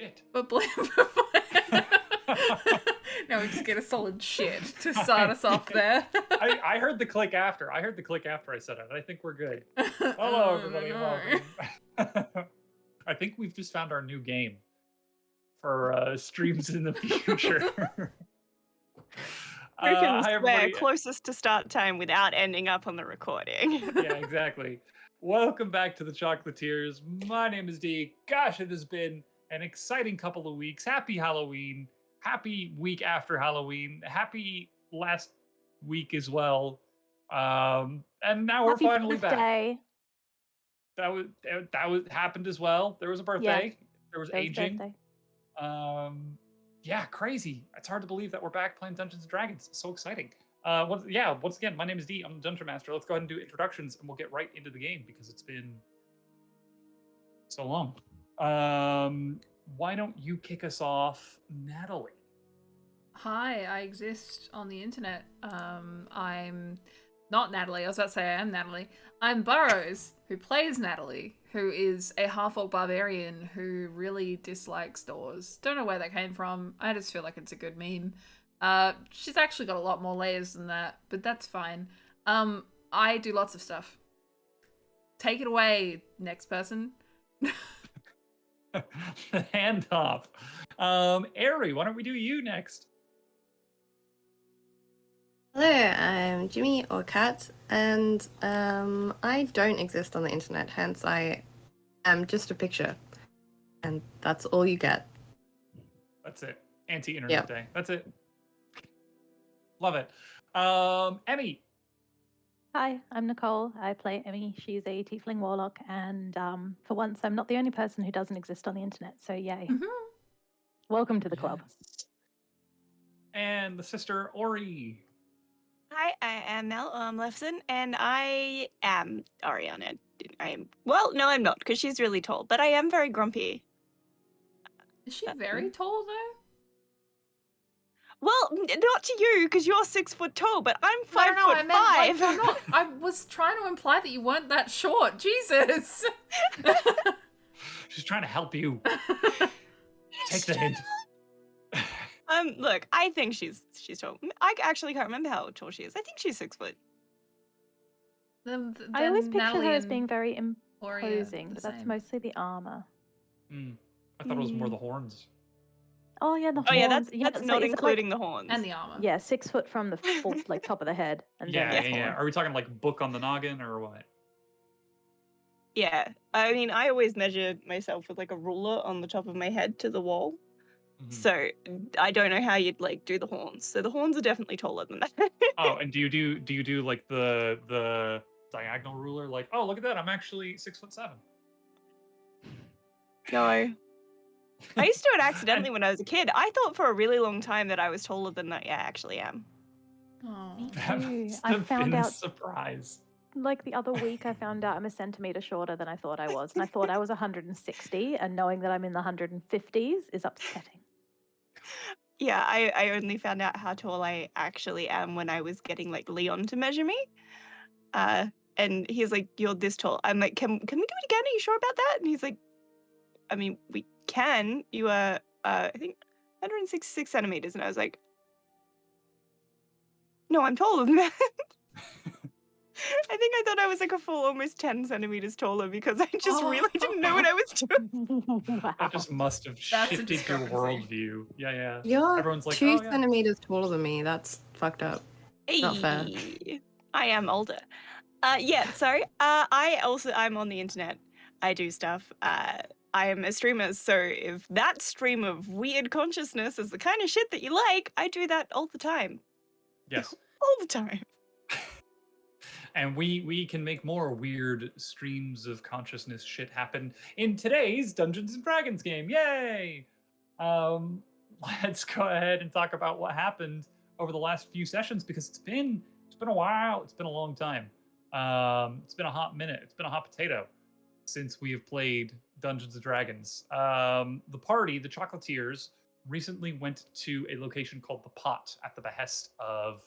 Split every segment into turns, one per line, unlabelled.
shit.
But now we just get a solid shit to start us off there.
I heard the click after. I said it. I think we're good. Hello, everybody, and welcome. I think we've just found our new game for streams in the future. Hi, everybody.
Closest to start time without ending up on the recording.
Yeah, exactly. Welcome back to the Chocolatiers. My name is D. Gosh, it has been an exciting couple of weeks. Happy Halloween. Happy week after Halloween. Happy last week as well. And now we're finally back. That was happened as well. There was a birthday. Yeah, there was aging. Yeah, crazy. It's hard to believe that we're back playing Dungeons and Dragons. It's so exciting. Once again, my name is D. I'm the Dungeon Master. Let's go ahead and do introductions, and we'll get right into the game because it's been so long. Why don't you kick us off, Natalie?
Hi, I exist on the internet. I'm not Natalie. I was about to say I am Natalie. I'm Burrows, who plays Natalie, who is a half-orc barbarian who really dislikes doors. Don't know where that came from. I just feel like it's a good meme. She's actually got a lot more layers than that, but that's fine. I do lots of stuff. Take it away, next person.
Hand off. Aery, why don't we do you next?
Hello, I'm Jimmy or Kat, and I don't exist on the internet, hence I am just a picture. And that's all you get.
That's it. Anti-internet day. That's it. Love it. Emmy.
Hi, I'm Nicole. I play Emmy. She's a tiefling warlock, and for once, I'm not the only person who doesn't exist on the internet, so yay. Mm-hmm. Welcome to the club.
And the sister, Ori.
Hi, I am Mel Lefson, and I am Oriana. No, I'm not, because she's really tall, but I am very grumpy.
Is she very tall, though?
Well, not to you, because you're 6 foot tall, but I'm 5 foot 5.
I was trying to imply that you weren't that short. Jesus.
She's trying to help you. Take the hint.
Look, I think she's tall. I actually can't remember how tall she is. I think she's 6 foot.
I always picture her as being very imposing, but that's mostly the armor.
I thought it was more the horns.
Oh yeah, the horns.
Oh yeah, that's not including the horns
and the armor.
Yeah, 6 foot from the full, top of the head. And
yeah. Are we talking like book on the noggin or what?
Yeah, I mean, I always measure myself with like a ruler on the top of my head to the wall. So I don't know how you'd like do the horns. So the horns are definitely taller than that.
Oh, and do you do like the diagonal ruler? Like, oh, look at that! I'm actually 6'7".
No, I used to do it accidentally when I was a kid. I thought for a really long time that I was taller than I actually am.
Oh,
I found out.
Surprise.
Like the other week, I found out I'm a centimeter shorter than I thought I was, and I thought I was 160, and knowing that I'm in the 150s is upsetting.
Yeah, I only found out how tall I actually am when I was getting like Leon to measure me. And he's like, "You're this tall." I'm like, "Can we do it again? Are you sure about that?" And he's like, "I mean, we can. You are, I think, 166 centimeters." And I was like, "No, I'm taller than that." I think I thought I was like a full almost 10 centimeters taller because I just really didn't know what I was doing.
Wow.
That just must have shifted your worldview. Yeah.
You're
Everyone's like,
2 centimeters taller than me. That's fucked up. Not fair.
I am older. Sorry. I'm on the internet. I do stuff. I am a streamer, so if that stream of weird consciousness is the kind of shit that you like, I do that all the time.
Yes.
All the time.
And we can make more weird streams of consciousness shit happen in today's Dungeons and Dragons game. Yay! Let's go ahead and talk about what happened over the last few sessions because it's been a while. It's been a long time. It's been a hot minute. It's been a hot potato since we have played Dungeons and Dragons. The party, the Chocolatiers, recently went to a location called the Pot at the behest of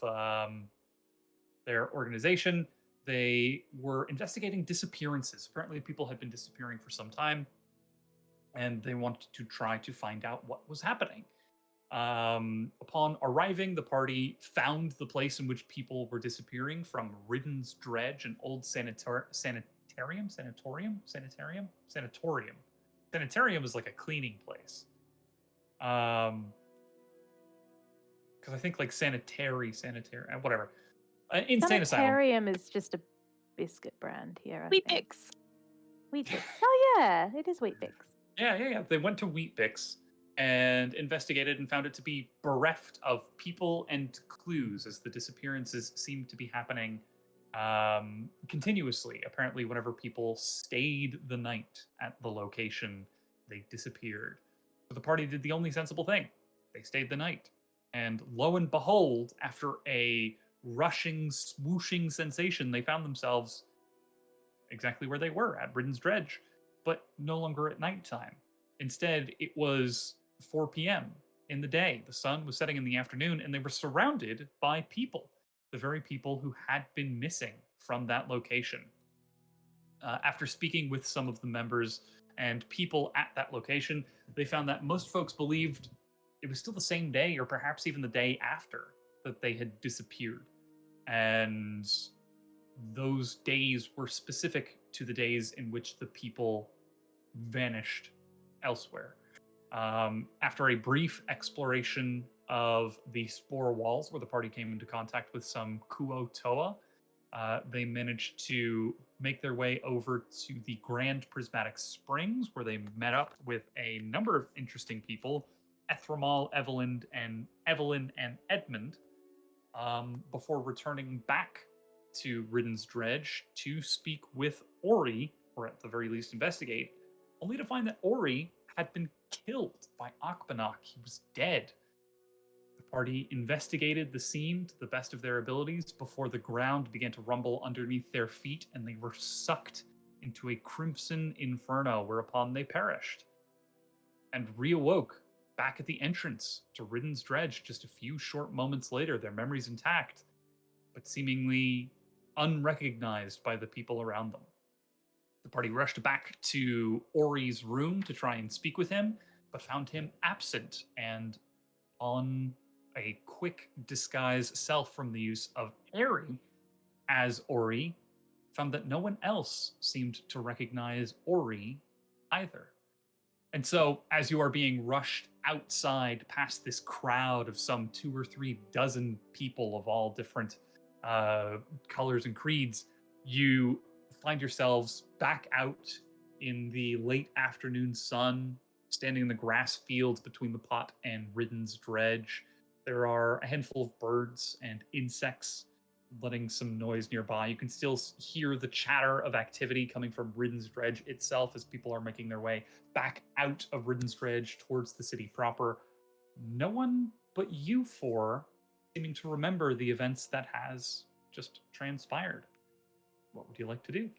their organization. They were investigating disappearances. Apparently, people had been disappearing for some time. and they wanted to try to find out what was happening. Upon arriving, the party found the place in which people were disappearing from Ridden's Dredge, an old sanitarium. Sanitarium is like a cleaning place. Because I think like sanitary, whatever. Insane asylum.
Sanitarium is just a biscuit brand here. I
Wheat
think.
Bix.
Wheat Bix. Oh yeah, it is Wheat Bix.
Yeah. They went to Wheat Bix and investigated and found it to be bereft of people and clues, as the disappearances seemed to be happening continuously. Apparently, whenever people stayed the night at the location, they disappeared. So the party did the only sensible thing. They stayed the night. And lo and behold, after a rushing, swooshing sensation, they found themselves exactly where they were, at Ridden's Dredge, but no longer at nighttime. Instead, it was 4 p.m. in the day. The sun was setting in the afternoon, and they were surrounded by people, the very people who had been missing from that location. After speaking with some of the members and people at that location, they found that most folks believed it was still the same day, or perhaps even the day after, that they had disappeared. And those days were specific to the days in which the people vanished elsewhere. After a brief exploration of the spore walls, where the party came into contact with some Kuo Toa, they managed to make their way over to the Grand Prismatic Springs, where they met up with a number of interesting people, Ethramal, Evelyn, and Edmund, before returning back to Ridden's Dredge to speak with Aery, or at the very least investigate, only to find that Aery had been killed by Akbanok. He was dead. The party investigated the scene to the best of their abilities before the ground began to rumble underneath their feet, and they were sucked into a crimson inferno, whereupon they perished and reawoke back at the entrance to Ridden's Dredge just a few short moments later, their memories intact, but seemingly unrecognized by the people around them. The party rushed back to Aery's room to try and speak with him, but found him absent, and on a quick disguise self from the use of Aery as Aery, found that no one else seemed to recognize Aery either. And so, as you are being rushed outside past this crowd of some 2 or 3 dozen people of all different colors and creeds, you find yourselves back out in the late afternoon sun, standing in the grass fields between the pot and Ridden's Dredge. There are a handful of birds and insects letting some noise nearby. You can still hear the chatter of activity coming from Ridden's Dredge itself as people are making their way back out of Ridden's Dredge towards the city proper. No one but you four seeming to remember the events that has just transpired. What would you like to do?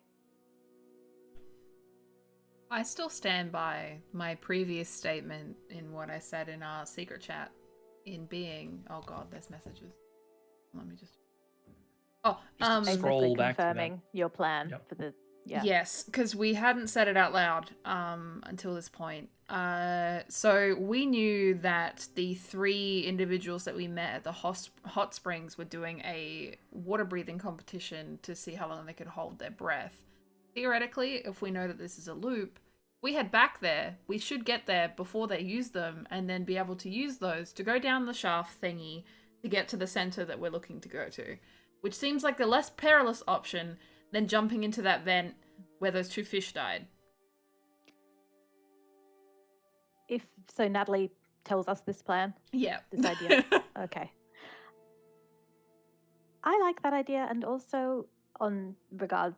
I still stand by my previous statement in what I said in our secret chat, in being, oh god, there's messages. Let me just...
Just scroll
Basically
back to that.
confirming your plan
Yep.
for the
Yes, because we hadn't said it out loud until this point. So we knew that the 3 individuals that we met at the hot springs were doing a water breathing competition to see how long they could hold their breath. Theoretically, if we know that this is a loop, we head back there. We should get there before they use them, and then be able to use those to go down the shaft thingy to get to the center that we're looking to go to, which seems like the less perilous option than jumping into that vent where those 2 fish died.
If so, Natalie tells us this plan.
Yeah.
This idea. Okay. I like that idea, and also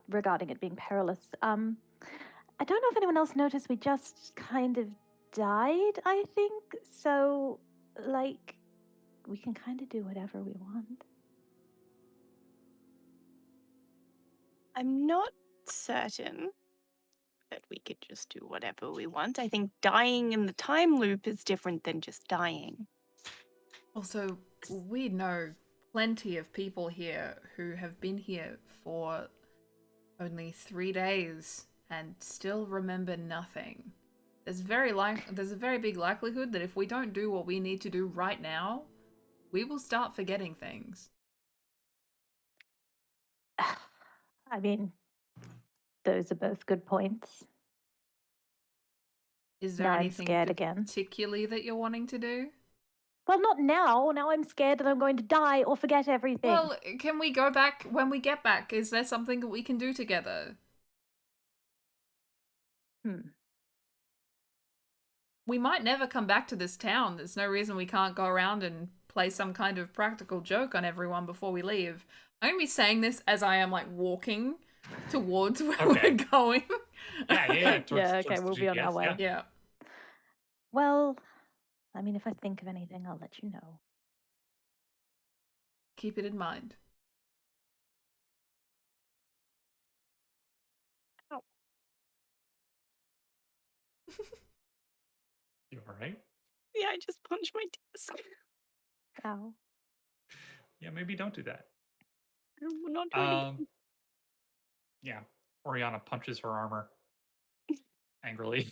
regarding it being perilous. I don't know if anyone else noticed. We just kind of died. I think so. Like, we can kind of do whatever we want.
I'm not certain that we could just do whatever we want. I think dying in the time loop is different than just dying.
Also, we know plenty of people here who have been here for only 3 days and still remember nothing. there's there's a very big likelihood that if we don't do what we need to do right now, we will start forgetting things.
I mean, those are both good points.
Is there
Now I'm
anything
scared again.
particularly that you're wanting to do?
Well, not now. Now I'm scared that I'm going to die or forget everything.
Well, can we go back when we get back? Is there something that we can do together? We might never come back to this town. There's no reason we can't go around and play some kind of practical joke on everyone before we leave. I'm gonna be saying this as I am like walking towards where
Okay.
we're going.
Yeah.
Yeah, okay,
towards the
we'll be on our
GPS,
way.
Yeah.
Well, I mean, if I think of anything, I'll let you know.
Keep it in mind.
Ow.
You all right?
Yeah, I just punched my desk.
Ow.
Yeah, maybe don't do that.
I will not do it again.
Yeah. Oriana punches her armor angrily.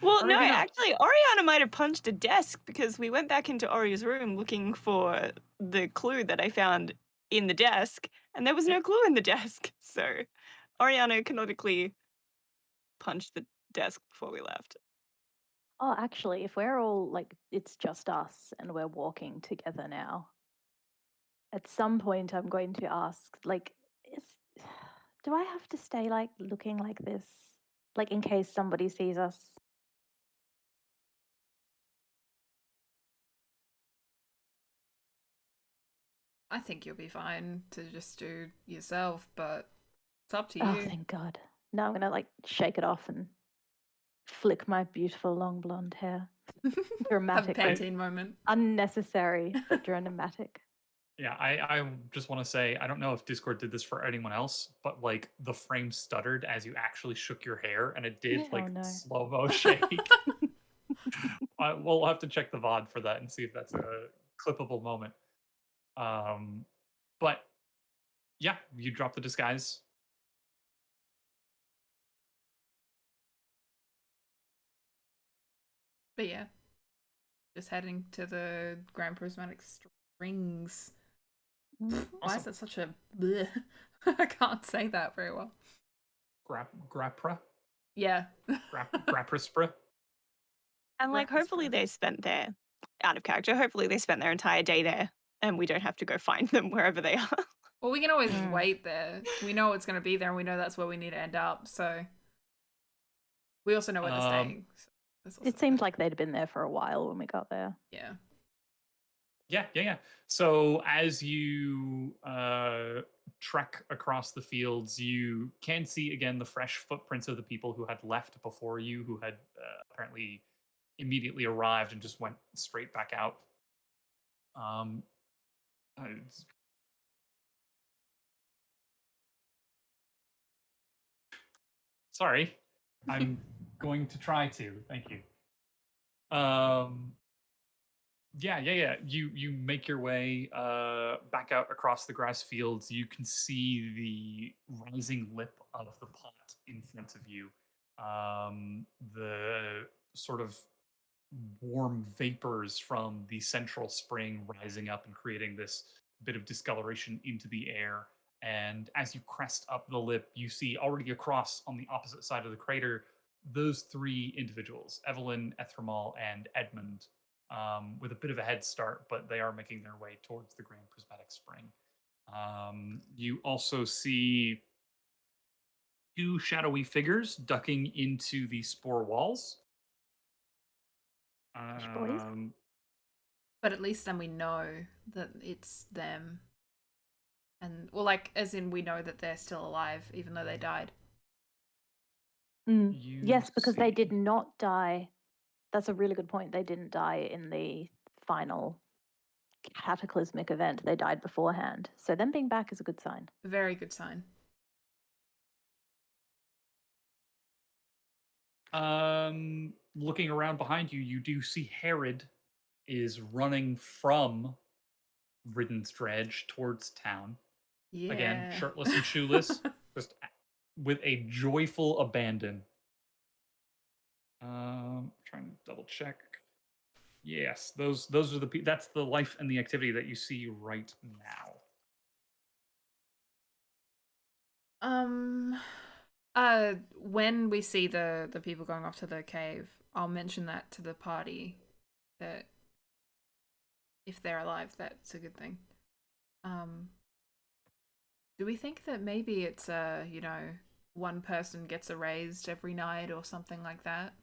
Well,
Or
no,
maybe not.
actually, Oriana might have punched a desk because we went back into Ori's room looking for the clue that I found in the desk, and there was no clue in the desk. So Oriana canonically punched the desk before we left.
Oh, actually, if we're all like, it's just us and we're walking together now, at some point I'm going to ask, like, do I have to stay like looking like this? Like, in case somebody sees us?
I think you'll be fine to just do yourself, but it's up to
Oh,
you.
thank God. Now I'm gonna like shake it off and flick my beautiful long blonde hair.
Have a
Dramatic.
Pantene moment.
Unnecessary, but dramatic.
Yeah, I just want to say, I don't know if Discord did this for anyone else, but like the frame stuttered as you actually shook your hair, and it did like
no.
slow-mo shake. We'll have to check the VOD for that and see if that's a clippable moment. But yeah, you drop the disguise.
But yeah, just heading to the Grand Prismatic Springs. Why
Awesome.
is that such a bleh? I can't say that very well.
Grapra?
Yeah.
Grapraspra?
And like, hopefully they spent their, out of character, hopefully they spent their entire day there and we don't have to go find them wherever they are.
Well, we can always wait there. We know it's going to be there and we know that's where we need to end up, so we also know where they're staying. So
it seemed like they'd been there for a while when we got there.
Yeah.
Yeah. So as you trek across the fields, you can see again the fresh footprints of the people who had left before you, who had apparently immediately arrived and just went straight back out. Sorry, I'm going to try to. Thank you. Yeah. You make your way back out across the grass fields. You can see the rising lip of the pot in front of you. The sort of warm vapors from the central spring rising up and creating this bit of discoloration into the air. And as you crest up the lip, you see already across on the opposite side of the crater those three individuals, Evelyn, Ethramal, and Edmund, with a bit of a head start, but they are making their way towards the Grand Prismatic Spring. You also see two shadowy figures ducking into the spore walls.
Boys?
But at least then we know that it's them. And, well, like, as in we know that they're still alive, even though they died.
Yes, because they did not die. That's a really good point. They didn't die in the final cataclysmic event. They died beforehand. So them being back is a good sign.
Very good sign.
Looking around behind you, you do see Herod is running from Ridden's Dredge towards town.
Yeah.
Again, shirtless and shoeless, just with a joyful abandon. Trying to double check. Yes, those are that's the life and the activity that you see right now.
When we see the people going off to the cave, I'll mention that to the party, that if they're alive, that's a good thing. Do we think that maybe it's one person gets erased every night or something like that?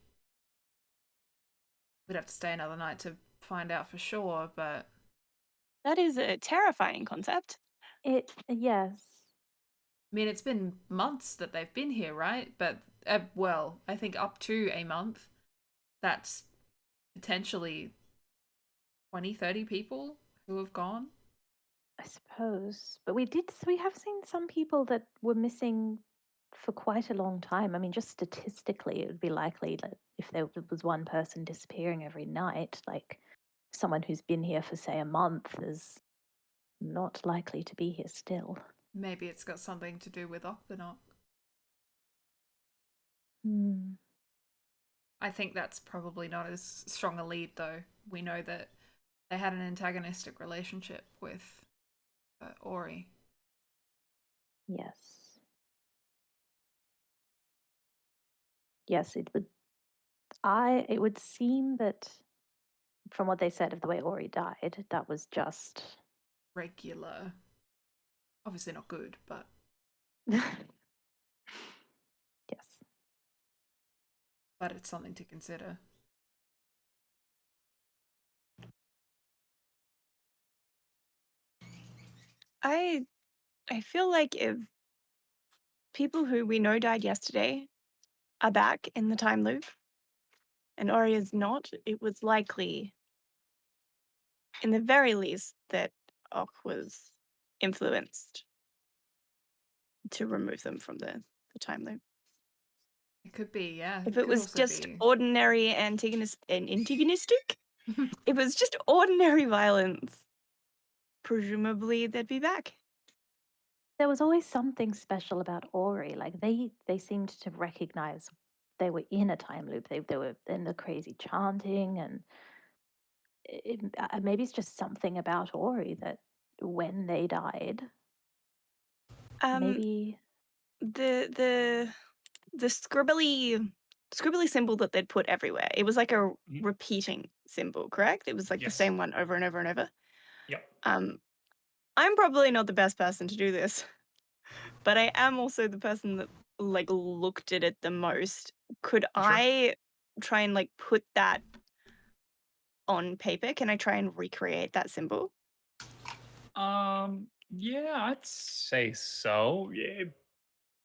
We'd have to stay another night to find out for sure, but
That is a terrifying concept.
Yes.
I mean, it's been months that they've been here, right? But, well, I think up to a month, that's potentially 20, 30 people who have gone.
I suppose. But we have seen some people that were missing for quite a long time. I mean, just statistically, it would be likely that if there was one person disappearing every night, like someone who's been here for, say, a month is not likely to be here still.
Maybe it's got something to do with Okbanok.
Hmm.
I think that's probably not as strong a lead, though. We know that they had an antagonistic relationship with Aery.
Yes. Yes, it would. It would seem that from what they said of the way Ori died, that was just
Regular. Obviously not good, but
yes.
it's something to consider.
I feel like if people who we know died yesterday are back in the time loop and Ori is not, it was likely, in the very least, that Ok was influenced to remove them from the time loop.
It could be, yeah.
If
It
it
could
was
also
just
be...
ordinary antagonistic, if it was just ordinary violence, presumably they'd be back.
There was always something special about Ori. Like they seemed to recognize they were in a time loop. They were in the crazy chanting, and maybe it's just something about Ori that when they died, maybe
The scribbly symbol that they'd put everywhere. It was like a repeating symbol, correct? It was like the
Yes.
same one over and over and over.
Yep.
I'm probably not the best person to do this, but I am also the person that like looked at it the most. Could I try and like put that on paper? Can I try and recreate that symbol?
Yeah, I'd say so. Yeah,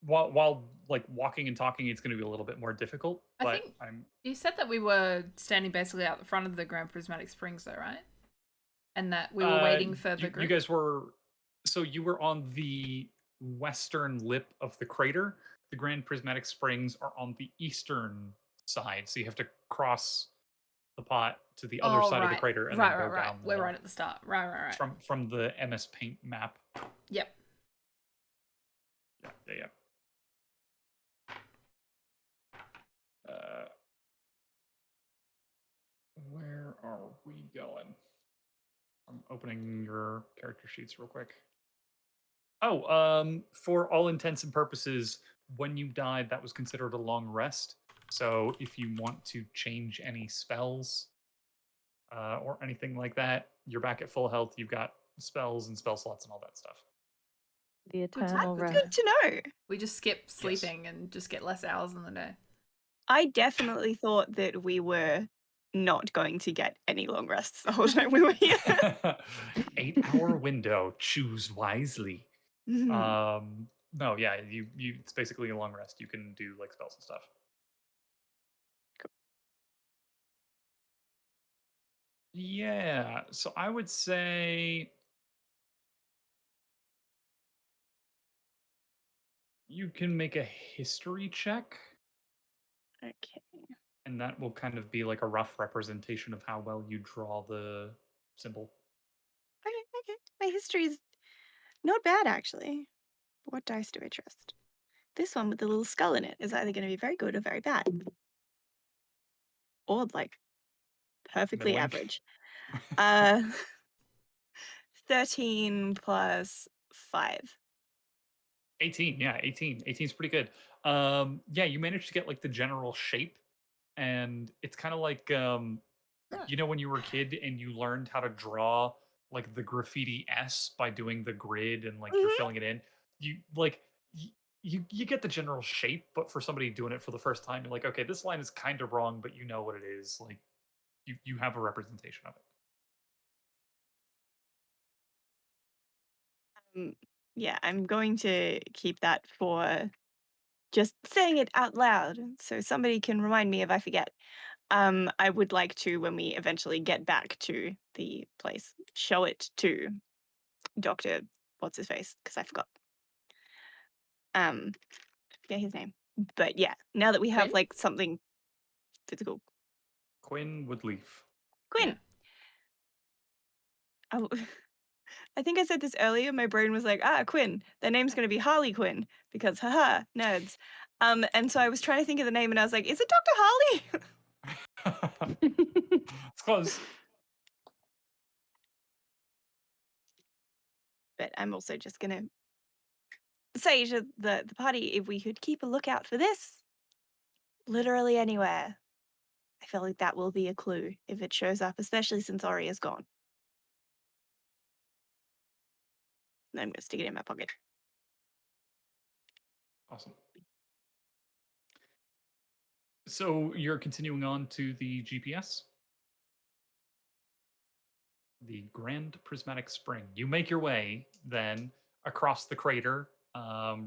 while like walking and talking, it's going to be a little bit more difficult.
I
But
think
I'm.
you said that we were standing basically out the front of the Grand Prismatic Springs, though, right? And that we were waiting for the group.
You guys were. So you were on the western lip of the crater. The Grand Prismatic Springs are on the eastern side, so you have to cross the pot to the other side of the crater and then go down.
We're right at the start. Right.
From the MS Paint map.
Yep.
Yeah. Where are we going? I'm opening your character sheets real quick. Oh, for all intents and purposes, when you died, that was considered a long rest. So if you want to change any spells or anything like that, you're back at full health. You've got spells and spell slots and all that stuff.
the eternal
That's
rest.
good to know.
We just skip sleeping and just get less hours in the day.
I definitely thought that we were not going to get any long rests the whole time we were here.
8-hour window. Choose wisely. No, yeah, you it's basically a long rest. You can do like spells and stuff.
Cool.
Yeah, so I would say you can make a history check,
Okay.
and that will kind of be like a rough representation of how well you draw the symbol.
Okay. My history's not bad, actually. What dice do I trust? This one with the little skull in it is either going to be very good or very bad. or like perfectly
Middling.
average. 13 plus 5.
18, yeah, 18. 18 is pretty good. Yeah, you managed to get like the general shape, and it's kind of like when you were a kid and you learned how to draw like the graffiti S by doing the grid and like you're
Mhm.
filling it in. You like you get the general shape, but for somebody doing it for the first time, you're like, okay, this line is kind of wrong, but you know what it is. Like you have a representation of it.
Yeah, I'm going to keep that for just saying it out loud so somebody can remind me if I forget. I would like to, when we eventually get back to the place, show it to Dr. What's his face, because I forgot. Forget his name. But yeah, now that we have
Quinn?
like something physical.
Quinn Woodleaf.
Quinn.
Yeah.
I think I said this earlier. My brain was like, Quinn. Their name's going to be Harley Quinn because, haha, nerds. And so I was trying to think of the name, and I was like, is it Dr. Harley?
It's close.
But I'm also just going to say to the party, if we could keep a lookout for this, literally anywhere. I feel like that will be a clue if it shows up, especially since Ori is gone. And I'm going to stick it in my pocket.
Awesome. So you're continuing on to the GPS? The Grand Prismatic Spring. You make your way then across the crater,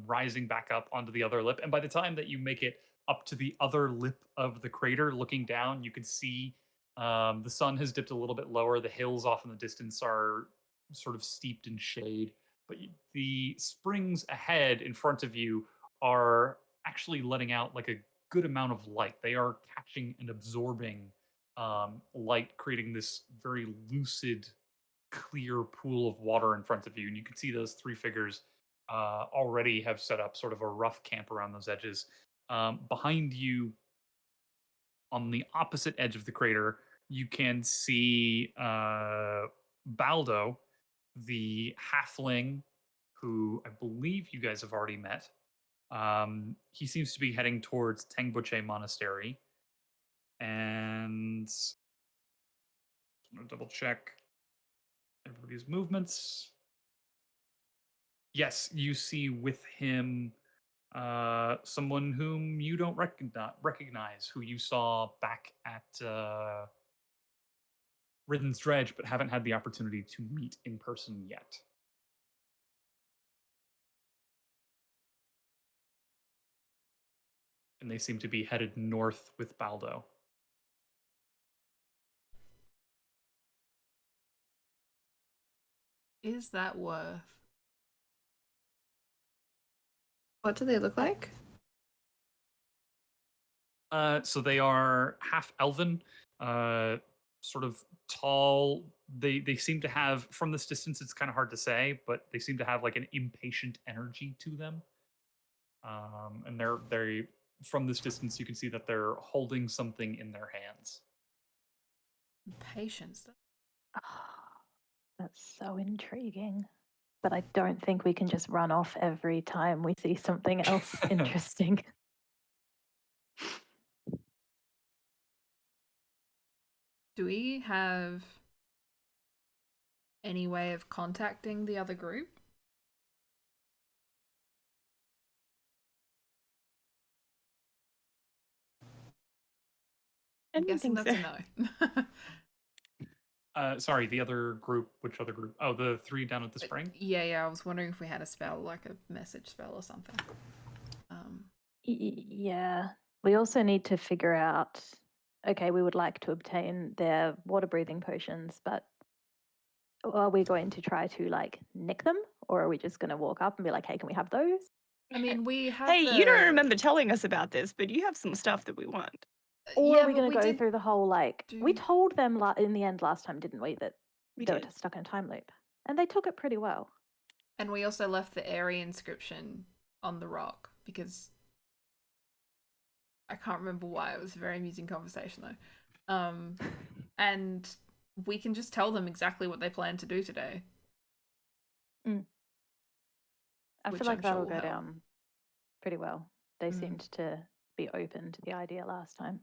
rising back up onto the other lip. And by the time that you make it up to the other lip of the crater, looking down, you can see the sun has dipped a little bit lower. The hills off in the distance are sort of steeped in shade. But the springs ahead in front of you are actually letting out like a good amount of light. They are catching and absorbing light, creating this very lucid, clear pool of water in front of you. And you can see those three figures already have set up sort of a rough camp around those edges. Behind you, on the opposite edge of the crater, you can see Baldo, the halfling, who I believe you guys have already met. He seems to be heading towards Tengboche Monastery. And I'm going to double check everybody's movements. Yes, you see with him someone whom you don't recognize, who you saw back at Ridden's Dredge, but haven't had the opportunity to meet in person yet. And they seem to be headed north with Baldo.
Is that worth?
What do they look like?
So they are half elven, sort of tall. They seem to have, from this distance, it's kind of hard to say, but they seem to have like an impatient energy to them. And they from this distance, you can see that they're holding something in their hands.
Patience.
That's so intriguing. But I don't think we can just run off every time we see something else interesting.
Do we have any way of contacting the other group? I'm guessing that's a no.
Sorry, the other group. Which other group? Oh, the three down at the spring?
Yeah, I was wondering if we had a spell, like a message spell or something.
Yeah. We also need to figure out, okay, we would like to obtain their water breathing potions, but are we going to try to like nick them, or are we just going to walk up and be like, hey, can we have those?
I mean, we have
Hey, you don't remember telling us about this, but you have some stuff that we want.
Or
yeah,
are we
but
going to go through the whole like, we
do-
told them in the end last time, didn't we, that
We
they were
did.
stuck in a time loop? And they took it pretty well.
And we also left the Aery inscription on the rock because I can't remember why. It was a very amusing conversation though. And we can just tell them exactly what they plan to do today.
I
Which
feel like
I'm sure
that'll
will
go
help.
down pretty well. They
Mm.
seemed to be open to the idea last time.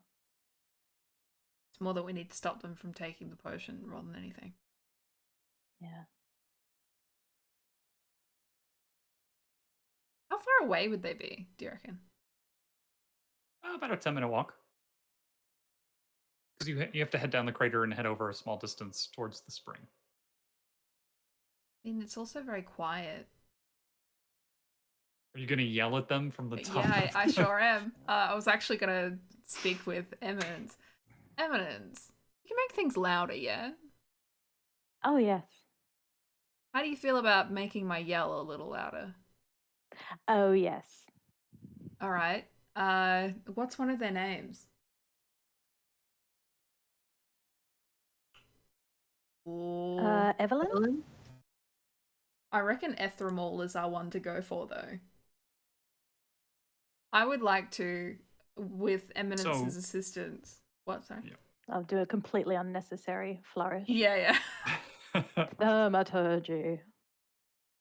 It's more that we need to stop them from taking the potion rather than anything.
Yeah.
How far away would they be, do you reckon?
About a 10-minute walk. Because you have to head down the crater and head over a small distance towards the spring.
I mean, it's also very quiet.
Are you going to yell at them from the top?
Yeah, I sure am. I was actually going to speak with Eminence. Eminence, you can make things louder, yeah?
Oh, yes.
How do you feel about making my yell a little louder?
Oh, yes.
All right. What's one of their names?
Evelyn?
I reckon Ethramol is our one to go for, though. I would like to, with Eminence's assistance. What, sorry?
Yeah.
I'll do a completely unnecessary flourish.
Yeah.
Thaumaturgy.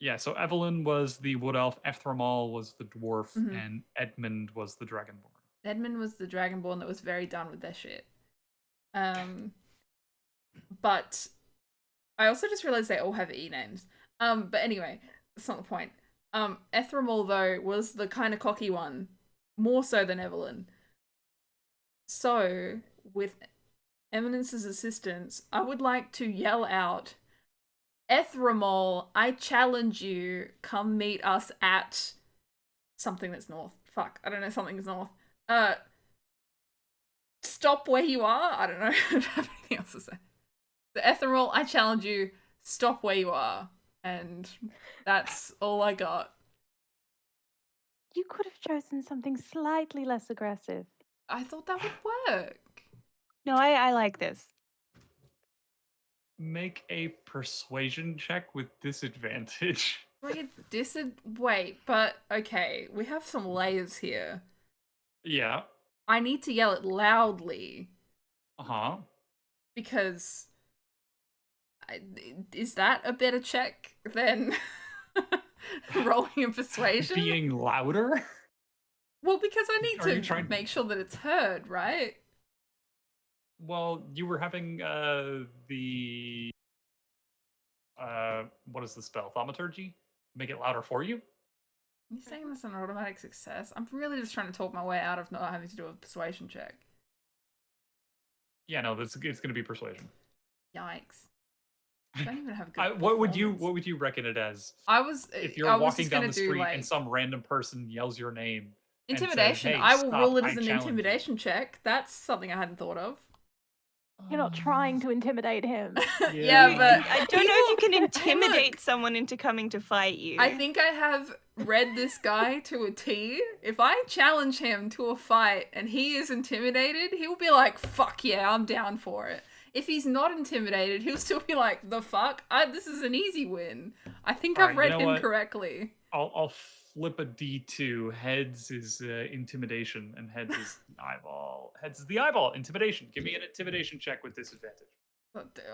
Yeah, so Evelyn was the wood elf, Ethramal was the dwarf,
Mhm.
and Edmund was the dragonborn.
Edmund was the dragonborn that was very done with their shit. But I also just realized they all have E names. But anyway, that's not the point. Ethramol, though, was the kind of cocky one, more so than Evelyn. So, with Eminence's assistance, I would like to yell out, Ethramol, I challenge you, come meet us at something that's north. Fuck, I don't know, something that's north. Stop where you are? I don't know. I don't have anything else to say. The Ethramol, I challenge you, stop where you are. And that's all I got.
You could have chosen something slightly less aggressive.
I thought that would work.
No, I like this.
Make a persuasion check with disadvantage.
Wait, but okay, we have some layers here.
Yeah.
I need to yell it loudly.
Uh-huh.
Because is that a better check than rolling a persuasion?
Being louder?
Well, because I need
Are you
to make sure that it's heard, right?
Well, you were having the what is the spell? Thaumaturgy? Make it louder for you?
You saying this an automatic success? I'm really just trying to talk my way out of not having to do a persuasion check.
Yeah, no, it's going to be persuasion.
Yikes. I don't even have good
what would you reckon it as? If you're walking down the street and some random person yells your name.
Intimidation.
And says, hey,
I will
stop,
rule it as
I
an
challenge
intimidation check. That's something I hadn't thought of.
You're not trying to intimidate him.
Yeah, but
I don't know if you can intimidate someone into coming to fight you.
I think I have read this guy to a T. If I challenge him to a fight and he is intimidated, he'll be like, fuck yeah, I'm down for it. If he's not intimidated, he'll still be like, the fuck? This is an easy win. I think I've read him correctly.
I'll flip a D2. Heads is intimidation, and heads is eyeball. Heads is the eyeball. Intimidation. Give me an intimidation check with disadvantage.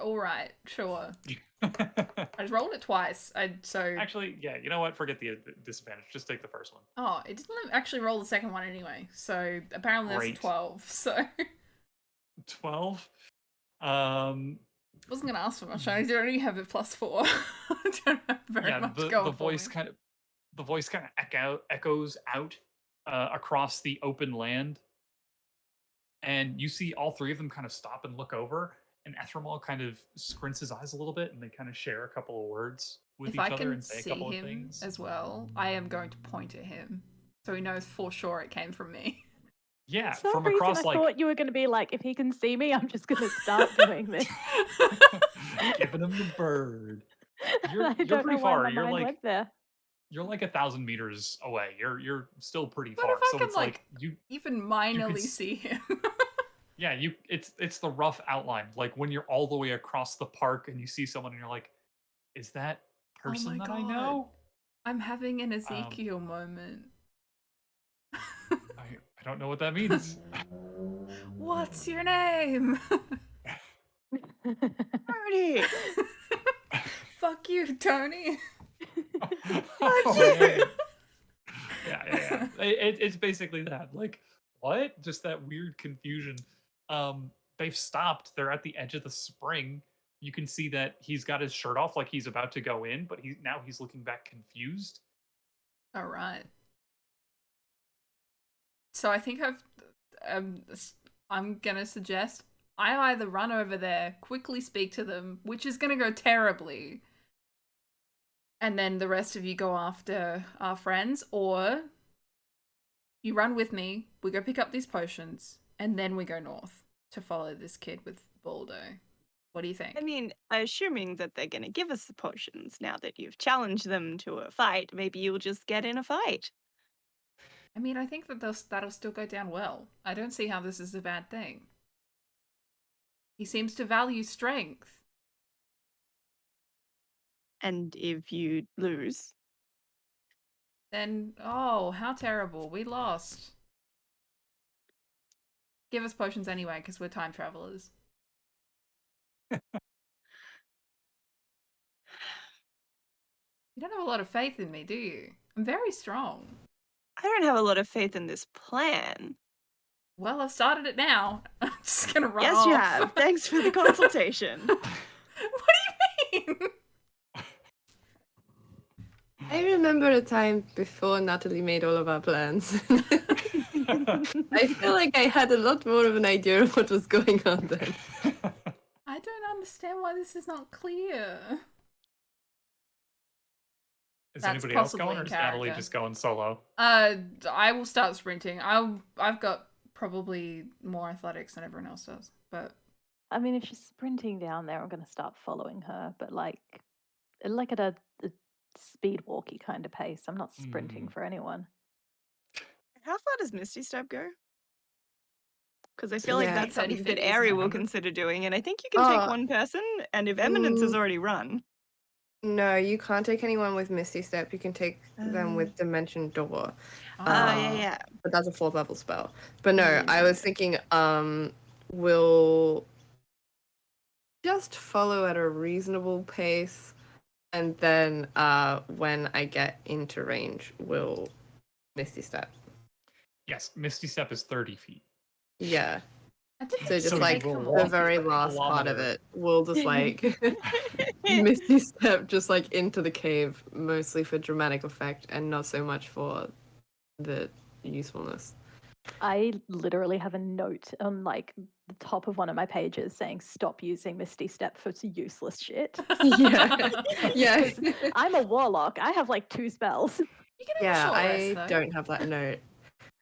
All right, sure. I just rolled it twice.
Actually, yeah. You know what? Forget the disadvantage. Just take the first one.
Oh, it didn't actually roll the second one anyway. So apparently that's 12. So
12.
Wasn't gonna ask for much. I already have a +4. I don't have very much going
the voice kind of echoes out across the open land, and you see all three of them kind of stop and look over, and Ethramal kind of squints his eyes a little bit, and they kind of share a couple of words with each other and say a couple of things.
As well, I am going to point at him so he knows for sure it came from me.
Yeah,
For some
from
reason,
across
I
like
thought you were going to be like, if he can see me, I'm just going to start doing this.
giving him the bird. You're
I don't
pretty
know why
far.
my
You're
mind
like
went there.
you're like 1,000 meters away. You're still pretty
But
far.
if I
So
can
it's like you
even minorly see him.
Yeah, it's the rough outline. Like when you're all the way across the park and you see someone and you're like, is that person that I know?
I'm having an Ezekiel moment.
I don't know what that means.
What's your name?
Party!
Fuck you, Tony.
Oh, man. Yeah. It's basically that. Like, what? Just that weird confusion. They've stopped. They're at the edge of the spring. You can see that he's got his shirt off, like he's about to go in, but he's looking back confused.
All right. So I think I'm gonna suggest I either run over there, quickly speak to them, which is gonna go terribly, and then the rest of you go after our friends, or you run with me, we go pick up these potions, and then we go north to follow this kid with Baldo. What do you think?
I mean, assuming that they're going to give us the potions now that you've challenged them to a fight, maybe you'll just get in a fight.
I mean, I think that that'll still go down well. I don't see how this is a bad thing. He seems to value strength.
And if you lose,
Then, oh, how terrible. We lost. Give us potions anyway, because we're time travelers. You don't have a lot of faith in me, do you? I'm very strong.
I don't have a lot of faith in this plan.
Well, I've started it now. I'm just gonna run
Yes,
off.
you have. Thanks for the consultation.
What do you mean?
I remember a time before Natalie made all of our plans. I feel like I had a lot more of an idea of what was going on then.
I don't understand why this is not clear.
Is
That's
anybody else
possibly
going, or
in
is Natalie
character.
just going solo?
I will start sprinting. I've got probably more athletics than everyone else does, but
I mean, if she's sprinting down there, I'm going to start following her, but like at a speed walky kind of pace. I'm not sprinting for anyone.
How far does Misty Step go? Because I feel like
Yeah.
that's
30
something
feet,
that
isn't
Aery
it?
will
100?
consider doing, and I think you can take
Oh.
one person, and if Eminence has already run.
No, you can't take anyone with Misty Step. You can take them with Dimension Door.
Yeah.
But that's a 4th level spell. But no,
Yeah.
I was thinking, we'll just follow at a reasonable pace, and then when I get into range, we'll Misty Step.
Yes, Misty Step is 30 feet.
Yeah.
I didn't
So just
So you
like
will
the
walk
very
a
last part of
kilometer.
it, we'll just like Misty Step just like into the cave, mostly for dramatic effect and not so much for the usefulness.
I literally have a note on like the top of one of my pages saying stop using Misty Step for useless shit.
Yeah.
I'm a warlock. I have like 2 spells.
You can have a
Yeah,
short rest,
I
though.
don't have that note.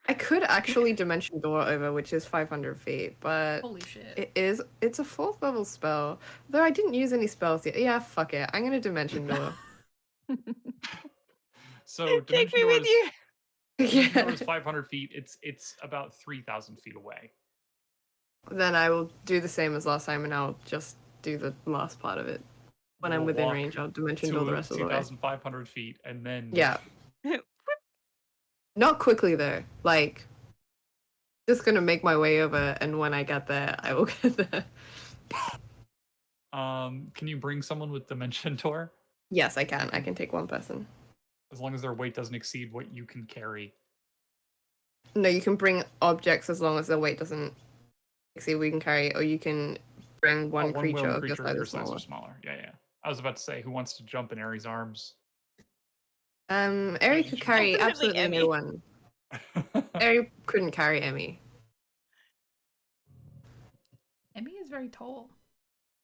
I could actually Dimension Door over, which is 500 feet, but
Holy shit.
it's a 4th level spell. Though I didn't use any spells yet. Yeah, fuck it. I'm gonna Dimension Door.
So
Take
Dimension
me
Door
with
is,
you.
Dimension Door
Yeah.
is 500 feet. It's about 3,000 feet away.
Then I will do the same as last time, and I'll just do the last part of it. When I'm
We'll
within
walk
range, I'll Dimension Door the rest of the way.
2,500 feet, and then
Yeah. Not quickly though. Like, just gonna make my way over, and when I get there, I will get there.
Can you bring someone with Dimension Door?
Yes, I can. I can take one person.
As long as their weight doesn't exceed what you can carry.
No, you can bring objects as long as their weight doesn't exceed what you can carry, or you can bring one creature
willing
of your
creature
size
of
or
your size
smaller.
or smaller. Yeah. I was about to say, who wants to jump in Aery's arms?
Aery could carry
Definitely
absolutely
Emmy.
no one. Aery couldn't carry Emmy.
Emmy is very tall.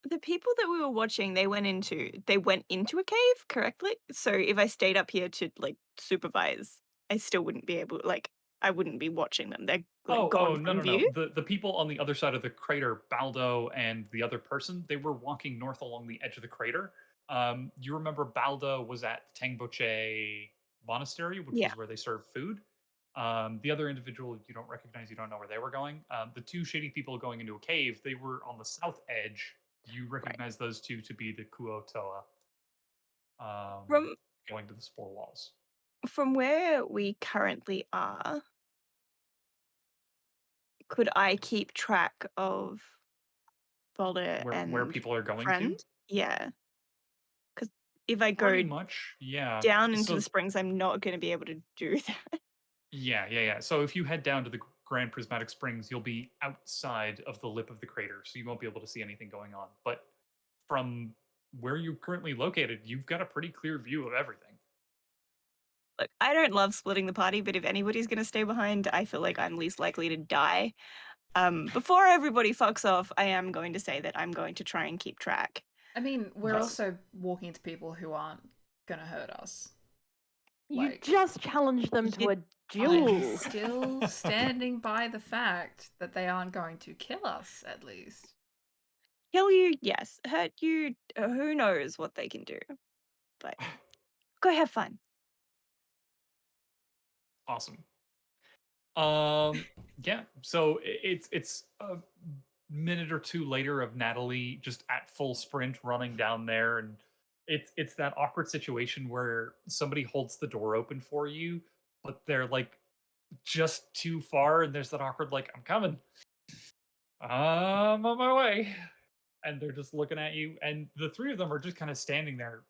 The people that we were watching, they went into a cave, correctly? So if I stayed up here to like supervise, I still wouldn't be able, like, I wouldn't be watching them. They're like gone from
No.
view.
The people on the other side of the crater, Baldo and the other person, they were walking north along the edge of the crater. You remember Baldo was at Tangboche Monastery, which
Yeah.
was where they served food. The other individual you don't recognize, you don't know where they were going. The 2 shady people going into a cave, they were on the south edge. You recognize those 2 to be the Kuotoa going to the spore walls.
From where we currently are, could I keep track of Boulder
Where
and
people are going
friend?
to?
Yeah, because if I
Pretty
go
much, yeah.
down into the
So
springs, I'm not going to be able to do that.
yeah. So if you head down to the Grand Prismatic Springs, you'll be outside of the lip of the crater, so you won't be able to see anything going on. But from where you're currently located, you've got a pretty clear view of everything.
Look, I don't love splitting the party, but if anybody's going to stay behind, I feel like I'm least likely to die. Before everybody fucks off, I am going to say that I'm going to try and keep track.
I mean, we're
Yes.
also walking to people who aren't gonna hurt us.
You
Like,
just challenged them to
You-
a
I'm
duel.
still standing by the fact that they aren't going to kill us, at least.
Kill you, yes. Hurt you, who knows what they can do. But go have fun.
Awesome. Yeah. So it's a minute or two later of Natalie just at full sprint running down there, and it's that awkward situation where somebody holds the door open for you, but they're like just too far, and there's that awkward like, I'm coming. I'm on my way. And they're just looking at you, and the three of them are just kind of standing there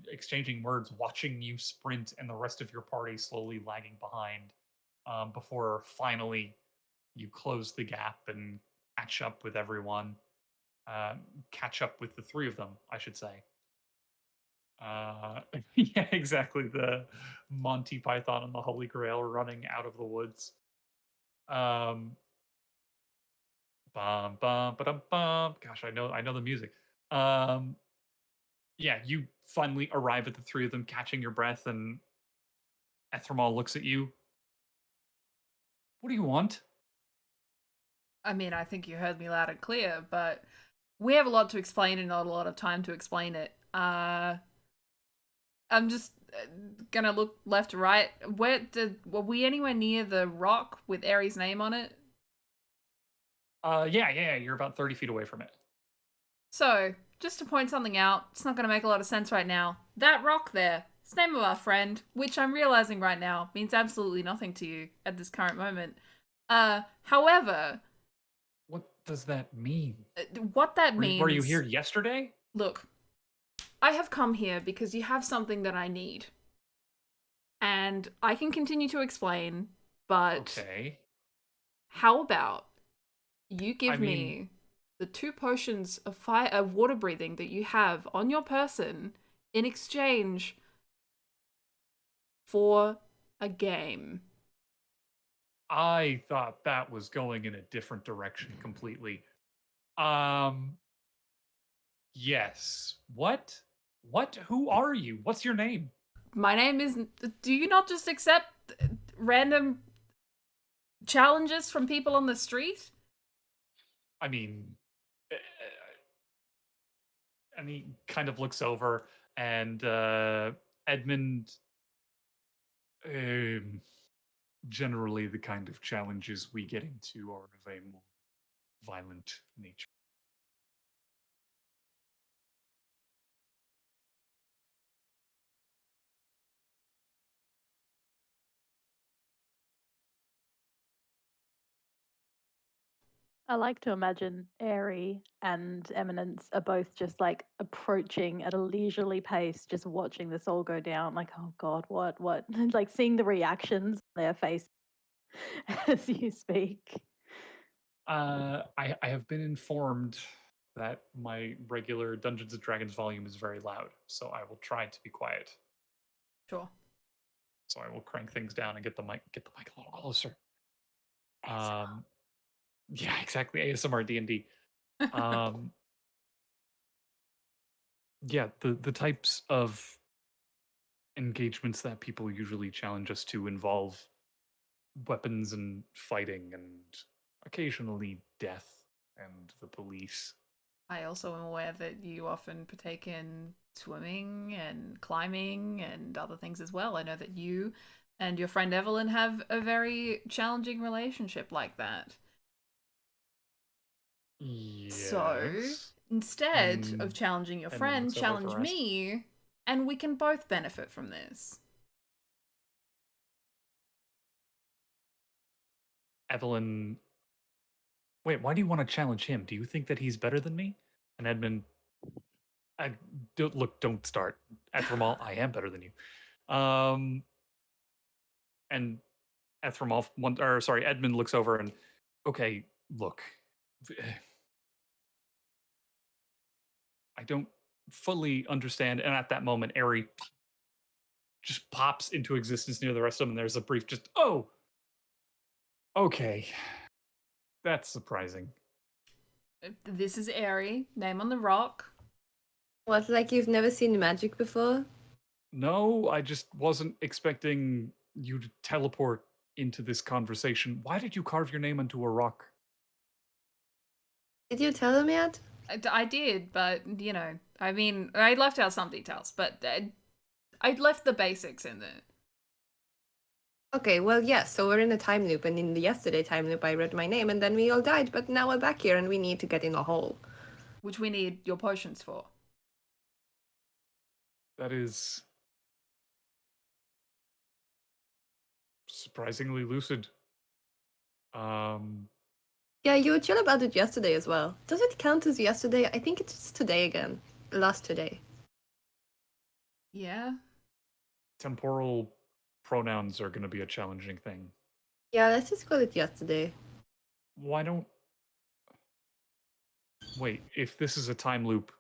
exchanging words, watching you sprint, and the rest of your party slowly lagging behind, before finally you close the gap and catch up with everyone. Catch up with the three of them, I should say. Yeah, exactly. The Monty Python and the Holy Grail running out of the woods. Um, bum bum ba bum. Gosh, I know the music. Um, yeah, you finally arrive at the three of them, catching your breath, and Ethramal looks at you. What do you want?
I mean, I think you heard me loud and clear, but we have a lot to explain and not a lot of time to explain it. I'm just gonna look left to right. Were we anywhere near the rock with Aery's name on it?
Yeah, you're about 30 feet away from it.
So, just to point something out, it's not gonna make a lot of sense right now. That rock there, it's the name of our friend, which I'm realizing right now means absolutely nothing to you at this current moment. However,
What does that mean?
what that
Were you
means.
here yesterday?
Look, I have come here because you have something that I need. And I can continue to explain, but
Okay.
how about you give
I mean,
me the 2 potions of fire of water breathing that you have on your person in exchange for a game.
I thought that was going in a different direction completely. Um, yes. What? What? Who are you? What's your name?
My name is. Do you not just accept random challenges from people on the street?
I mean, uh, and he kind of looks over, and Edmund, um, generally the kind of challenges we get into are of a more violent nature.
I like to imagine Aery and Eminence are both just like approaching at a leisurely pace, just watching this all go down. Like, oh God, what? Like seeing the reactions on their face as you speak.
I have been informed that my regular Dungeons and Dragons volume is very loud, so I will try to be quiet.
Sure.
So I will crank things down and get the mic a little closer.
ASMR.
Yeah, exactly. ASMR D&D. Um, yeah, the types of engagements that people usually challenge us to involve weapons and fighting and occasionally death and the police.
I also am aware that you often partake in swimming and climbing and other things as well. I know that you and your friend Evelyn have a very challenging relationship like that. So,
Yes.
instead of challenging your
And then
friend,
looks over at the
challenge
rest.
me, and we can both benefit from this.
Evelyn Wait, why do you want to challenge him? Do you think that he's better than me? And Edmund, I don't look. Don't start. Ethramal, I am better than you. And Ethramal, Edmund looks over and, okay, look, I don't fully understand. And at that moment, Aery just pops into existence near the rest of them. And there's a brief, just, oh, okay, that's surprising.
This is Aery, name on the rock.
What, like you've never seen magic before?
No, I just wasn't expecting you to teleport into this conversation. Why did you carve your name into a rock?
Did you tell them yet?
I did, but, you know, I mean, I left out some details, but I left the basics in there.
Okay, well, yes, so we're in a time loop, and in the yesterday time loop I read my name, and then we all died, but now we're back here, and we need to get in a hole.
Which we need your potions for.
That is surprisingly lucid.
Yeah, you were chill about it yesterday as well. Does it count as yesterday? I think it's today again. Last today.
Yeah?
Temporal pronouns are going to be a challenging thing.
Yeah, let's just call it yesterday.
Why don't... Wait, if this is a time loop,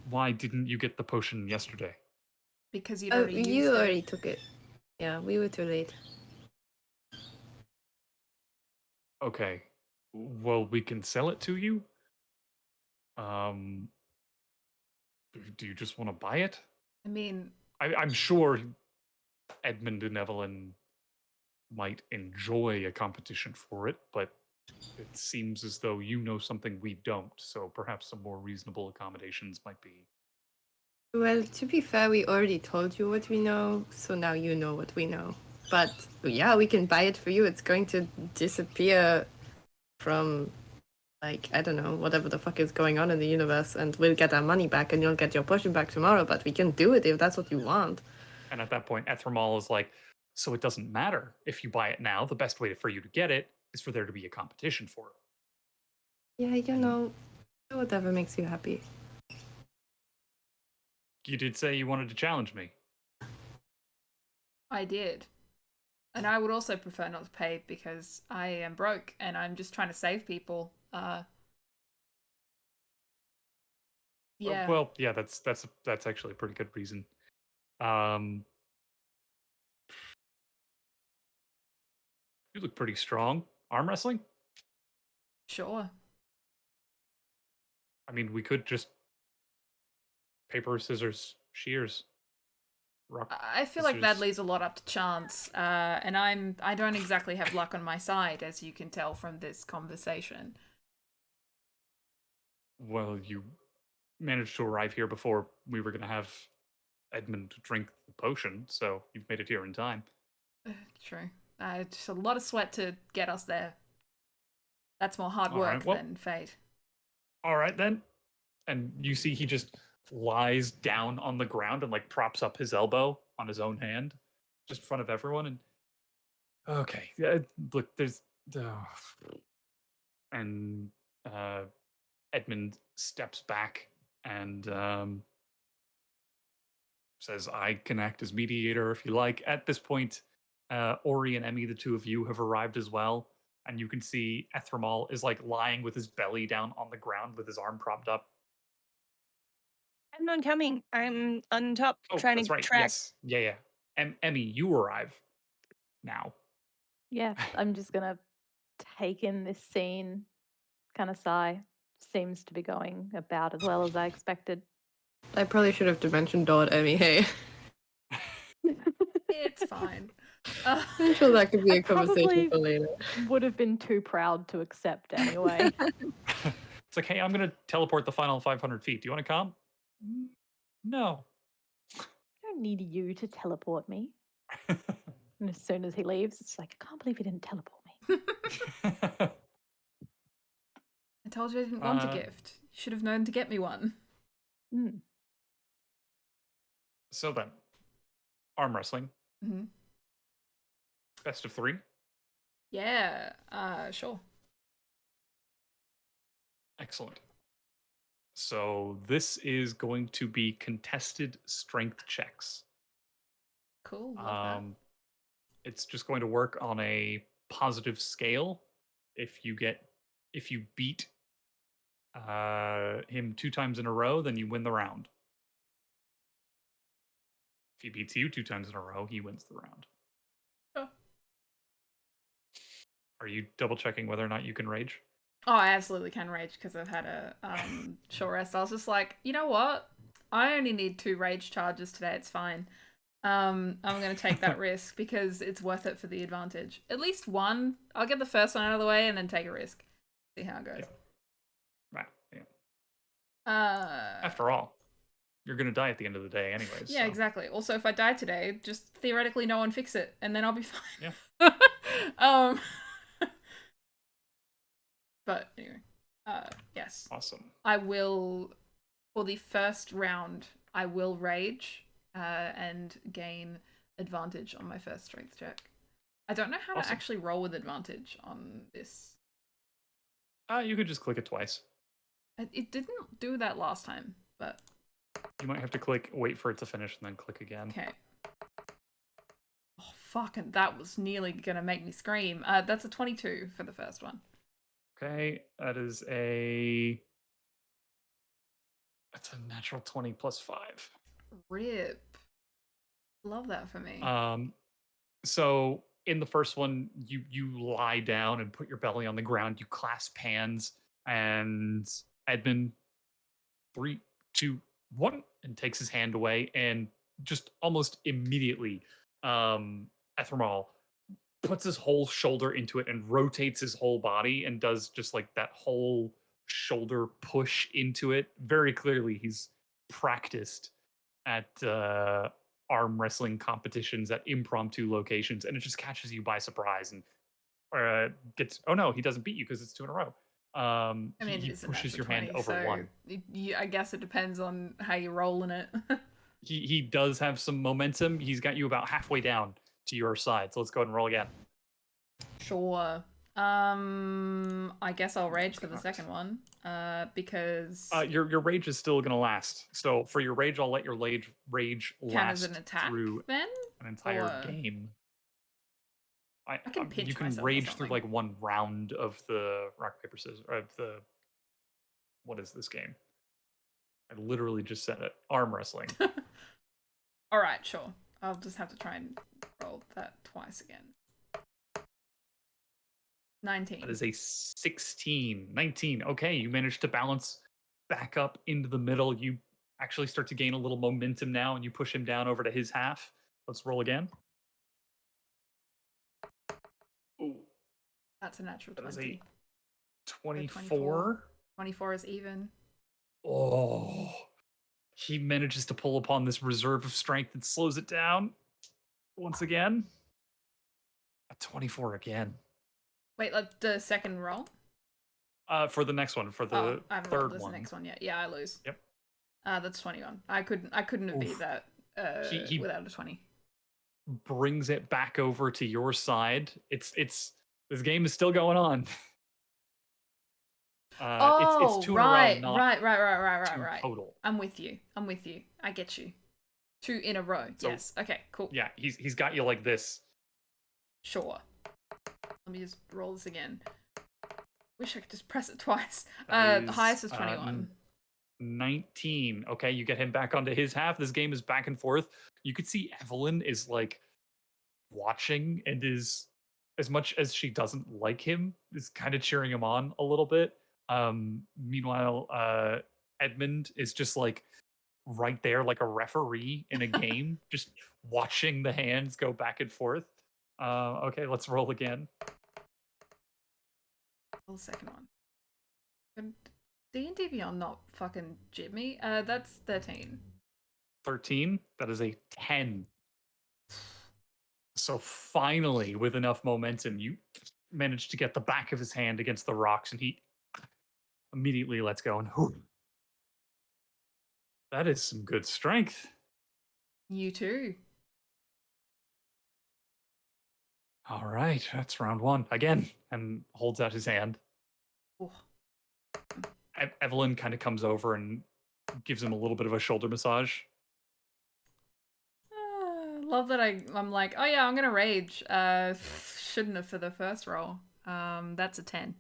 why didn't you get the potion yesterday?
Because you'd
Oh,
already used
you
it.
already took it. Yeah, we were too late.
Okay. Well, we can sell it to you? Do you just want to buy it?
I mean...
I'm sure Edmund and Evelyn might enjoy a competition for it, but it seems as though you know something we don't, so perhaps some more reasonable accommodations might be.
Well, to be fair, we already told you what we know, so now you know what we know. But yeah, we can buy it for you. It's going to disappear from, like, I don't know, whatever the fuck is going on in the universe, and we'll get our money back and you'll get your potion back tomorrow, but we can do it if that's what you want.
And at that point, Ethramal is like, so it doesn't matter if you buy it now. The best way for you to get it is for there to be a competition for it.
Yeah, you know, do whatever makes you happy.
You did say you wanted to challenge me.
I did. And I would also prefer not to pay because I am broke and I'm just trying to save people. Yeah.
Well, yeah, that's actually a pretty good reason. You look pretty strong. Arm wrestling?
Sure.
I mean, we could just paper, scissors, shears. Rock,
I feel like that leaves a lot up to chance, and I don't exactly have luck on my side, as you can tell from this conversation.
Well, you managed to arrive here before we were going to have Edmund drink the potion, so you've made it here in time.
True. Just a lot of sweat to get us there. That's more hard work than fate.
All right, then. And you see he just lies down on the ground and like props up his elbow on his own hand just in front of everyone. And okay, look, there's and Edmund steps back and says, I can act as mediator if you like. At this point, Aery and Emmy, the two of you, have arrived as well. And you can see Ethramal is like lying with his belly down on the ground with his arm propped up.
I'm not coming. I'm on top trying to track.
Yes. Yeah. Emmy, you arrive now.
Yeah, I'm just gonna take in this scene, kind of sigh. Seems to be going about as well as I expected.
I probably should have dimension doored Emmy, hey.
It's fine.
I'm sure that could be a conversation for later.
Would have been too proud to accept anyway.
It's like, hey, I'm going to teleport the final 500 feet. Do you want to come? No.
I don't need you to teleport me. And as soon as he leaves, it's like, I can't believe he didn't teleport me.
I told you I didn't want a gift. You should have known to get me one.
Mm.
So then, arm wrestling.
Mm-hmm.
Best of 3?
Yeah, sure.
Excellent. So this is going to be contested strength checks.
Cool. Love
It's just going to work on a positive scale. If you beat him 2 times in a row, then you win the round. If he beats you 2 times in a row, he wins the round.
Sure.
Are you double checking whether or not you can rage?
Oh, I absolutely can rage because I've had a short rest. I was just like, you know what? I only need 2 rage charges today. It's fine. I'm going to take that risk because it's worth it for the advantage. At least one. I'll get the first one out of the way and then take a risk. See how it goes.
Yeah. Right. Yeah. After all, you're going to die at the end of the day anyways.
Yeah,
so.
Exactly. Also, if I die today, just theoretically no one fix it and then I'll be fine.
Yeah.
But anyway, yes.
Awesome.
I will, for the first round, I will rage and gain advantage on my first strength check. I don't know how to actually roll with advantage on this.
You could just click it twice.
It didn't do that last time, but...
You might have to click, wait for it to finish, and then click again.
Okay. Oh, fucking, that was nearly gonna make me scream. That's a 22 for the first one.
Okay, that's a natural 20 plus 5.
Rip. Love that for me.
So in the first one, you lie down and put your belly on the ground. You clasp hands, and Edmund 3, 2, 1, and takes his hand away, and just almost immediately, Ethermal puts his whole shoulder into it and rotates his whole body and does just like that whole shoulder push into it. Very clearly, he's practiced at arm wrestling competitions at impromptu locations, and it just catches you by surprise and gets. Oh no, he doesn't beat you because it's 2 in a row.
I mean,
he pushes your hand over 1.
I guess it depends on how you roll in it.
He does have some momentum. He's got you about halfway down to your side. So let's go ahead and roll again.
Sure. I guess I'll rage for the second one. Because
your rage is still gonna last. So for your rage, I'll let your rage last
as an attack,
through
then?
an entire game.
I can pinch
you can
myself or
rage through
something.
like 1 round of the rock paper scissors of the what is this game? I literally just said it. Arm wrestling.
All right, sure. I'll just have to try and roll that twice again. 19.
That is a 16. 19. Okay, you managed to balance back up into the middle. You actually start to gain a little momentum now, and you push him down over to his half. Let's roll again. Ooh.
That's a natural 20.
That is a 24.
24 is even.
Oh. He manages to pull upon this reserve of strength and slows it down once again. A 24 again.
Wait, like the second roll?
For the next one, for the
I haven't
third
rolled this
one.
next one yet. Yeah, I lose.
Yep.
That's 21. I couldn't have beat that
he
without a 20.
Brings it back over to your side. It's this game is still going on. It's 2
right,
in a row,
right.
total.
I'm with you. I get you. 2 in a row.
So,
yes. Okay, cool.
Yeah, he's got you like this.
Sure. Let me just roll this again. Wish I could just press it twice.
That
The highest is 21.
19. Okay, you get him back onto his half. This game is back and forth. You could see Evelyn is like watching and is, as much as she doesn't like him, is kind of cheering him on a little bit. Meanwhile, Edmund is just like right there like a referee in a game, just watching the hands go back and forth. Okay, let's roll again.
The second one. D&D Beyond not fucking jib me. That's 13.
13. That is a 10. So finally, with enough momentum, you manage to get the back of his hand against the rocks, and he immediately lets go. And whew, that is some good strength.
You too.
All right, that's round 1 again, and holds out his hand.
Ooh.
Evelyn kind of comes over and gives him a little bit of a shoulder massage.
Love that I'm like, oh yeah, I'm gonna rage. Shouldn't have for the first roll. That's a 10.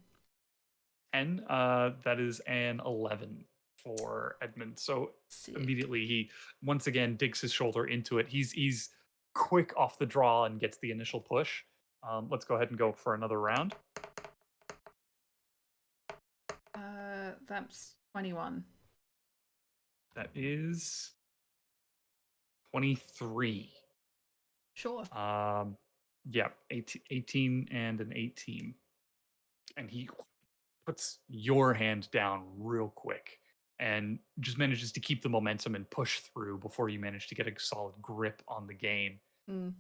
10, that is an 11 for Edmund. So
Sick.
immediately he once again digs his shoulder into it. He's quick off the draw and gets the initial push. Let's go ahead and go for another round.
That's 21.
That is 23.
Sure.
Yeah, 18 and an 18. And he puts your hand down real quick and just manages to keep the momentum and push through before you manage to get a solid grip on the game.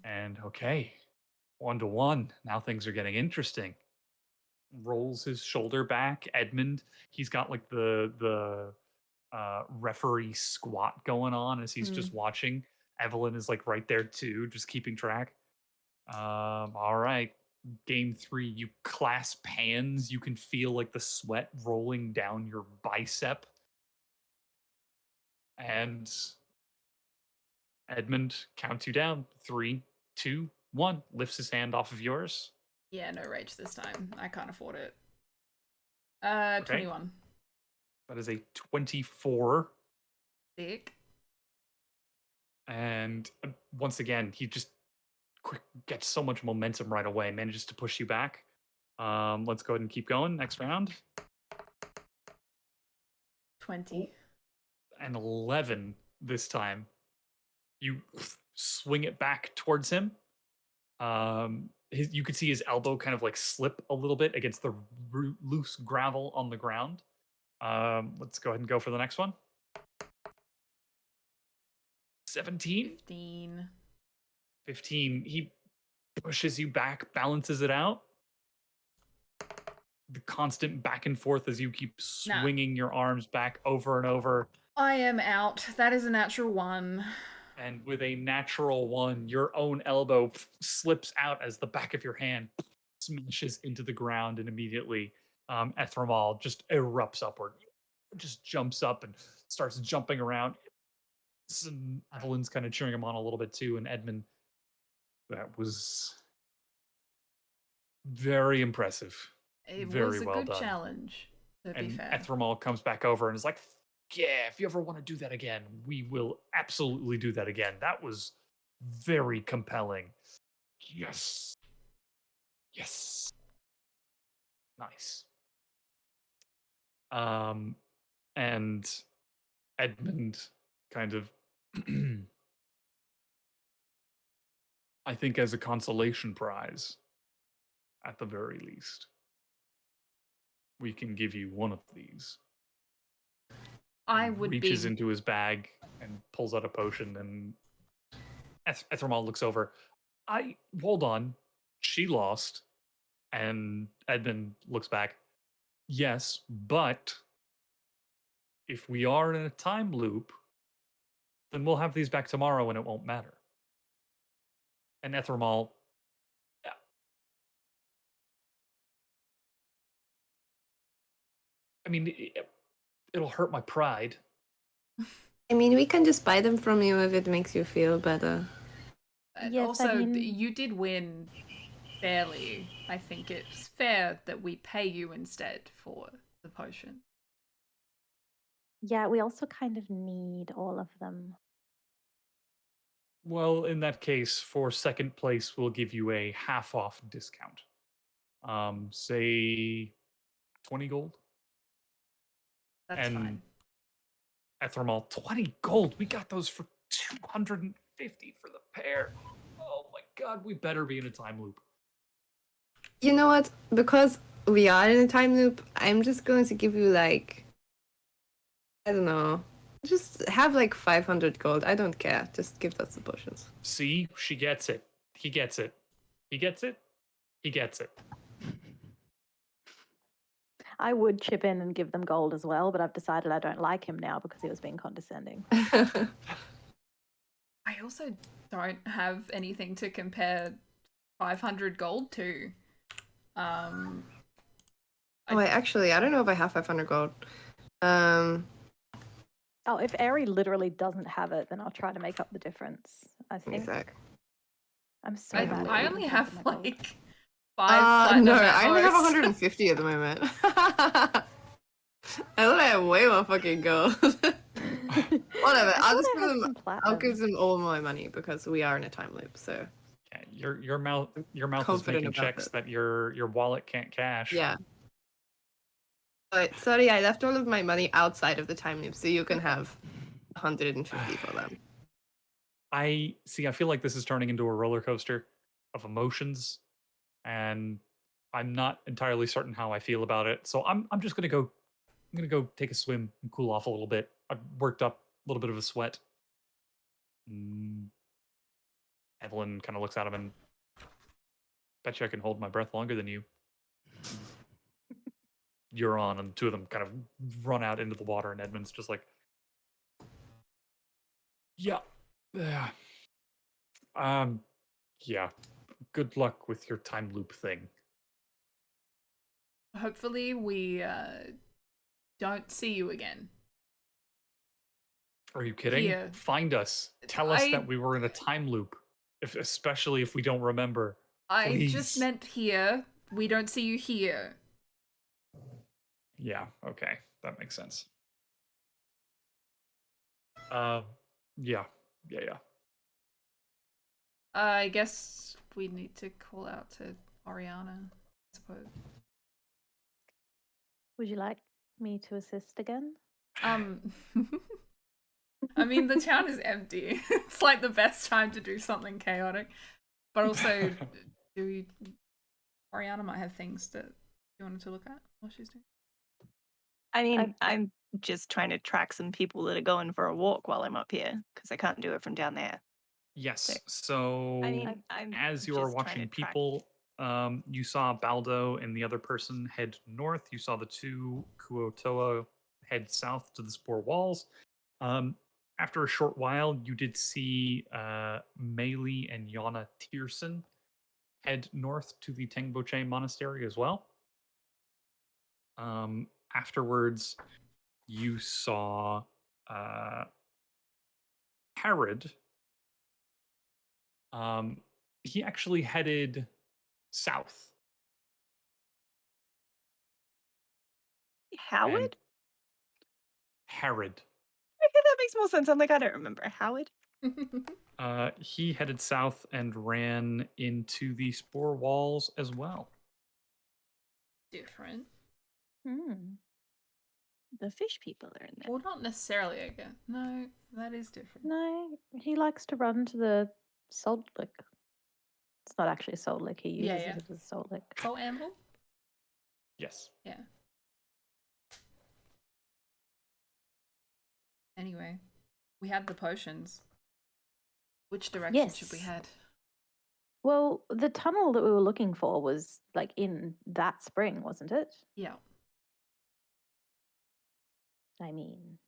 And okay, 1-1. Now things are getting interesting. Rolls his shoulder back. Edmund, he's got like the referee squat going on as he's just watching. Evelyn is like right there too, just keeping track. All right. Game 3, you clasp hands. You can feel like the sweat rolling down your bicep. And Edmund counts you down. 3, 2, 1. Lifts his hand off of yours.
Yeah, no rage this time. I can't afford it. 21.
That is a 24.
Sick.
And once again, he just gets so much momentum right away, manages to push you back. Let's go ahead and keep going. Next round.
20.
And 11 this time. You swing it back towards him. You could see his elbow kind of like slip a little bit against the loose gravel on the ground. Let's go ahead and go for the next one. 17?
15.
15. He pushes you back, balances it out. The constant back and forth as you keep swinging your arms back over and over.
I am out. That is a natural 1.
And with a natural 1, your own elbow slips out as the back of your hand smashes into the ground, and immediately Ethramal just erupts upward. Just jumps up and starts jumping around. Evelyn's kind of cheering him on a little bit too, and Edmund, that was very impressive.
It
very
was a
well
good
done.
challenge, to be
And
fair.
Ethramal comes back over and is like, yeah, if you ever want to do that again, we will absolutely do that again. That was very compelling. Yes. Yes. Nice. And Edmund kind of I think as a consolation prize, at the very least, we can give you one of these.
I would
reaches into his bag and pulls out a potion, and Ethramal looks over. Hold on. She lost. And Edmund looks back. Yes, but if we are in a time loop, then we'll have these back tomorrow and it won't matter. And Ethramal, I mean, it'll hurt my pride.
I mean, we can just buy them from you if it makes you feel better.
Yes,
also,
I mean-
you did win fairly. I think it's fair that we pay you instead for the potion.
Yeah, we also kind of need all of them.
Well, in that case, for second place, we'll give you a half-off discount. Say 20 gold.
That's fine.
Ethramal, 20 gold. We got those for 250 for the pair. Oh my god, we better be in a time loop.
You know what? Because we are in a time loop, I'm just going to give you like, I don't know, just have like 500 gold. I don't care. Just give us the potions.
See, she gets it. He gets it. He gets it. He gets it.
I would chip in and give them gold as well, but I've decided I don't like him now because he was being condescending.
I also don't have anything to compare 500 gold to.
I don't know if I have 500 gold. Um,
Oh, if Aery literally doesn't have it, then I'll try to make up the difference. I
give me a
think
sec.
I'm so
I,
bad at
I
keeping
only
track
have
of my gold.
like 5 platinum
No,
at
I only have
most.
150 at the moment. I thought I had way more fucking gold. Whatever.
I
I'll
thought
just
I
give
had
them.
some
I'll give
platinum.
them all my money because we are in a time loop. So
Yeah, your mouth is
confident
making
about
checks
it.
that your wallet can't cash.
Yeah. But sorry, I left all of my money outside of the time loop, so you can have 150 for them.
I feel like this is turning into a roller coaster of emotions, and I'm not entirely certain how I feel about it. So I'm just gonna go. I'm gonna go take a swim and cool off a little bit. I've worked up a little bit of a sweat. Evelyn kind of looks at him and bet you I can hold my breath longer than you. You're on, and the two of them kind of run out into the water, and Edmund's just like, yeah, yeah, yeah. Good luck with your time loop thing.
Hopefully we don't see you again.
Are you kidding?
Here.
Find us. Tell us that we were in a time loop, especially if we don't remember.
I
Please.
just meant here. We don't see you here.
Yeah, okay. That makes sense. Yeah. Yeah.
I guess we need to call out to Oriana, I suppose.
Would you like me to assist again?
I mean, the town is empty. It's like the best time to do something chaotic. But also, Oriana might have things that you wanted to look at while she's doing.
I mean, I'm just trying to track some people that are going for a walk while I'm up here because I can't do it from down there.
Yes. So
I'm
as you are
just trying
watching
to track-
people, you saw Baldo and the other person head north. You saw the two Kuotoa head south to the Spore Walls. After a short while, you did see Meili and Yana Tierson head north to the Tengboche Monastery as well. Afterwards, you saw Herod. He actually headed south.
Howard?
And Herod.
Okay, that makes more sense. I'm like, I don't remember. Howard?
He headed south and ran into the Spore Walls as well.
Different.
The fish people are in there.
Well, not necessarily, I guess. No, that is different.
No, he likes to run to the salt lick. It's not actually a salt lick. He uses it as a salt lick.
Salt Anvil?
Yes.
Yeah. Anyway, we had the potions. Which direction should we head?
Well, the tunnel that we were looking for was like in that spring, wasn't it?
Yeah.
I mean,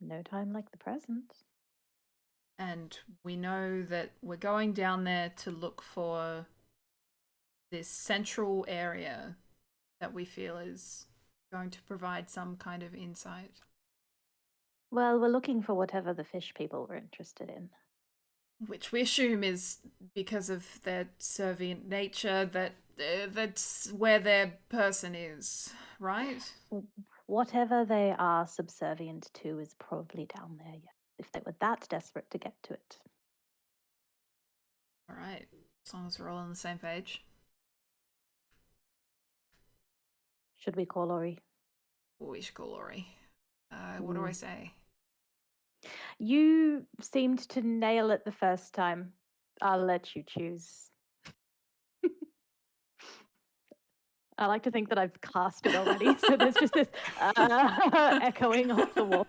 no time like the present.
And we know that we're going down there to look for this central area that we feel is going to provide some kind of insight.
Well, we're looking for whatever the fish people were interested in.
Which we assume is because of their servient nature, that that's where their person is, right?
Whatever they are subservient to is probably down there, yes, if they were that desperate to get to it.
All right, as long as we're all on the same page.
Should we call Ori?
We should call Ori. What do I say?
You seemed to nail it the first time. I'll let you choose. I like to think that I've cast it already, so there's just this echoing off the wall.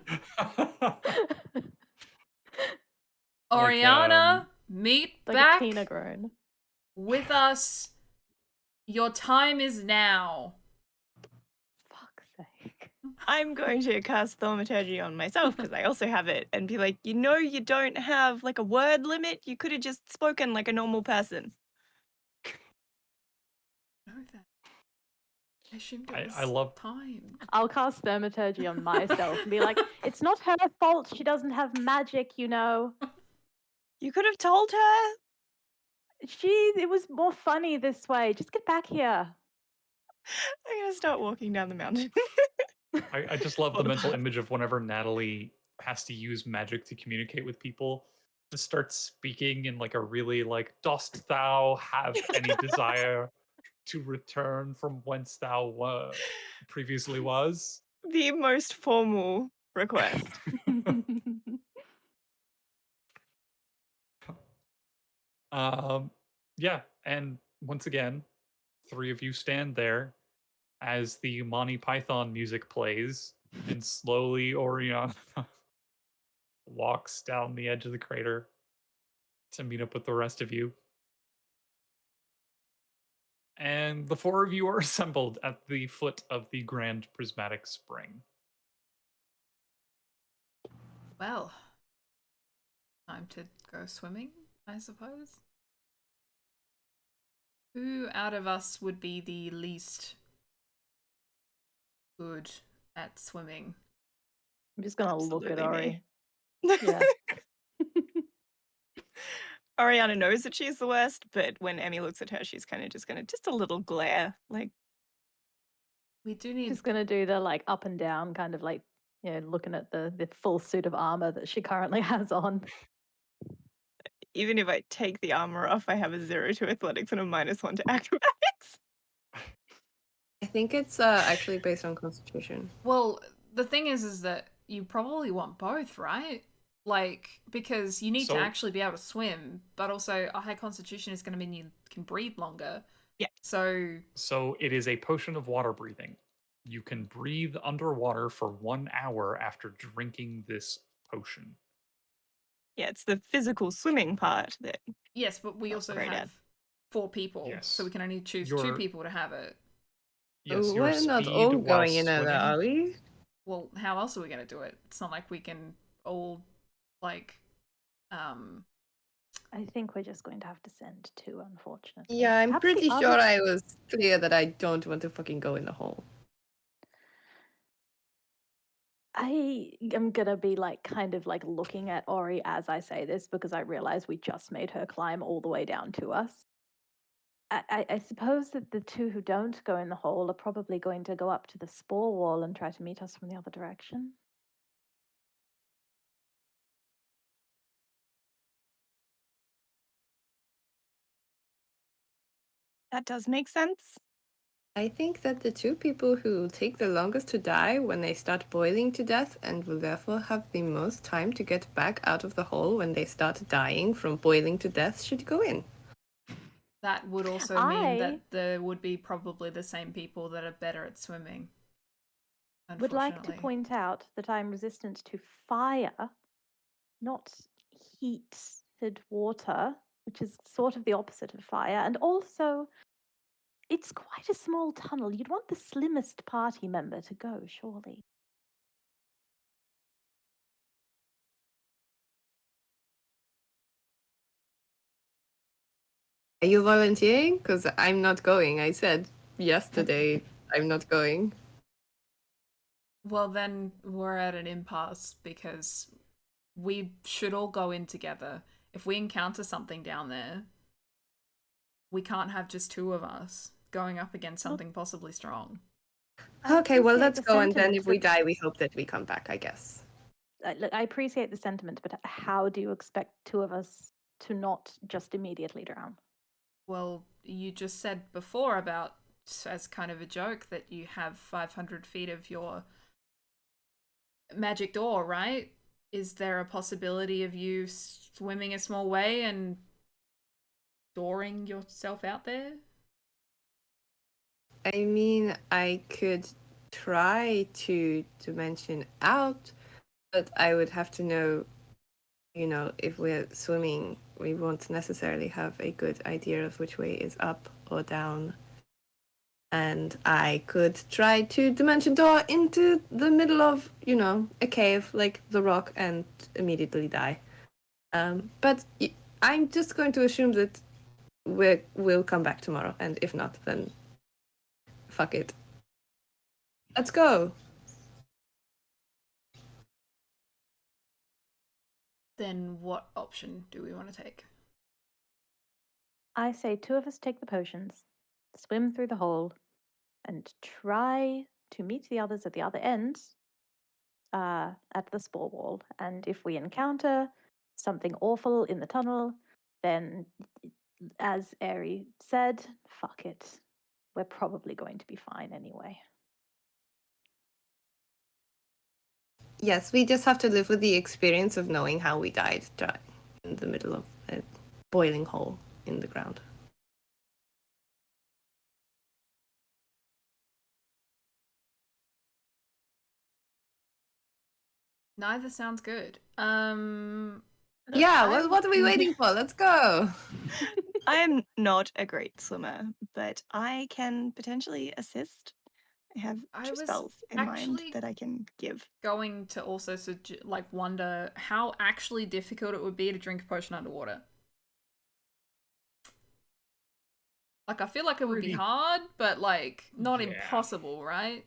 Oriana, meet
like
back
a Tina groan.
with us. Your time is now.
Fuck's sake.
I'm going to cast Thaumaturgy on myself because I also have it and be like, you don't have like a word limit. You could have just spoken like a normal person.
I assumed it was
I love.
time.
I'll cast Thaumaturgy on myself and be like, it's not her fault she doesn't have magic, you know.
You could have told her.
It was more funny this way. Just get back here.
I'm gonna start walking down the mountain.
I just love the mental image of whenever Natalie has to use magic to communicate with people, to start speaking in like a really like, dost thou have any desire to return from whence thou previously was?
The most formal request.
Yeah, and once again, three of you stand there as the Monty Python music plays, and slowly Oriana walks down the edge of the crater to meet up with the rest of you. And the four of you are assembled at the foot of the Grand Prismatic Spring.
Well, time to go swimming, I suppose. Who out of us would be the least good at swimming?
I'm just gonna look at
Absolutely
Ori. Yeah.
Oriana knows that she's the worst, but when Emmy looks at her, she's kind of just a little glare, like,
We do need.
Just gonna do the like up and down kind of like, you know, looking at the full suit of armor that she currently has on.
even if I take the armor off, I have a 0 to athletics and a -1 to acrobatics.
I think it's actually based on Constitution.
Well, the thing is that you probably want both, right? Like, because you need to
So-
actually be able to swim, but also a high constitution is going to mean you can breathe longer.
Yeah.
So
So it is a potion of water breathing. You can breathe underwater for 1 hour after drinking this potion.
Yeah, it's the physical swimming part that.
yes, but we
Not
also
great at.
have 4 people,
Yes.
so we can only choose
Your-
2 people to have it.
Yes, your
We're not
speed
all
while
going in
swimming.
there, are we?
Well, how else are we going to do it? It's not like we can all like
I think we're just going to have to send 2, unfortunately.
Yeah, I'm
Perhaps the
pretty
other-
sure I was clear that I don't want to fucking go in the hole.
I am gonna be like kind of like looking at Ori as I say this because I realize we just made her climb all the way down to us. I suppose that the 2 who don't go in the hole are probably going to go up to the spore wall and try to meet us from the other direction.
That does make sense.
I think that the 2 people who take the longest to die when they start boiling to death and will therefore have the most time to get back out of the hole when they start dying from boiling to death should go in.
that would also mean that there would be probably the same people that are better at swimming.
Would like to
Unfortunately.
point out that I'm resistant to fire, not heated water, which is sort of the opposite of fire, and also it's quite a small tunnel. You'd want the slimmest party member to go, surely.
Are you volunteering? Because I'm not going. I said yesterday I'm not going.
Well, then we're at an impasse because we should all go in together. If we encounter something down there, we can't have just 2 of us going up against something possibly strong.
I
Okay, well,
appreciate
let's
the
go, and then
sentiment,
if we
but-
die, we hope that we come back, I guess.
Look, I appreciate the sentiment, but how do you expect 2 of us to not just immediately drown?
Well, you just said before about, as kind of a joke, that you have 500 feet of your magic door, right? Is there a possibility of you swimming a small way and dooring yourself out there?
I mean, I could try to dimension out, but I would have to know, if we're swimming, we won't necessarily have a good idea of which way is up or down. And I could try to dimension door into the middle of, a cave like the rock and immediately die. But I'm just going to assume that we'll come back tomorrow, and if not, then fuck it. Let's go.
Then what option do we want to take?
I say 2 of us take the potions, swim through the hole, and try to meet the others at the other end at the spore wall. And if we encounter something awful in the tunnel, then, as Aery said, fuck it. We're probably going to be fine anyway.
Yes, we just have to live with the experience of knowing how we died in the middle of a boiling hole in the ground.
Neither sounds good.
Yeah, what are we waiting for? Let's go.
I'm not a great swimmer, but I can potentially assist. I have
I
2
was
spells in mind
actually
that I can give.
going to also wonder how actually difficult it would be to drink a potion underwater. Like, I feel like it would be
Pretty-
hard, but like not
Yeah.
impossible, right?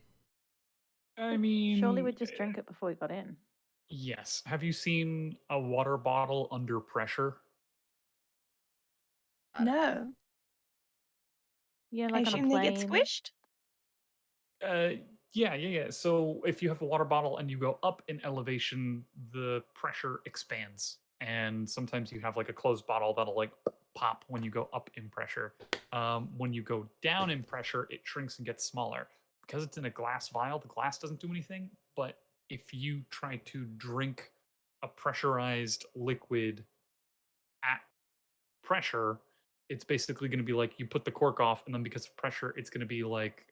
I mean,
Surely we'd just drink it before we got in.
yes. Have you seen a water bottle under pressure?
I don't know.
No.
Yeah,
I
like on a
assume they get
plane.
squished?
Yeah. So if you have a water bottle and you go up in elevation, the pressure expands, and sometimes you have like a closed bottle that'll like pop when you go up in pressure. When you go down in pressure, it shrinks and gets smaller. Because it's in a glass vial, the glass doesn't do anything. But if you try to drink a pressurized liquid at pressure, it's basically going to be like you put the cork off, and then because of pressure, it's going to be like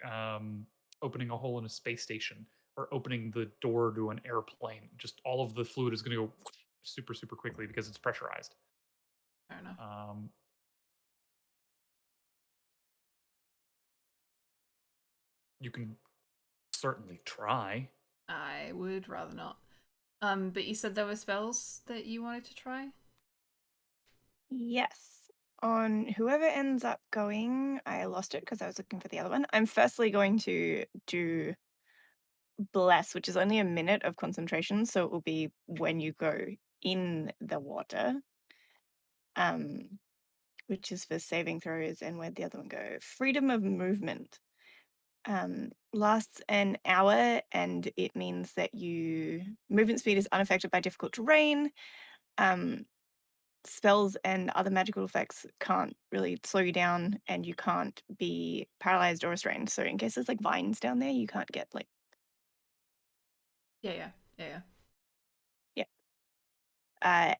opening a hole in a space station or opening the door to an airplane. Just all of the fluid is going to go super, super quickly because it's pressurized.
Fair enough.
You can certainly try.
I would rather not. But you said there were spells that you wanted to try?
Yes. On whoever ends up going, I lost it because I was looking for the other one. I'm firstly going to do Bless, which is only a minute of concentration, so it will be when you go in the water, which is for saving throws, and where'd the other one go? Freedom of movement. Lasts an hour, and it means that movement speed is unaffected by difficult terrain. Spells and other magical effects can't really slow you down, and you can't be paralyzed or restrained. So in case there's like vines down there, you can't get like
Yeah.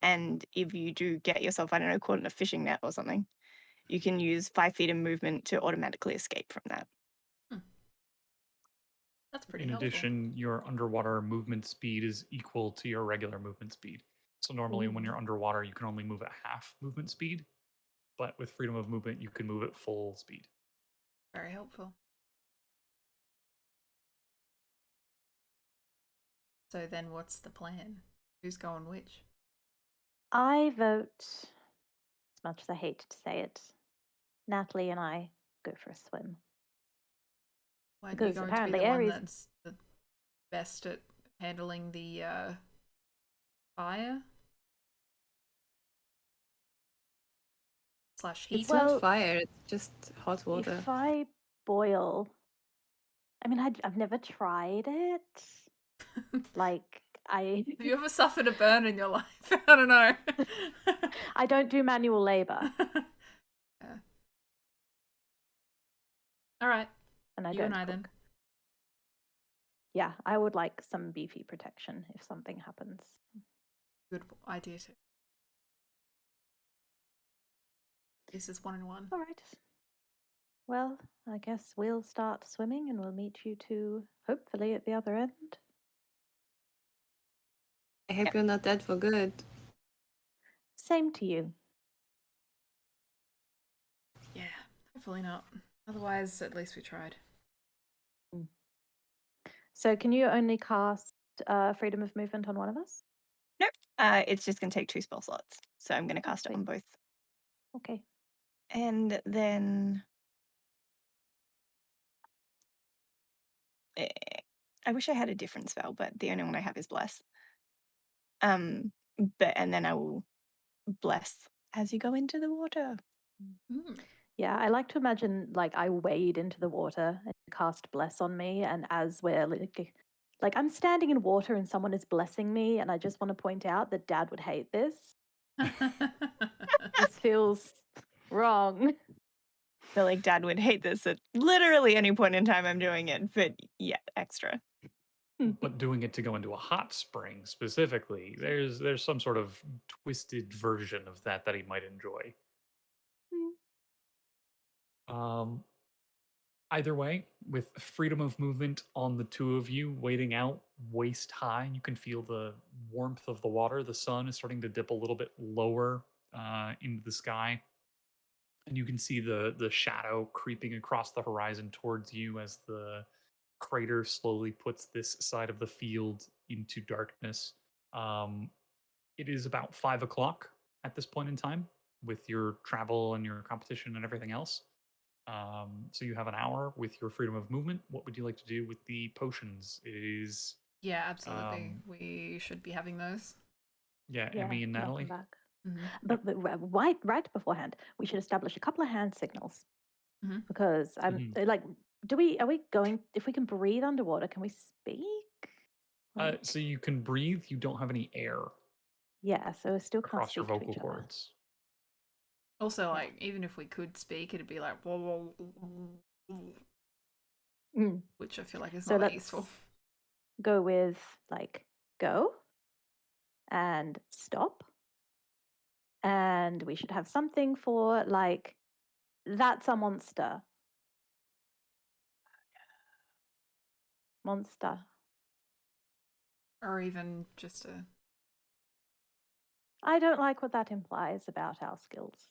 and if you do get yourself, I don't know, caught in a fishing net or something, you can use 5 feet of movement to automatically escape from that.
That's pretty
In
helpful.
addition, your underwater movement speed is equal to your regular movement speed. So normally when you're underwater, you can only move at half movement speed, but with freedom of movement, you can move at full speed.
Very helpful. So then what's the plan? Who's going which?
I vote, as much as I hate to say it, Natalie and I go for a swim.
Weren't you
Because
going to be
apparently
the one
Aery's
that's the best at handling the fire? / heat?
It's
Well,
not fire, it's just hot water.
if I boil, I mean, I've never tried it. Like,
Have you ever suffered a burn in your life? I don't know.
I don't do manual labor,
Yeah. All right.
and I
You
don't
and I
cook.
then.
Yeah, I would like some beefy protection if something happens.
Good idea too. This is 1 and 1.
All right. Well, I guess we'll start swimming and we'll meet you two, hopefully, at the other end.
I hope you're not dead for good.
Same to you.
Yeah, hopefully not. Otherwise, at least we tried.
So, can you only cast freedom of movement on one of us?
Nope. It's just going to take 2 spell slots. So I'm going to cast it on both.
Okay.
And then I wish I had a different spell, but the only one I have is bless. And then I will bless as you go into the water.
Mm.
Yeah, I like to imagine like I wade into the water and cast bless on me, and as we're like I'm standing in water and someone is blessing me, and I just want to point out that Dad would hate this. This feels wrong.
I feel like Dad would hate this at literally any point in time I'm doing it, but yeah, extra.
But doing it to go into a hot spring specifically, there's some sort of twisted version of that he might enjoy. Um, Either way, with freedom of movement on the two of you wading out waist high, you can feel the warmth of the water. The sun is starting to dip a little bit lower into the sky, and you can see the shadow creeping across the horizon towards you as the crater slowly puts this side of the field into darkness. Um, it is about 5 o'clock at this point in time with your travel and your competition and everything else. So you have an hour with your freedom of movement. What would you like to do with the potions? It is
Yeah, absolutely.
um,
We should be having those.
yeah,
Yeah,
Emmy and
knock 'em
Natalie.
back.
Mhm.
But right beforehand, we should establish a couple of hand signals
Mhm.
because I'm
Mhm.
like, are we going? If we can breathe underwater, can we speak? Like,
So you can breathe. You don't have any air
yeah, so we still can't
across your
speak to
vocal
each other.
cords.
Also,
Yeah.
like, even if we could speak, it'd be like, whoa, whoa, whoa,
Mm.
which I feel like is
So
not that
let's
useful.
go with like go and stop, and we should have something for like that's a monster. Monster.
Or even just a.
I don't like what that implies about our skills.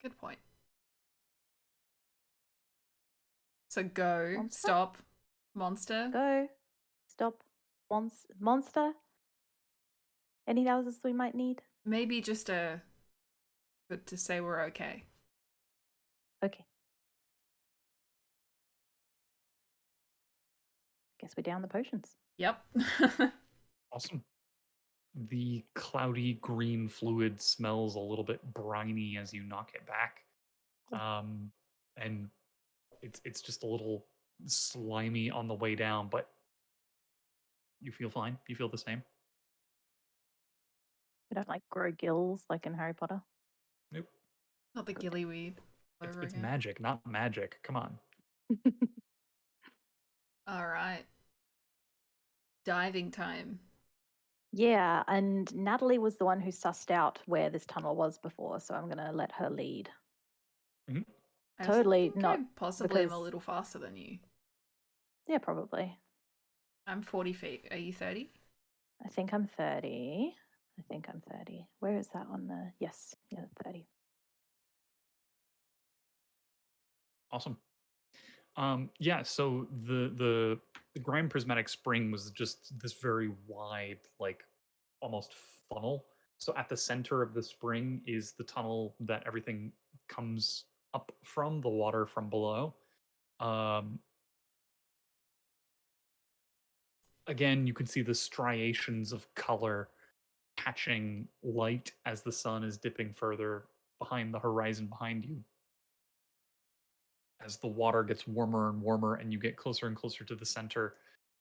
Good point. So go,
Monster?
stop, monster.
Go, stop, monster. Any others we might need?
Maybe just a. Good to say we're okay.
Okay. Guess we're down the potions.
Yep.
Awesome. The cloudy green fluid smells a little bit briny as you knock it back, and it's just a little slimy on the way down, but you feel fine. You feel the same.
We don't like grow gills like in Harry Potter.
Nope.
Not the gillyweed. Over
It's
again.
magic, not magic. Come on.
All right. Diving time.
Yeah, and Natalie was the one who sussed out where this tunnel was before, so I'm gonna let her lead.
Mhm.
I also
Totally
think
not
I possibly am a
because
little faster than you.
yeah, probably.
I'm 40 feet. Are you 30?
I think I'm 30. I think I'm 30. Where is that on the yes, yeah, 30.
Awesome. Yeah, so the Grand Prismatic Spring was just this very wide, like almost funnel. So at the center of the spring is the tunnel that everything comes up from, the water from below. Um, Again, you can see the striations of color catching light as the sun is dipping further behind the horizon behind you. As the water gets warmer and warmer and you get closer and closer to the center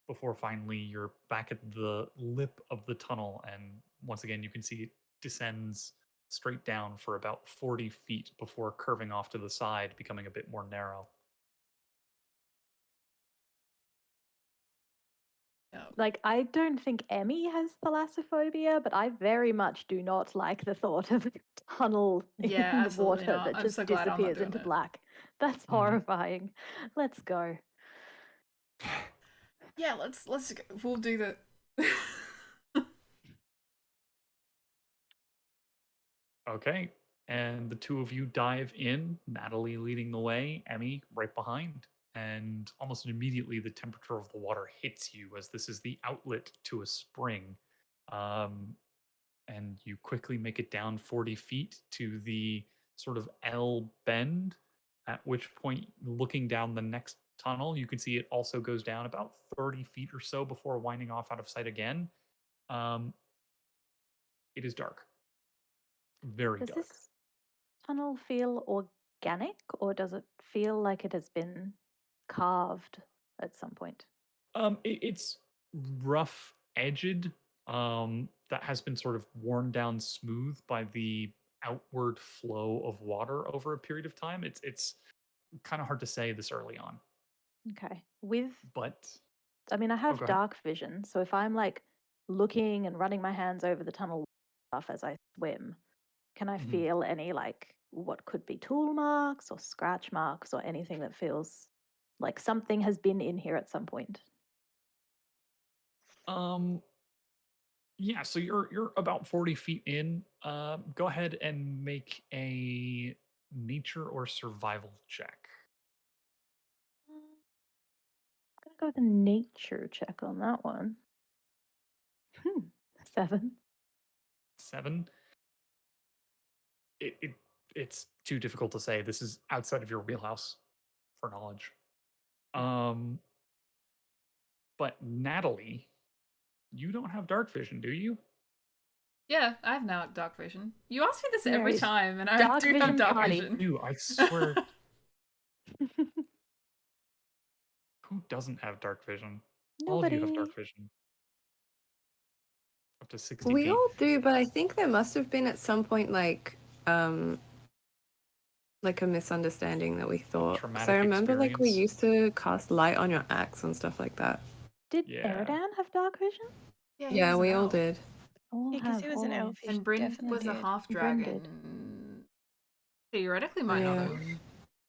before finally you're back at the lip of the tunnel, and once again you can see it descends straight down for about 40 feet before curving off to the side, becoming a bit more narrow.
Yep.
Like I don't think Emmy has thalassophobia, but I very much do not like the thought of a tunnel
Yeah,
in the
absolutely
water
not.
that
I'm
just
so glad I'm not
disappears
doing
into
it.
black. That's horrifying. Let's go.
Yeah, let's go. We'll do the.
Okay, and the two of you dive in, Natalie leading the way, Emmy right behind. And almost immediately, the temperature of the water hits you as this is the outlet to a spring. Um, and you quickly make it down 40 feet to the sort of L bend At which point, looking down the next tunnel, you can see it also goes down about 30 feet or so before winding off out of sight again. Um, it is dark, very
Does
dark.
this tunnel feel organic, or does it feel like it has been carved at some point?
It's rough edged. That has been sort of worn down smooth by the outward flow of water over a period of time. It's kind of hard to say this early on,
Okay. With,
but
I mean, I have
go ahead.
dark vision, so if I'm like looking and running my hands over the tunnel stuff as I swim, can I
Mhm.
feel any like what could be tool marks or scratch marks or anything that feels like something has been in here at some point?
Um, yeah. So you're about 40 feet in. Go ahead and make a nature or survival check.
I'm gonna go with a nature check on that one. 7.
7. It's too difficult to say. This is outside of your wheelhouse for knowledge. Um, but Natalie, you don't have dark vision, do you?
Yeah, I have now dark vision. You ask me this
There
every
is
time, and I
dark
do have
vision
dark
party.
vision.
Do I swear? Who doesn't have dark vision? All of you have
Nobody.
dark vision. Up to 60
We
feet.
all do, but I think there must have been at some point like a misunderstanding that we thought. So I
Traumatic
remember like we
experience.
used to cast light on your axe and stuff like that.
Did
Yeah.
Eridan have dark vision?
Yeah, he
Yeah,
was an
we all
elf.
did.
All
Yeah, because
have
he was an
all.
elf. He
And Bryn
definitely
was a
did.
half
Bryn
dragon.
did.
Theoretically, might not
Yeah.
have.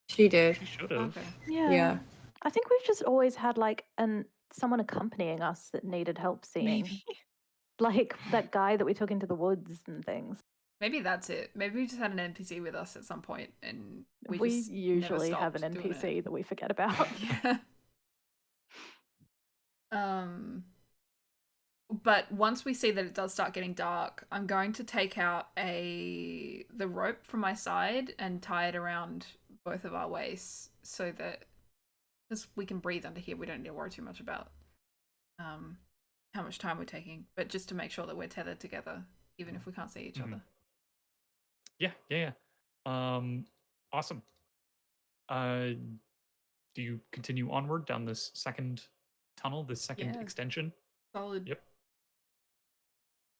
She did.
She should have.
Okay.
Yeah.
Yeah.
I think we've just always had like someone accompanying us that needed help seeing.
Maybe.
Like that guy that we took into the woods and things.
Maybe that's it. Maybe we just had an NPC with us at some point, and we
We
just
usually
never
have an
stopped doing
NPC
it.
that we forget about.
Yeah. But once we see that it does start getting dark, I'm going to take out the rope from my side and tie it around both of our waists so that because we can breathe under here, we don't need to worry too much about how much time we're taking, but just to make sure that we're tethered together, even if we can't see each other.
Yeah. Awesome. Do you continue onward down this second tunnel, this second
Yeah.
extension?
Solid.
Yep.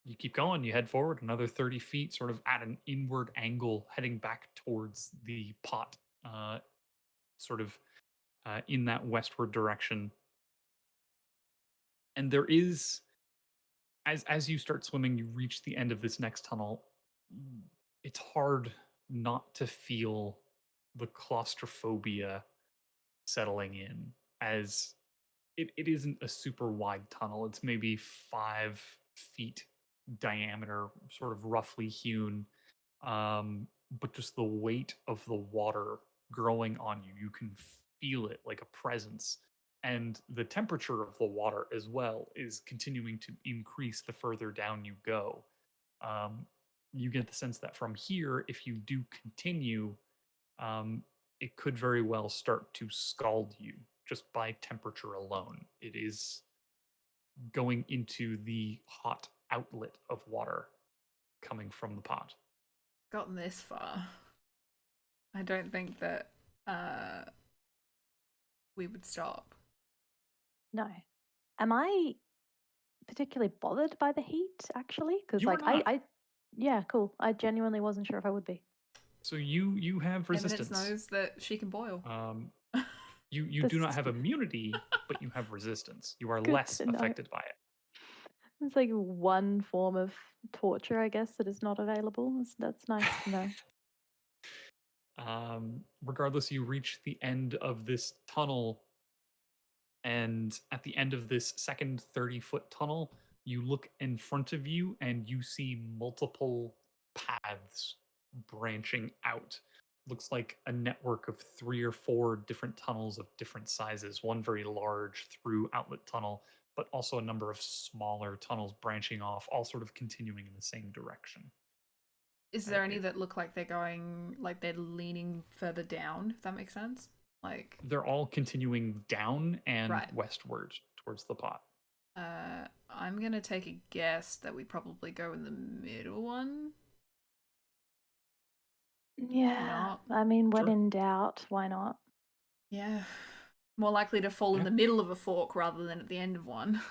You keep going, you head forward another 30 feet, sort of at an inward angle, heading back towards the pot, sort of in that westward direction. And there is, as you start swimming, you reach the end of this next tunnel. It's hard not to feel the claustrophobia settling in, as it isn't a super wide tunnel. It's maybe 5 feet diameter, sort of roughly hewn. But just the weight of the water growing on you, you can feel it like a presence. And the temperature of the water as well is continuing to increase the further down you go. Um, you get the sense that from here, if you do continue, it could very well start to scald you just by temperature alone. It is going into the hot outlet of water coming from the pot.
Gotten this far. I don't think that we would stop.
No. Am I particularly bothered by the heat, actually? Because,
You are
like,
not.
yeah, cool. I genuinely wasn't sure if I would be.
So you have
Eminence
resistance.
knows that she can boil.
You
This
do not
is
have immunity, but you have resistance. You are
good
less
to know.
affected by it.
It's like one form of torture, I guess, that is not available. That's nice to know.
Regardless, you reach the end of this tunnel, and at the end of this second 30-foot tunnel, you look in front of you and you see multiple paths branching out. Looks like a network of 3 or 4 different tunnels of different sizes, one very large through outlet tunnel, but also a number of smaller tunnels branching off, all sort of continuing in the same direction.
Is there any that look like they're going, like they're leaning further down, if that makes sense? Like,
They're all continuing down and
Right.
westward towards the pot.
I'm gonna take a guess that we probably go in the middle one.
Yeah.
not?
I mean, when
Sure.
in doubt, why not?
Yeah. More likely to fall in
Yeah.
the middle of a fork rather than at the end of one.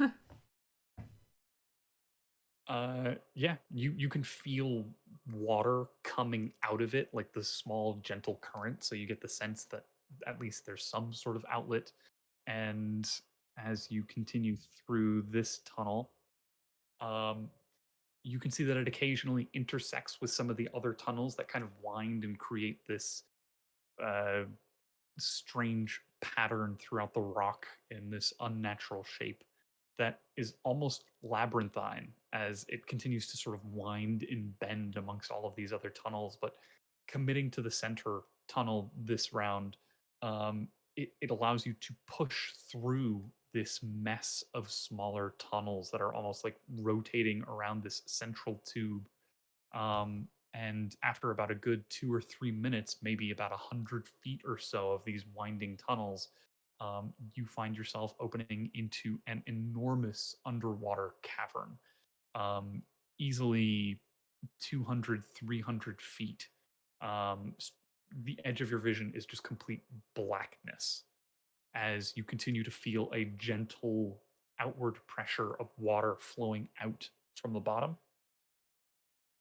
Yeah, you can feel water coming out of it, like the small gentle current, so you get the sense that at least there's some sort of outlet. And as you continue through this tunnel, um, you can see that it occasionally intersects with some of the other tunnels that kind of wind and create this uh, strange pattern throughout the rock in this unnatural shape that is almost labyrinthine as it continues to sort of wind and bend amongst all of these other tunnels. But committing to the center tunnel this round, it allows you to push through this mess of smaller tunnels that are almost like rotating around this central tube. And after about a good 2 or 3 minutes, maybe about 100 feet or so of these winding tunnels, you find yourself opening into an enormous underwater cavern, um, easily 200, 300 feet. The edge of your vision is just complete blackness as you continue to feel a gentle outward pressure of water flowing out from the bottom.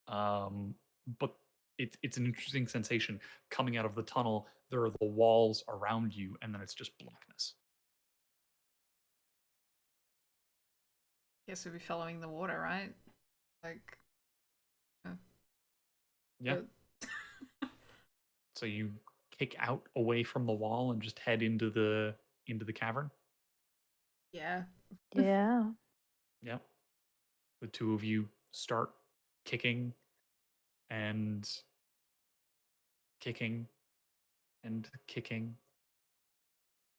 But it's an interesting sensation coming out of the tunnel. There are the walls around you, and then it's just blackness.
Guess we'd be following the water, right? Like,
Yeah. So you kick out away from the wall and just head into the cavern.
Yeah.
Yeah.
Yeah. The two of you start kicking and kicking and kicking,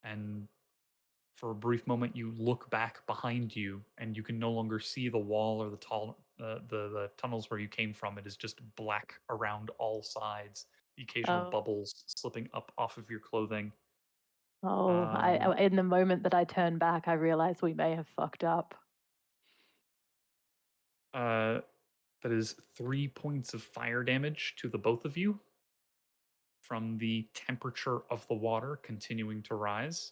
and for a brief moment you look back behind you and you can no longer see the wall or the tunnels where you came from. It is just black around all sides, the occasional
Oh.
bubbles slipping up off of your clothing.
Oh, in the moment that I turn back, I realize we may have fucked up.
That is 3 points of fire damage to the both of you from the temperature of the water continuing to rise.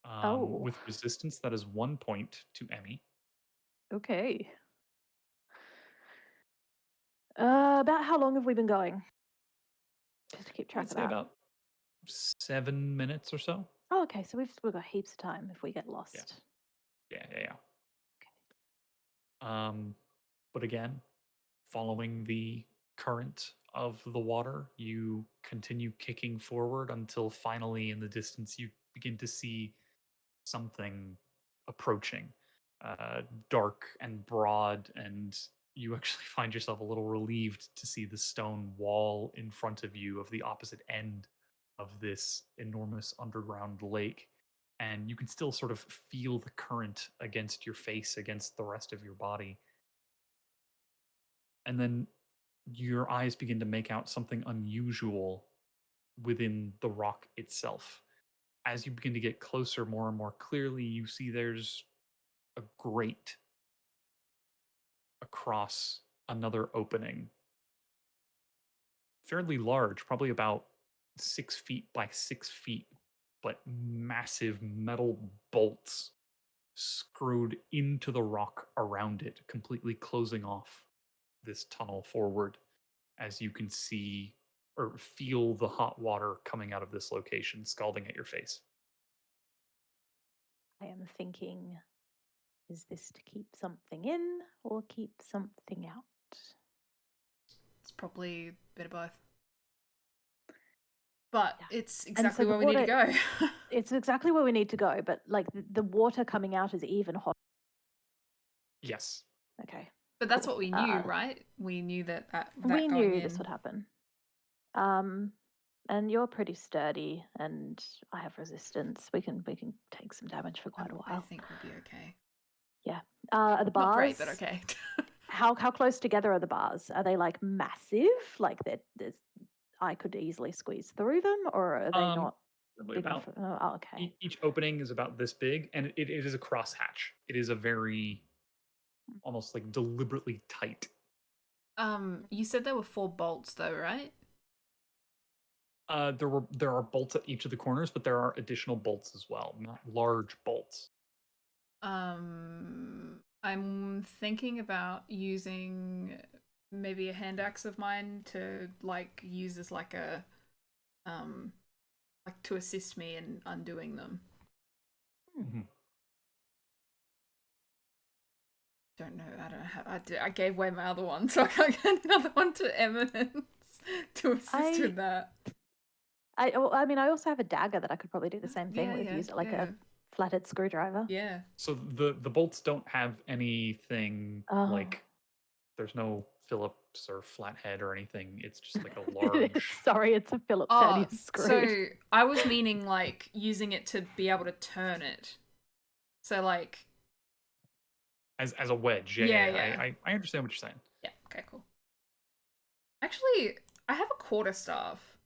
Oh.
With resistance, that is 1 point to Emmy.
Okay. About how long have we been going? Just to keep track
I'd
of
say
that.
about 7 minutes or so.
Oh, okay. So we've got heaps of time if we get lost.
Yeah. But again, following the current of the water, you continue kicking forward until finally in the distance you begin to see something approaching, dark and broad, and you actually find yourself a little relieved to see the stone wall in front of you of the opposite end of this enormous underground lake. And you can still sort of feel the current against your face, against the rest of your body. And then your eyes begin to make out something unusual within the rock itself. As you begin to get closer more and more clearly, you see there's a grate across another opening, fairly large, probably about 6 feet by 6 feet, but massive metal bolts screwed into the rock around it, completely closing off this tunnel forward as you can see or feel the hot water coming out of this location, scalding at your face.
I am thinking, is this to keep something in or keep something out?
It's probably a bit of both. But
Yeah.
it's exactly
the
where we need to go.
It's exactly where we need to go, but like the water coming out is even hot.
Yes.
Okay.
But that's
Cool.
what we knew, right? We knew that
We
going
knew
in.
this would happen. And you're pretty sturdy, and I have resistance. We can take some damage for quite a while.
I think we'll be okay.
Yeah. The bars.
Not great, but okay.
How close together are the bars? Are they like massive? Like there's I could easily squeeze through them, or are they not
Probably
big enough?
about
Oh, okay.
each opening is about this big, and it is a crosshatch. It is a very almost like deliberately tight.
You said there were 4 bolts though, right?
There are bolts at each of the corners, but there are additional bolts as well, not large bolts.
I'm thinking about using maybe a hand axe of mine to like use as like a like to assist me in undoing them.
Mhm.
Don't know. I don't have. I gave away my other one, so I can't get another one to Eminence to assist with that.
I mean, I also have a dagger that I could probably do the same thing
Yeah,
with.
yeah,
Use it like
yeah.
a flathead screwdriver.
Yeah.
So the bolts don't have anything
Oh.
like there's no Phillips or flathead or anything. It's just like a large.
Sorry, it's a Phillips head. He's screwed.
So I was meaning like using it to be able to turn it. So like
As a wedge.
Yeah.
I understand what you're saying.
Yeah, okay, cool. Actually, I have a quarterstaff.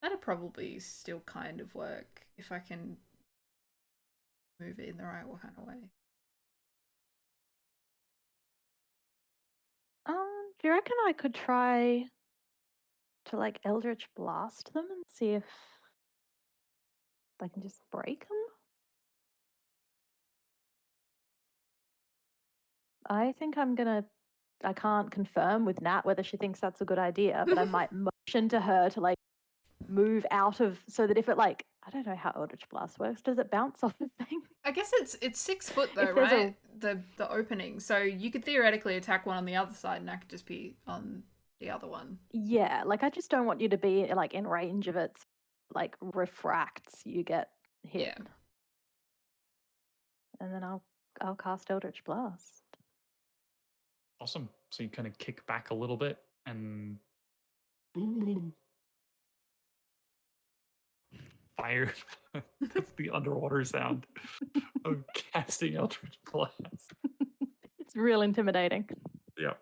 That'd probably still kind of work if I can move it in the right kind of way.
Do you reckon I could try to like Eldritch Blast them and see if I can just break them? I think I can't confirm with Nat whether she thinks that's a good idea, but I might motion to her to like move out of, so that if it like, I don't know how Eldritch Blast works. Does it bounce off the thing?
I guess it's 6 foot though,
If there's
right? The opening. So you could theoretically attack one on the other side and I could just be on the other one.
Yeah, like I just don't want you to be like in range of it, like refracts, you get hit.
Yeah.
And then I'll cast Eldritch Blast.
Awesome. So you kind of kick back a little bit and fire. That's the underwater sound of casting Eldritch Blast.
It's real intimidating.
Yeah.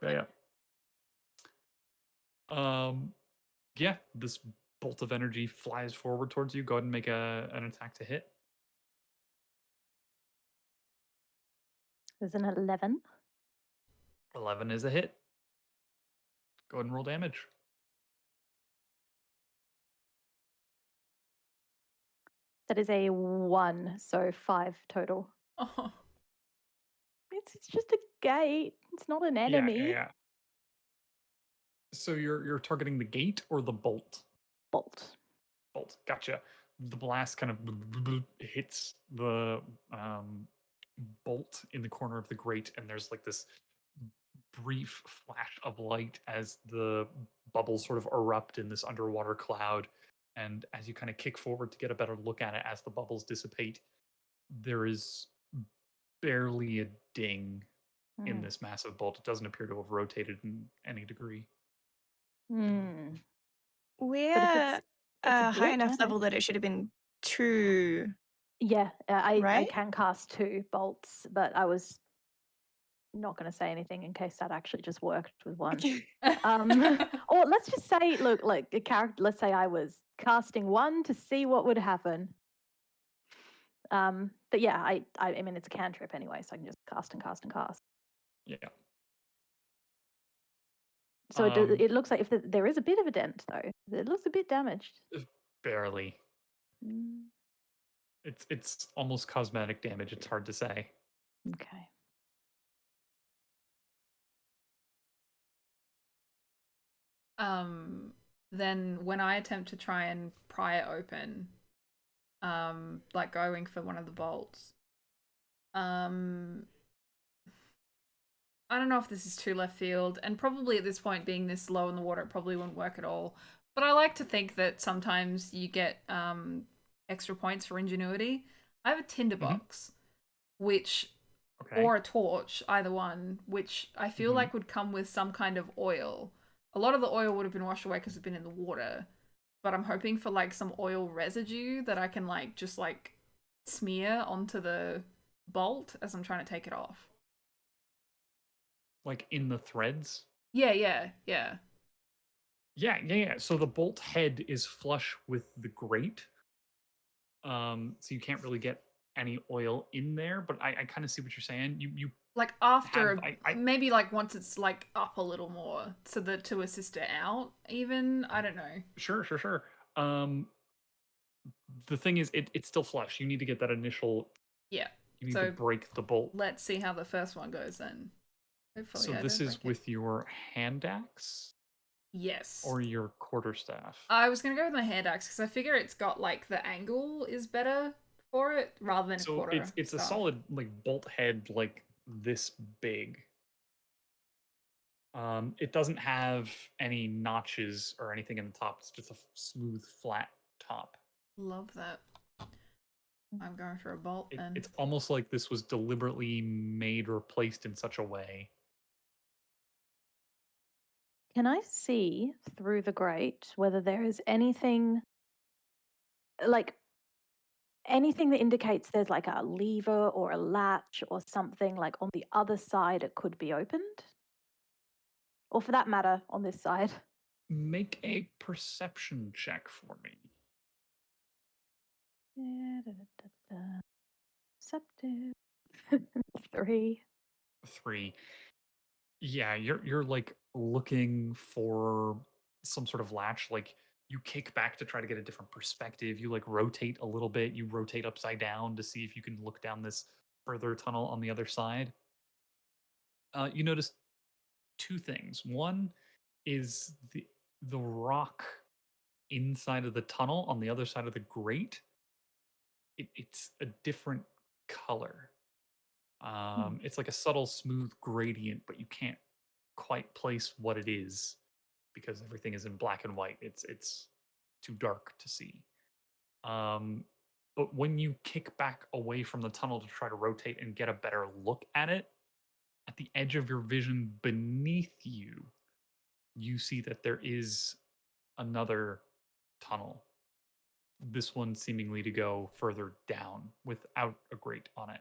Yeah, this bolt of energy flies forward towards you. Go ahead and make an attack to hit.
There's an 11.
11 is a hit. Go ahead and roll damage.
That is a 1, so 5 total.
Oh.
It's just a gate. It's not an enemy.
Yeah. So you're targeting the gate or the bolt?
Bolt.
Bolt. Gotcha. The blast kind of hits the bolt in the corner of the grate, and there's like this brief flash of light as the bubbles sort of erupt in this underwater cloud. And as you kind of kick forward to get a better look at it as the bubbles dissipate, there is barely a ding in this massive bolt. It doesn't appear to have rotated in any degree.
We're
it's a
high
bit,
enough
yeah.
level that it should have been 2.
Yeah, I
Right?
can cast 2 bolts, but I was not going to say anything in case that actually just worked with 1. Or let's just say, look, like a character. Let's say I was casting 1 to see what would happen. But yeah, I mean it's a cantrip anyway, so I can just cast and cast and cast.
Yeah.
So it looks like if there is a bit of a dent though. It looks a bit damaged.
Barely.
Mm,
It's almost cosmetic damage. It's hard to say.
okay.
Then when I attempt to try and pry it open, like going for one of the bolts, I don't know if this is too left field, and probably at this point, being this low in the water, it probably wouldn't work at all. But I like to think that sometimes you get extra points for ingenuity. I have a tinderbox, which, or a torch, either one, which I feel like would come with some kind of oil. A lot of the oil would have been washed away because it's been in the water, but I'm hoping for like some oil residue that I can like just like smear onto the bolt as I'm trying to take it off.
like in the threads.
Yeah.
Yeah. So the bolt head is flush with the grate. So you can't really get any oil in there, but I kind of see what you're saying. You
Like
have
after, maybe like once it's like up a little more, so that to assist it out. Even I don't know.
sure. Um, the thing is, it's still flush. You need to get that initial.
Yeah.
You need to
So
break the bolt.
let's see how the first one goes then. Hopefully,
So
I
this
don't
is
break it.
with your hand axe
Yes.
or your quarterstaff.
I was gonna go with my hand axe because I figure it's got like the angle is better for it rather than a
So
quarter.
it's a
staff.
solid like bolt head like this big. It doesn't have any notches or anything in the top. It's just a smooth, flat top.
Love that. I'm going for a bolt then.
It's almost like this was deliberately made or placed in such a way.
Can I see through the grate whether there is anything like anything that indicates there's like a lever or a latch or something like on the other side it could be opened? Or for that matter, on this side.
Make a perception check for me.
Perceptive. 3.
3. Yeah, you're like looking for some sort of latch. Like you kick back to try to get a different perspective. You like rotate a little bit. You rotate upside down to see if you can look down this further tunnel on the other side. You notice 2 things. One is the rock inside of the tunnel on the other side of the grate. It's a different color. It's like a subtle, smooth gradient, but you can't quite place what it is because everything is in black and white. It's too dark to see. But when you kick back away from the tunnel to try to rotate and get a better look at it, at the edge of your vision beneath you, you see that there is another tunnel. This one seemingly to go further down without a grate on it.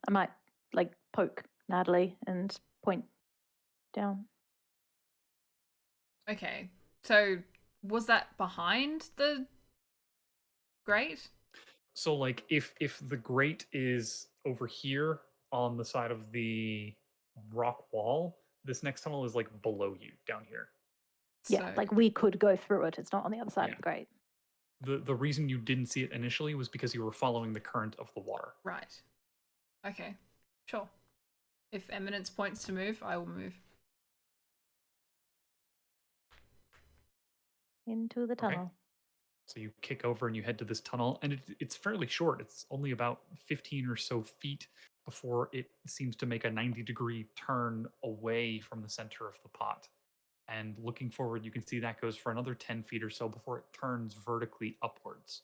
I might like poke Natalie and point down.
Okay. So was that behind the grate?
So like if the grate is over here on the side of the rock wall, this next tunnel is like below you down here.
Yeah,
So,
like we could go through it. It's not on the other side
Yeah.
of the grate.
The reason you didn't see it initially was because you were following the current of the water.
right. Okay. Sure. If Eminence points to move, I will move.
Into the tunnel.
So you kick over and you head to this tunnel, and it's fairly short. It's only about 15 or so feet before it seems to make a 90-degree turn away from the center of the pot. And looking forward, you can see that goes for another 10 feet or so before it turns vertically upwards.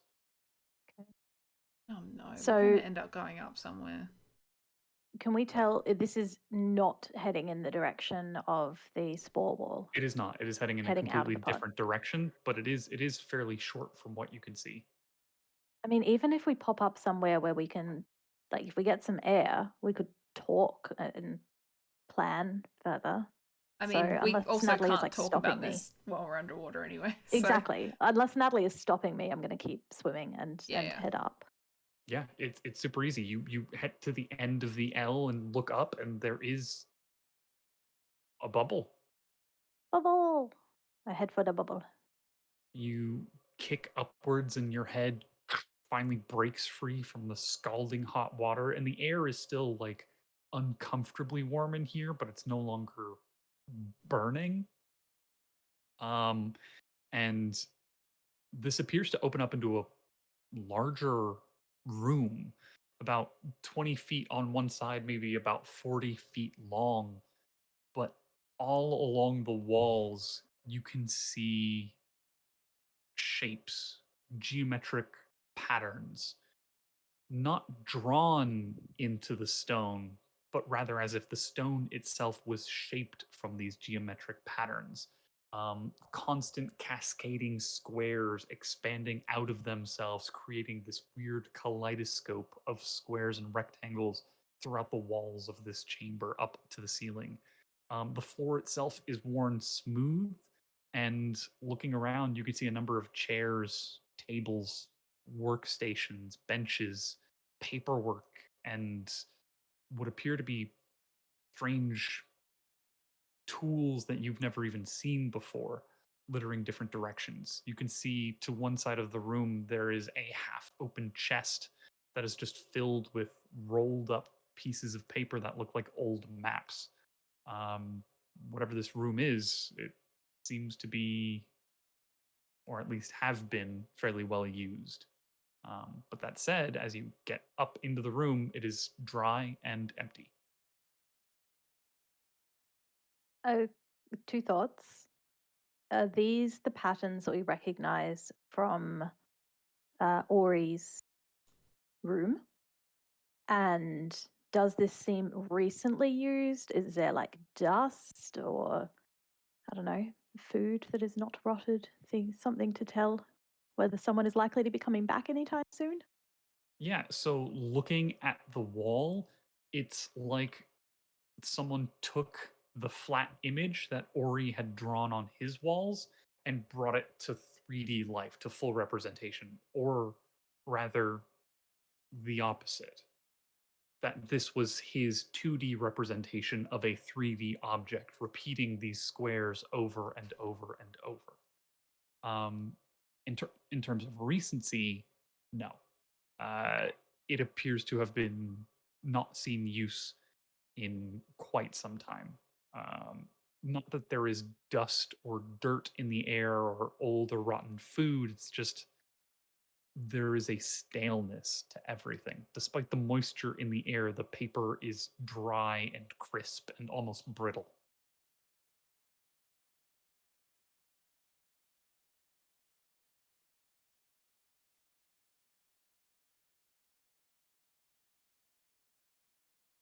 Oh no,
So-
we're gonna end up going up somewhere.
Can we tell this is not heading in the direction of the spore wall?
It is not. It is heading in a
Heading out of
completely
the pot.
different direction, but it is fairly short from what you can see.
I mean, even if we pop up somewhere where we can, like, if we get some air, we could talk and plan further.
I
So
mean, we
unless
also
Natalie is,
can't
like,
talk
stopping
about
me.
this while we're underwater anyway. So,
Exactly. Unless Natalie is stopping me, I'm going to keep swimming and
Yeah.
head up.
Yeah, it's super easy. You head to the end of the L and look up, and there is a bubble.
Bubble! I head for the bubble.
You kick upwards, and your head finally breaks free from the scalding hot water, and the air is still like uncomfortably warm in here, but it's no longer burning. And this appears to open up into a larger room, about 20 feet on one side, maybe about 40 feet long. But all along the walls, you can see shapes, geometric patterns, not drawn into the stone, but rather as if the stone itself was shaped from these geometric patterns. Constant cascading squares expanding out of themselves, creating this weird kaleidoscope of squares and rectangles throughout the walls of this chamber up to the ceiling. The floor itself is worn smooth, and looking around, you can see a number of chairs, tables, workstations, benches, paperwork, and what appear to be strange tools that you've never even seen before littering different directions. You can see to one side of the room there is a half open chest that is just filled with rolled up pieces of paper that look like old maps. Um, Whatever this room is, it seems to be, or at least have been, fairly well used. But that said, as you get up into the room, it is dry and empty.
Oh, two thoughts. Are these the patterns that we recognize from Ori's room? And does this seem recently used? Is there like dust or, I don't know, food that is not rotted? Something to tell whether someone is likely to be coming back anytime soon?
Yeah, so looking at the wall, it's like someone took the flat image that Ori had drawn on his walls and brought it to 3D life, to full representation, or rather, the opposite. That this was his 2D representation of a 3D object, repeating these squares over and over and over. Um, in terms of recency, no. Uh, it appears to have been not seen use in quite some time. Um, Not that there is dust or dirt in the air or old or rotten food, it's just there is a staleness to everything. Despite the moisture in the air, the paper is dry and crisp and almost brittle.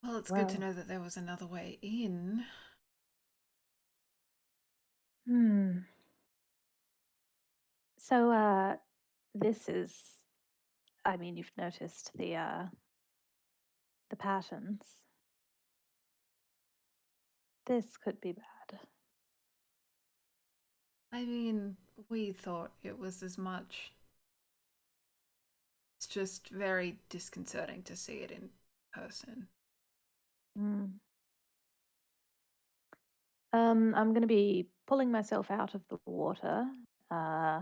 Well, it's good to
Well,
know that there was another way in.
hmm. So, this is, I mean, you've noticed the patterns. This could be bad.
I mean, we thought it was as much. It's just very disconcerting to see it in person.
Hmm. I'm going to be pulling myself out of the water. Uh,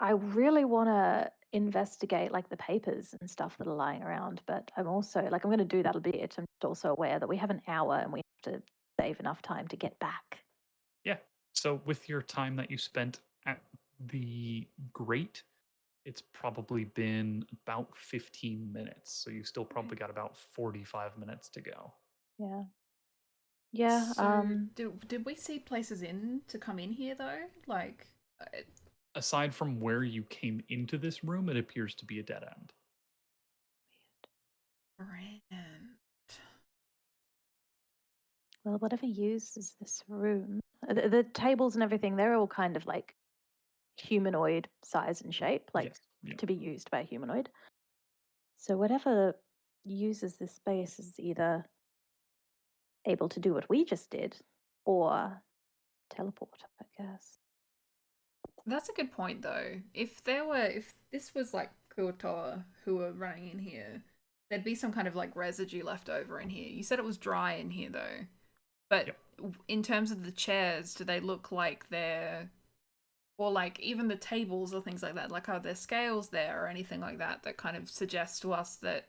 I really want to investigate like the papers and stuff that are lying around, but I'm also like, I'm going to do that a bit. I'm just also aware that we have an hour and we have to save enough time to get back.
Yeah. So with your time that you spent at the grate, it's probably been about 15 minutes. So you still probably got about 45 minutes to go.
Yeah. Yeah.
So, did we see places in to come in here though? Like,
Aside from where you came into this room, it appears to be a dead end.
Brand.
Well, whatever uses this room, the tables and everything, they're all kind of like humanoid size and shape, like
Yes. Yeah.
to be used by a humanoid. So whatever uses this space is either able to do what we just did or teleport, I guess.
That's a good point though. If this was like Kuotoa who were running in here, there'd be some kind of like residue left over in here. You said it was dry in here though. But
Yep.
in terms of the chairs, do they look like they're, or like even the tables or things like that, like are there scales there or anything like that that kind of suggests to us that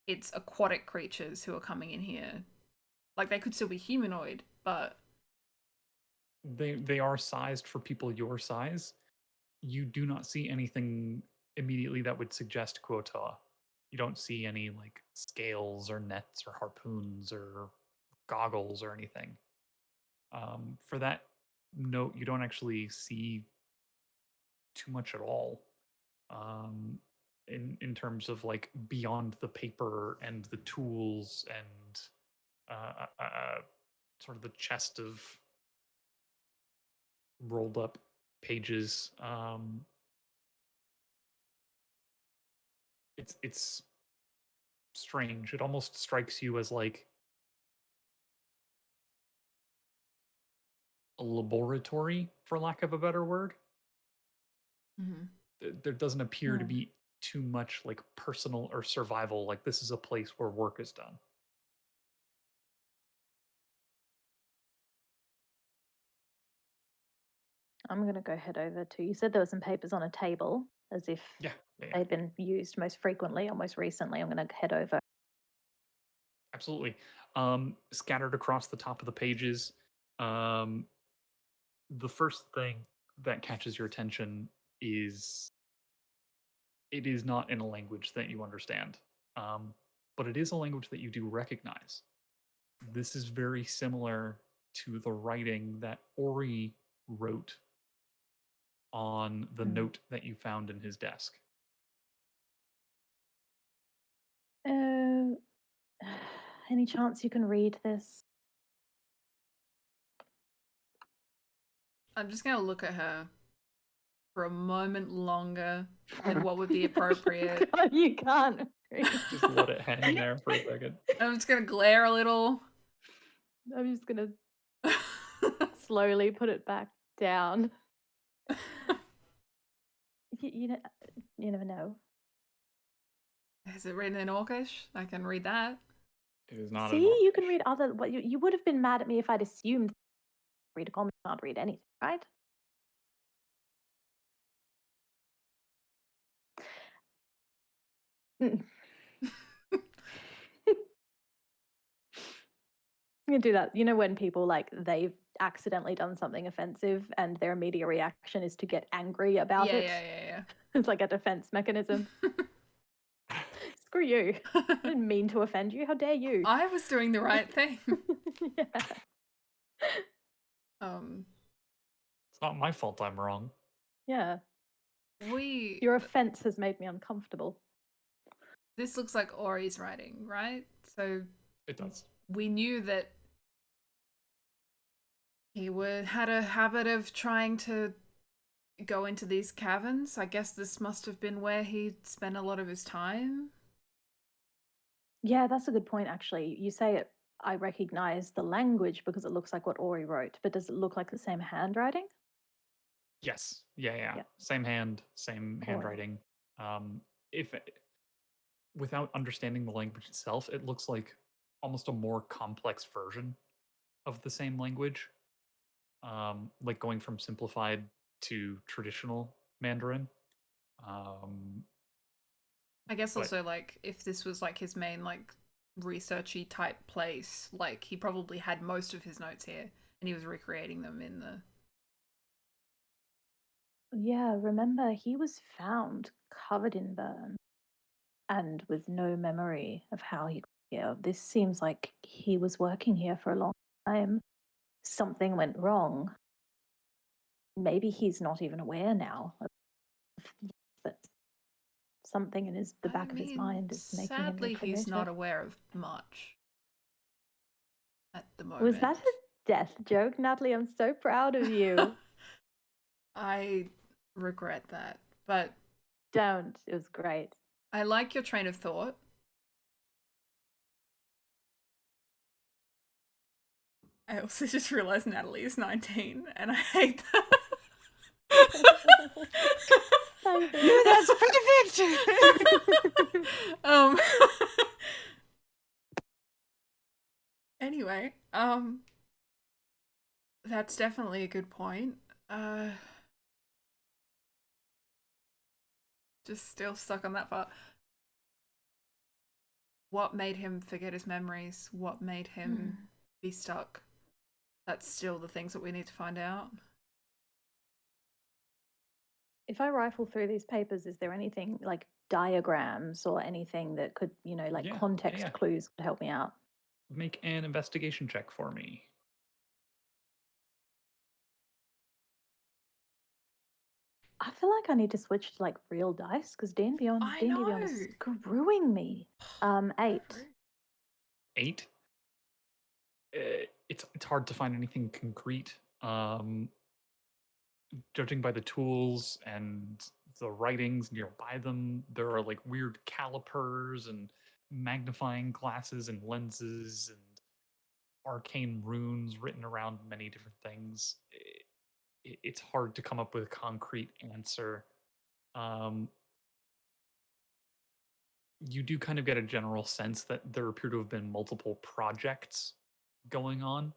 it's aquatic creatures who are coming in here? Like they could still be humanoid, but
They are sized for people your size. You do not see anything immediately that would suggest quota. You don't see any like scales or nets or harpoons or goggles or anything. For that note, you don't actually see too much at all. Um, in terms of like beyond the paper and the tools and sort of the chest of rolled up pages. It's strange. It almost strikes you as like a laboratory, for lack of a better word. There doesn't appear to be too much like personal or survival. Like this is a place where work is done.
I'm going to go head over to. You said there were some papers on a table, as if
Yeah.
they'd been used most frequently or most recently. I'm going to head over.
Absolutely. Scattered across the top of the pages. The first thing that catches your attention is it is not in a language that you understand, but it is a language that you do recognize. This is very similar to the writing that Aery wrote on the note that you found in his desk.
Any chance you can read this?
I'm just going to look at her for a moment longer than what would be appropriate.
God, you can't read.
Just let it hang there for a second.
I'm just going to glare a little.
I'm just going to slowly put it back down. You never know.
Is it written in Orcish? I can read that.
It is not.
See, you can read other. What you would have been mad at me if I'd assumed read a comic, can't read anything, right? I'm gonna do that. You know when people like they've accidentally done something offensive and their immediate reaction is to get angry about it.
Yeah.
It's like a defense mechanism. Screw you. I didn't mean to offend you. How dare you?
I was doing the right thing.
Yeah.
It's not my fault I'm wrong.
Yeah.
We.
Your offense has made me uncomfortable.
This looks like Aery's writing, right? So
It does.
we knew that he had a habit of trying to go into these caverns. I guess this must have been where he spent a lot of his time.
Yeah, that's a good point, actually. You say it, I recognize the language because it looks like what Aery wrote, but does it look like the same handwriting?
Yes. Yeah. Same hand, same handwriting. If without understanding the language itself, it looks like almost a more complex version of the same language. Like going from simplified to traditional Mandarin.
I guess also like if this was like his main like researchy type place, like he probably had most of his notes here and he was recreating them in the.
Yeah, remember he was found covered in burn and with no memory of how he got here. This seems like he was working here for a long time. Something went wrong. Maybe he's not even aware now that something in the back of his mind is making him
sadly
look
he's not
familiar.
aware of much at the moment.
Was that a death joke, Natalie? I'm so proud of you.
I regret that, but
Don't. It was great.
I like your train of thought. I also just realized Natalie is 19 and I hate that.
No, that's perfect.
Anyway, that's definitely a good point. Just still stuck on that part. What made him forget his memories? What made him be stuck? That's still the things that we need to find out.
If I rifle through these papers, is there anything like diagrams or anything that could, like context clues could help me out?
Make an investigation check for me.
I feel like I need to switch to like real dice because D&D Beyond is screwing me. 8.
8? It's hard to find anything concrete. Judging by the tools and the writings nearby them, there are like weird calipers and magnifying glasses and lenses and arcane runes written around many different things. It's hard to come up with a concrete answer. Um, you do kind of get a general sense that there appear to have been multiple projects going on.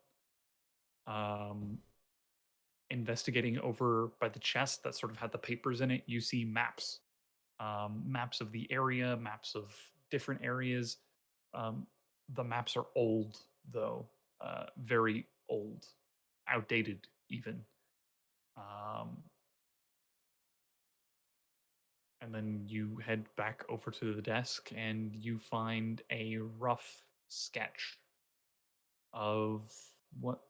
Investigating over by the chest that sort of had the papers in it, you see maps, maps of the area, maps of different areas. The maps are old, though, very old, outdated even. And then you head back over to the desk and you find a rough sketch of what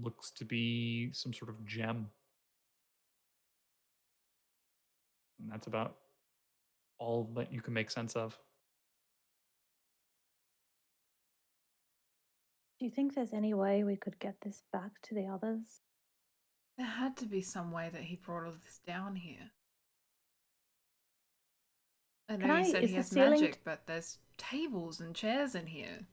looks to be some sort of gem. And that's about all that you can make sense of.
Do you think there's any way we could get this back to the others?
There had to be some way that he brought all this down here. I know you said
is
he
the
has
ceiling
magic, but there's tables and chairs in here.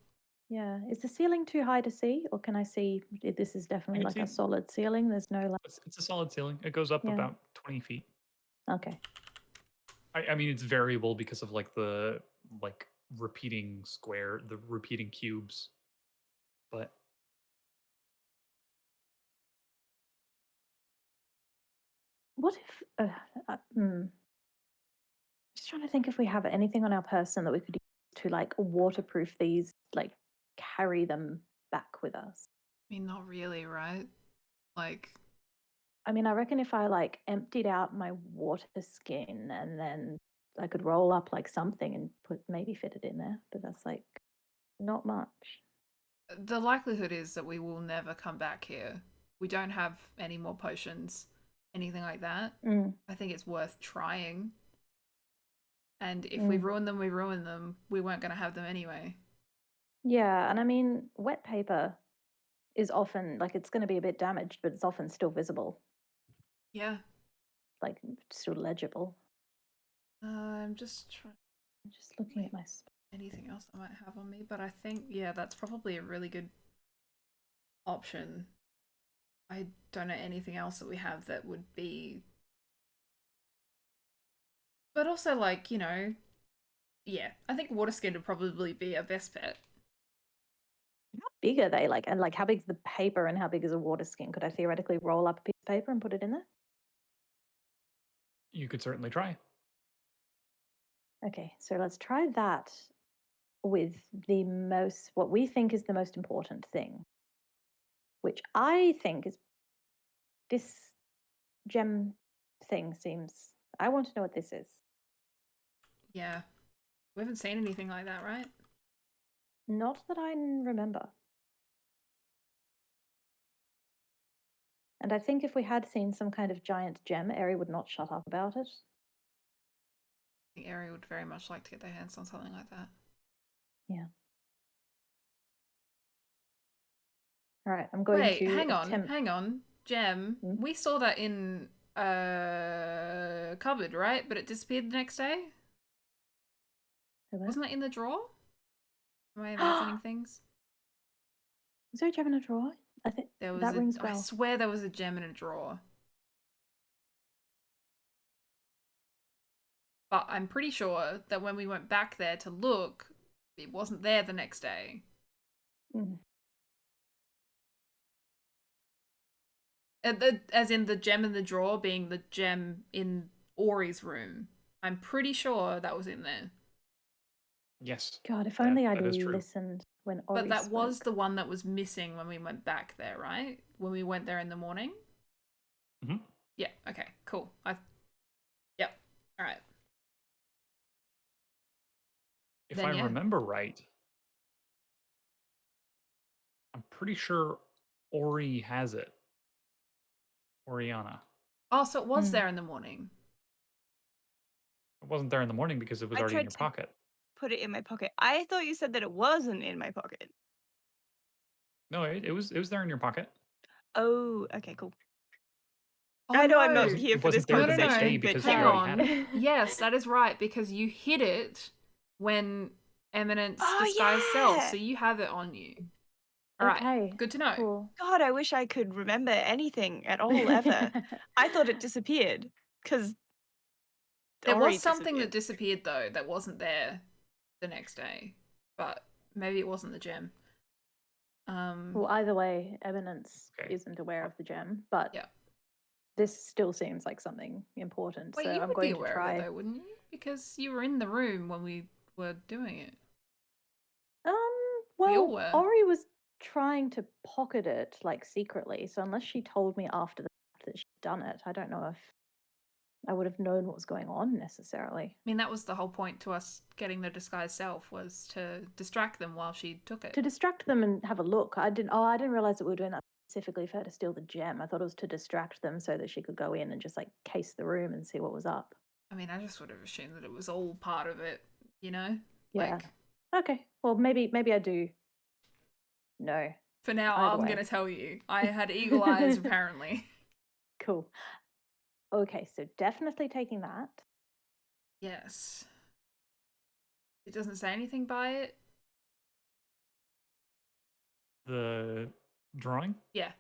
Yeah, is the ceiling too high to see, or can I see this is definitely
can
like a
see-
solid ceiling? There's no like.
It's a solid ceiling. It goes up
Yeah.
about 20 feet.
Okay.
I mean, it's variable because of like the repeating square, the repeating cubes. But
What if? Just trying to think if we have anything on our person that we could use to like waterproof these, like carry them back with us.
I mean, not really, right? Like,
I mean, I reckon if I like emptied out my water skin and then I could roll up like something and maybe fit it in there, but that's like not much.
the likelihood is that we will never come back here. We don't have any more potions, anything like that. I think it's worth trying. And if we ruin them, we ruin them. We weren't going to have them anyway.
Yeah, and I mean, wet paper is often like it's going to be a bit damaged, but it's often still visible.
Yeah.
Like still legible.
I'm just trying.
I'm just looking at my
anything else I might have on me, but I think that's probably a really good option. I don't know anything else that we have that would be, but also like I think water skin would probably be our best bet.
How big are they? Like, and like, how big's the paper and how big is a water skin? Could I theoretically roll up a piece of paper and put it in there?
You could certainly try.
Okay, so let's try that with what we think is the most important thing, which I think is this gem thing seems. I want to know what this is.
Yeah, we haven't seen anything like that, right?
Not that I remember. And I think if we had seen some kind of giant gem, Aery would not shut up about it.
I think Aery would very much like to get their hands on something like that.
Yeah. All right, I'm going to
hang on. Gem. We saw that in a cupboard, right? But it disappeared the next day? Wasn't that in the drawer? Am I imagining things?
Is there a gem in a drawer? I think that rings a bell.
I swear there was a gem in a drawer. But I'm pretty sure that when we went back there to look, it wasn't there the next day. As in the gem in the drawer being the gem in Ori's room. I'm pretty sure that was in there.
Yes.
God, if only I'd listened when Ori
But that
spoke.
was the one that was missing when we went back there, right? When we went there in the morning?
Mm-hmm.
Yeah, okay, cool. Yep, all right.
If I remember right, I'm pretty sure Ori has it. Oriana.
Oh, so it was there in the morning.
It wasn't there in the morning because it was already in your pocket.
Put it in my pocket. I thought you said that it wasn't in my pocket.
No, it was there in your pocket.
Oh, okay, cool.
Oh,
I know I'm not here for this conversation,
because
hang on. Yes, that is right, because you hid it when Eminence
Oh,
disguised self,
yeah!
so you have it on you. All right,
Okay.
good to know.
Cool.
God, I wish I could remember anything at all ever. I thought it disappeared because
There
Ori
was something that
disappeared.
disappeared though that wasn't there the next day, but maybe it wasn't the gem.
Well, either way, Eminence
Okay.
isn't aware of the gem, but
Yeah.
this still seems like something important.
Wait,
so
you
I'm
would
going
be
to
aware
try.
of it though, wouldn't you? Because you were in the room when we were doing it. We all
Well,
were.
Ori was trying to pocket it like secretly, so unless she told me after the fact that she'd done it, I don't know if I would have known what was going on necessarily.
I mean, that was the whole point to us getting the disguised self, was to distract them while she took it.
To distract them and have a look. I didn't realize that we were doing that specifically for her to steal the gem. I thought it was to distract them so that she could go in and just like case the room and see what was up.
I mean, I just would have assumed that it was all part of it, you know?
Yeah.
Like,
Okay. Well, maybe I do. No.
for now,
Either
I'm
way.
going to tell you. I had eagle eyes, apparently.
Cool. Okay, so definitely taking that.
Yes. It doesn't say anything by it.
The drawing?
Yeah.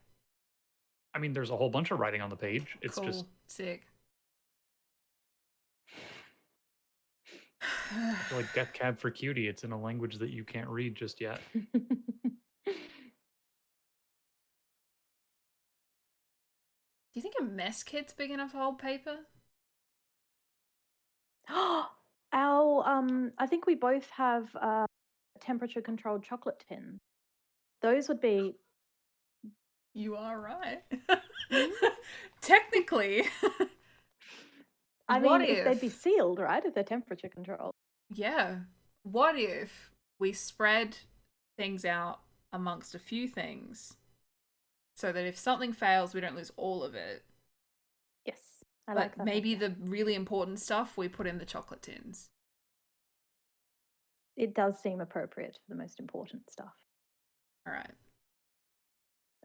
I mean, there's a whole bunch of writing on the page. It's
Cool.
just
Sick.
I feel like Death Cab for Cutie. It's in a language that you can't read just yet.
Do you think a mess kit's big enough to hold paper?
I think we both have temperature controlled chocolate tins. Those would be
You are right.
Hmm?
Technically.
I
What
mean, if they'd be
if-
sealed, right? If they're temperature controlled.
Yeah. What if we spread things out amongst a few things so that if something fails, we don't lose all of it?
Yes. I
But
like that.
maybe
idea.
the really important stuff we put in the chocolate tins.
It does seem appropriate for the most important stuff.
All right.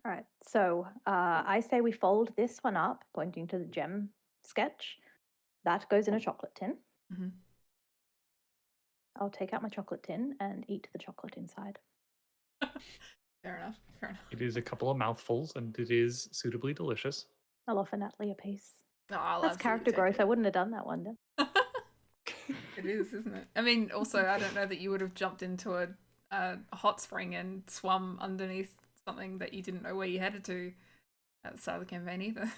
All right. So I say we fold this one up, pointing to the gem sketch. That goes in a chocolate tin.
Mhm.
I'll take out my chocolate tin and eat the chocolate inside.
Fair enough. Fair enough.
It is a couple of mouthfuls, and it is suitably delicious.
I'll offer Natalie a piece.
Oh, I'll
That's
absolutely
character
take
growth.
it.
I wouldn't have done that one.
It is, isn't it? I mean, also, I don't know that you would have jumped into a hot spring and swum underneath something that you didn't know where you headed to at the start of the campaign either.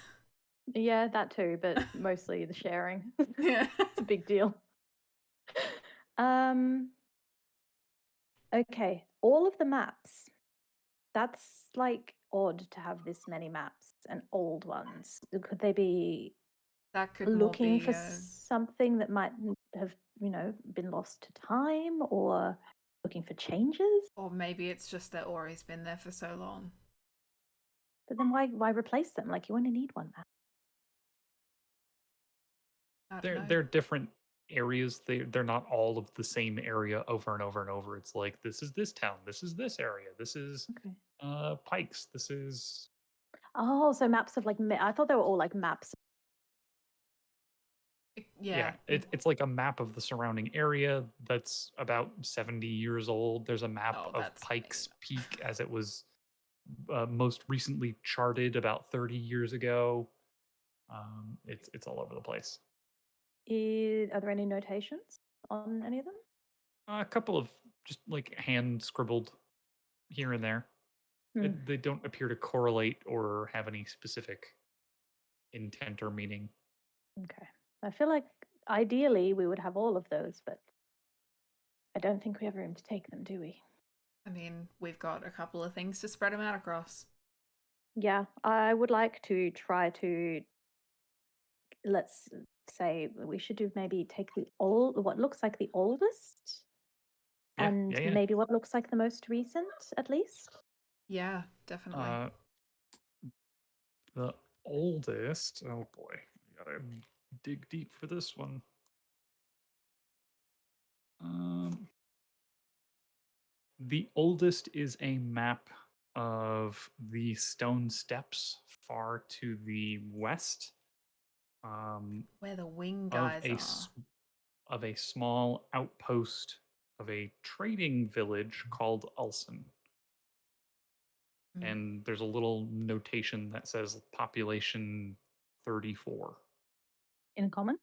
Yeah, that too, but mostly the sharing.
Yeah.
It's a big deal. Okay, all of the maps. That's like odd to have this many maps and old ones. Could they be
That could
looking
more
for
be
something that might have, been lost to time, or looking for changes?
or maybe it's just that Ori's been there for so long.
But then why replace them? Like, you only need one map.
I don't know.
They're different areas. They're not all of the same area over and over and over. It's like this is this town, this is this area, this is
Okay.
Pikes, this is
Oh, so maps of like I thought they were all like maps.
Yeah.
it's like a map of the surrounding area that's about 70 years old. There's a map
Oh,
of
that's
Pikes
amazing.
Peak as it was most recently charted about 30 years ago. It's all over the place.
Are there any notations on any of them?
A couple of just like hand scribbled here and there.
Hmm.
They don't appear to correlate or have any specific intent or meaning.
Okay. I feel like ideally we would have all of those, but I don't think we have room to take them, do we?
I mean, we've got a couple of things to spread them out across.
Yeah, I would like to try to, let's say we should do maybe take what looks like the oldest
Yeah,
and
yeah.
maybe what looks like the most recent, at least.
Yeah, definitely.
The oldest. Oh boy, I gotta dig deep for this one. The oldest is a map of the stone steps far to the west.
Where the wing
Of
guys
a
are.
of a small outpost of a trading village called Ulson.
Mm.
And there's a little notation that says population 34.
In common?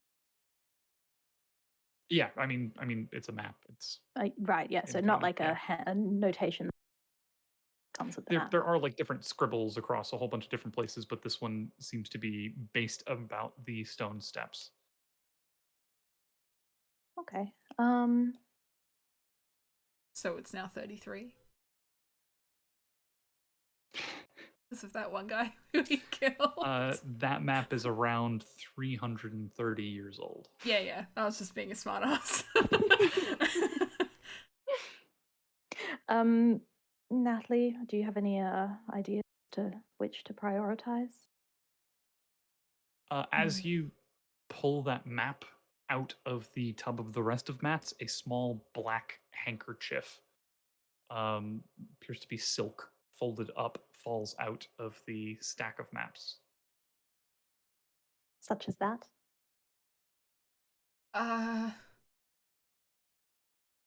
Yeah, I mean, it's a map. It's
Right, yeah.
in
So not
common.
like
Yeah.
a notation that comes with the map.
There are like different scribbles across a whole bunch of different places, but this one seems to be based about the stone steps.
Okay.
So it's now 33. Because of that one guy who he killed.
That map is around 330 years old.
Yeah. I was just being a smartass.
Natalie, do you have any ideas to which to prioritize?
As you pull that map out of the tub of the rest of mats, a small black handkerchief, appears to be silk, folded up, falls out of the stack of maps.
Such as that?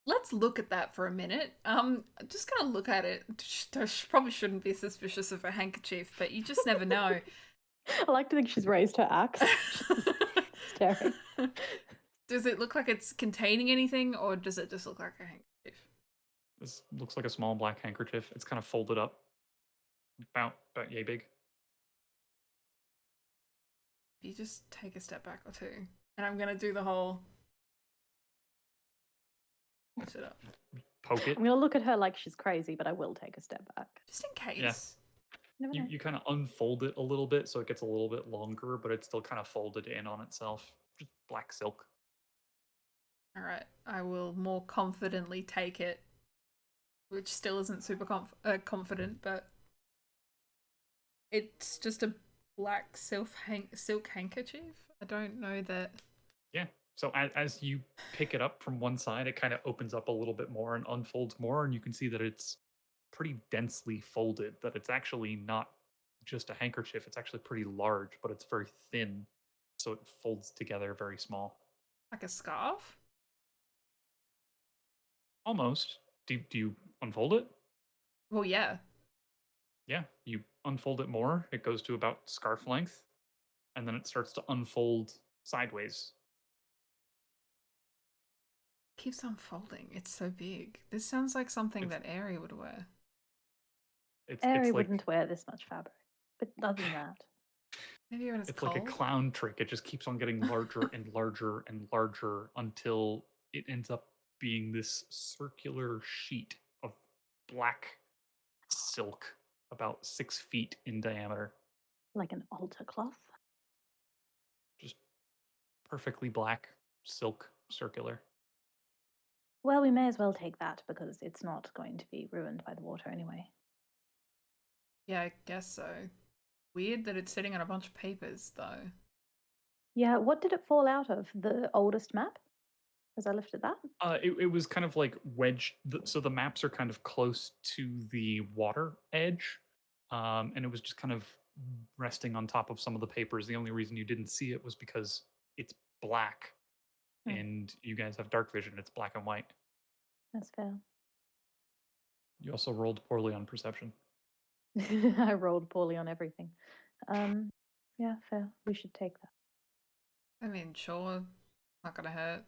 Let's look at that for a minute. Just gonna look at it. Probably shouldn't be suspicious of a handkerchief, but you just never know.
I like to think she's raised her axe. Staring.
Does it look like it's containing anything, or does it just look like a handkerchief?
This looks like a small black handkerchief. It's kind of folded up, about yay big.
You just take a step back or two, and I'm gonna do the whole. Shut up.
Poke it.
I'm gonna look at her like she's crazy, but I will take a step back.
Just in case.
Yeah.
Never know.
You kind of unfold it a little bit so it gets a little bit longer, but it's still kind of folded in on itself. Just black silk.
All right, I will more confidently take it, which still isn't super confident, but it's just a black silk handkerchief. I don't know that.
Yeah. So as you pick it up from one side, it kind of opens up a little bit more and unfolds more, and you can see that it's pretty densely folded, that it's actually not just a handkerchief. It's actually pretty large, but it's very thin. So it folds together very small.
Like a scarf?
Almost. Do you unfold it?
Well, yeah.
Yeah. You unfold it more. It goes to about scarf length. And then it starts to unfold sideways.
Keeps unfolding. It's so big. This sounds like something that Aery would wear.
Aery
It's like,
wouldn't wear this much fabric. But other than that.
Maybe when it's
it's
cold.
like a clown trick. It just keeps on getting larger and larger and larger until it ends up being this circular sheet of black silk about 6 feet in diameter.
Like an altar cloth.
Just perfectly black silk circular.
Well, we may as well take that because it's not going to be ruined by the water anyway.
Yeah, I guess so. Weird that it's sitting on a bunch of papers, though.
Yeah, what did it fall out of? The oldest map? As I lifted that?
It was kind of like wedged. So the maps are kind of close to the water edge. And it was just kind of resting on top of some of the papers. The only reason you didn't see it was because it's black. And you guys have dark vision. It's black and white.
That's fair.
You also rolled poorly on perception.
I rolled poorly on everything. Yeah, fair. We should take that.
I mean, sure. Not gonna hurt.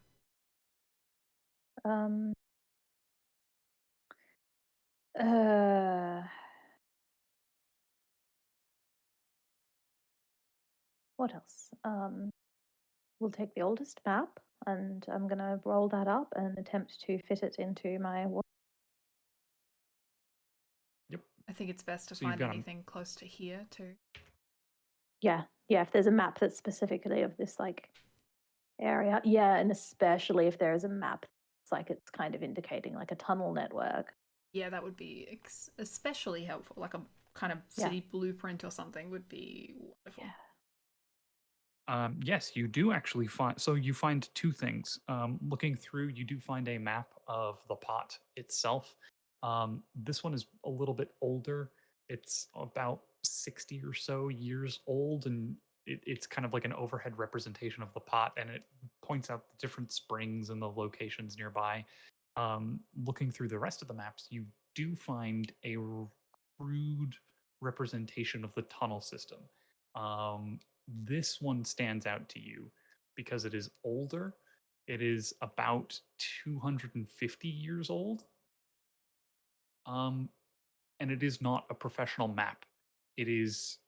What else? We'll take the oldest map, and I'm gonna roll that up and attempt to fit it into my.
Yep.
I think it's best to
So you've
find
got 'em.
anything close to here, too.
Yeah. If there's a map that's specifically of this like area, yeah, and especially if there is a map, it's like it's kind of indicating like a tunnel network.
Yeah, that would be especially helpful. Like a kind of city blueprint or something would be wonderful.
Yes, you do actually find. So you find two things. Looking through, you do find a map of the pot itself. This one is a little bit older. It's about 60 or so years old, and it's kind of like an overhead representation of the pot, and it points out the different springs and the locations nearby. Looking through the rest of the maps, you do find a crude representation of the tunnel system. This one stands out to you because it is older. It is about 250 years old. And it is not a professional map. It is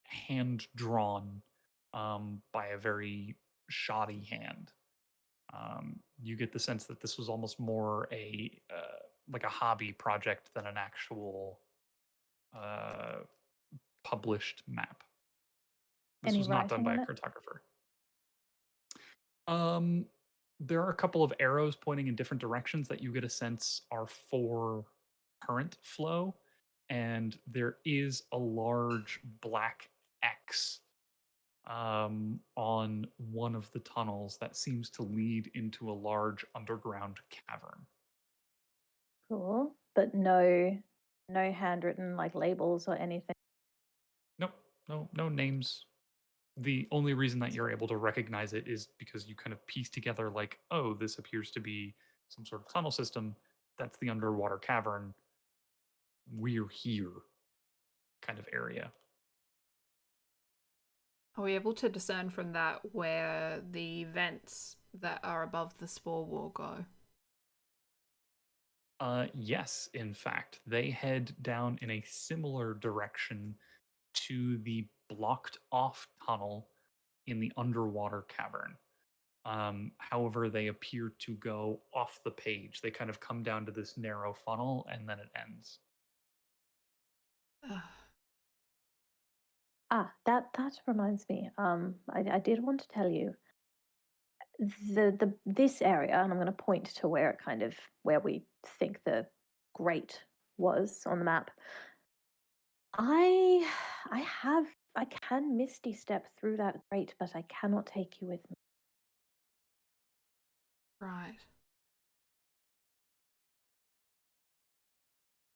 hand drawn by a very shoddy hand. You get the sense that this was almost more like a hobby project than an actual uh, published map. This
Any
was not done
writing
by a
on it?
cartographer. There are a couple of arrows pointing in different directions that you get a sense are for current flow, and there is a large black X on one of the tunnels that seems to lead into a large underground cavern.
Cool. But no handwritten like labels or anything.
Nope, no names. The only reason that you're able to recognize it is because you kind of piece together like, oh, this appears to be some sort of tunnel system. That's the underwater cavern. We're here kind of area.
Are we able to discern from that where the vents that are above the spore will go?
Yes, in fact, they head down in a similar direction to the blocked off tunnel in the underwater cavern. However, they appear to go off the page. They kind of come down to this narrow funnel and then it ends.
Ugh.
That reminds me. I did want to tell you this area, and I'm going to point to where it kind of where we think the grate was on the map. I I can misty step through that grate, but I cannot take you with me.
Right.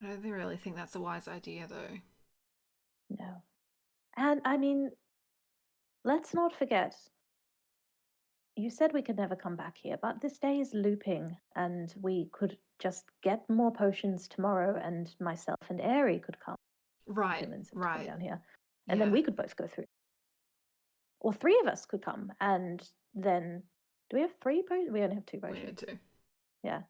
I don't really think that's a wise idea, though.
No. And I mean, let's not forget, you said we could never come back here, but this day is looping, and we could just get more potions tomorrow, and myself and Aery could come.
Right,
Humans come
right.
down here, and then
Yeah.
we could both go through. Or three of us could come, and then do we have three potions? We only have two
We
potions.
need to.
Yeah.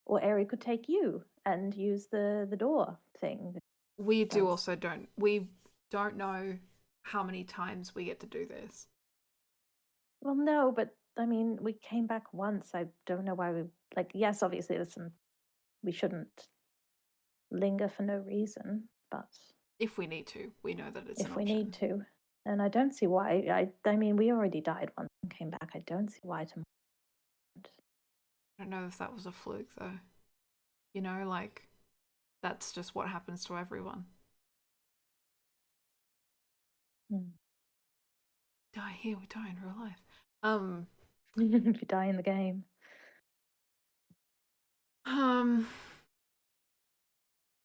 Or Aery could take you and use the door thing.
We do
Does.
also we don't know how many times we get to do this.
Well, no, but I mean, we came back once. I don't know why we like. Yes, obviously, there's some. We shouldn't linger for no reason, but
If we need to, we know that it's
if
an
we
option.
need to, and I don't see why. I mean, we already died once and came back. I don't see why tomorrow.
I don't know if that was a fluke, though. You know, like, that's just what happens to everyone. Die here, we die in real life.
If you die in the game.